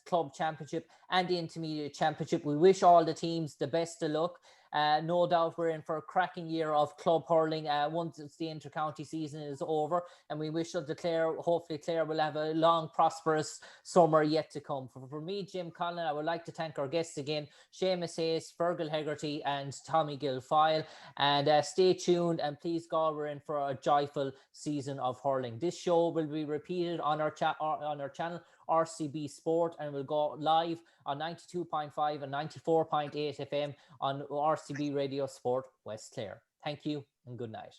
Club Championship and the Intermediate Championship. We wish all the teams the best of luck. No doubt we're in for a cracking year of club hurling once the inter-county season is over, and we wish that hopefully Clare will have a long, prosperous summer yet to come. For me, Jim Conlan, I would like to thank our guests again, Seamus Hayes, Fergal Hegarty and Tommy Guilfoyle, and stay tuned, and please God, we're in for a joyful season of hurling. This show will be repeated on our channel RCB Sport, and will go live on 92.5 and 94.8 FM on RCB Radio Sport West Clare. Thank you and good night.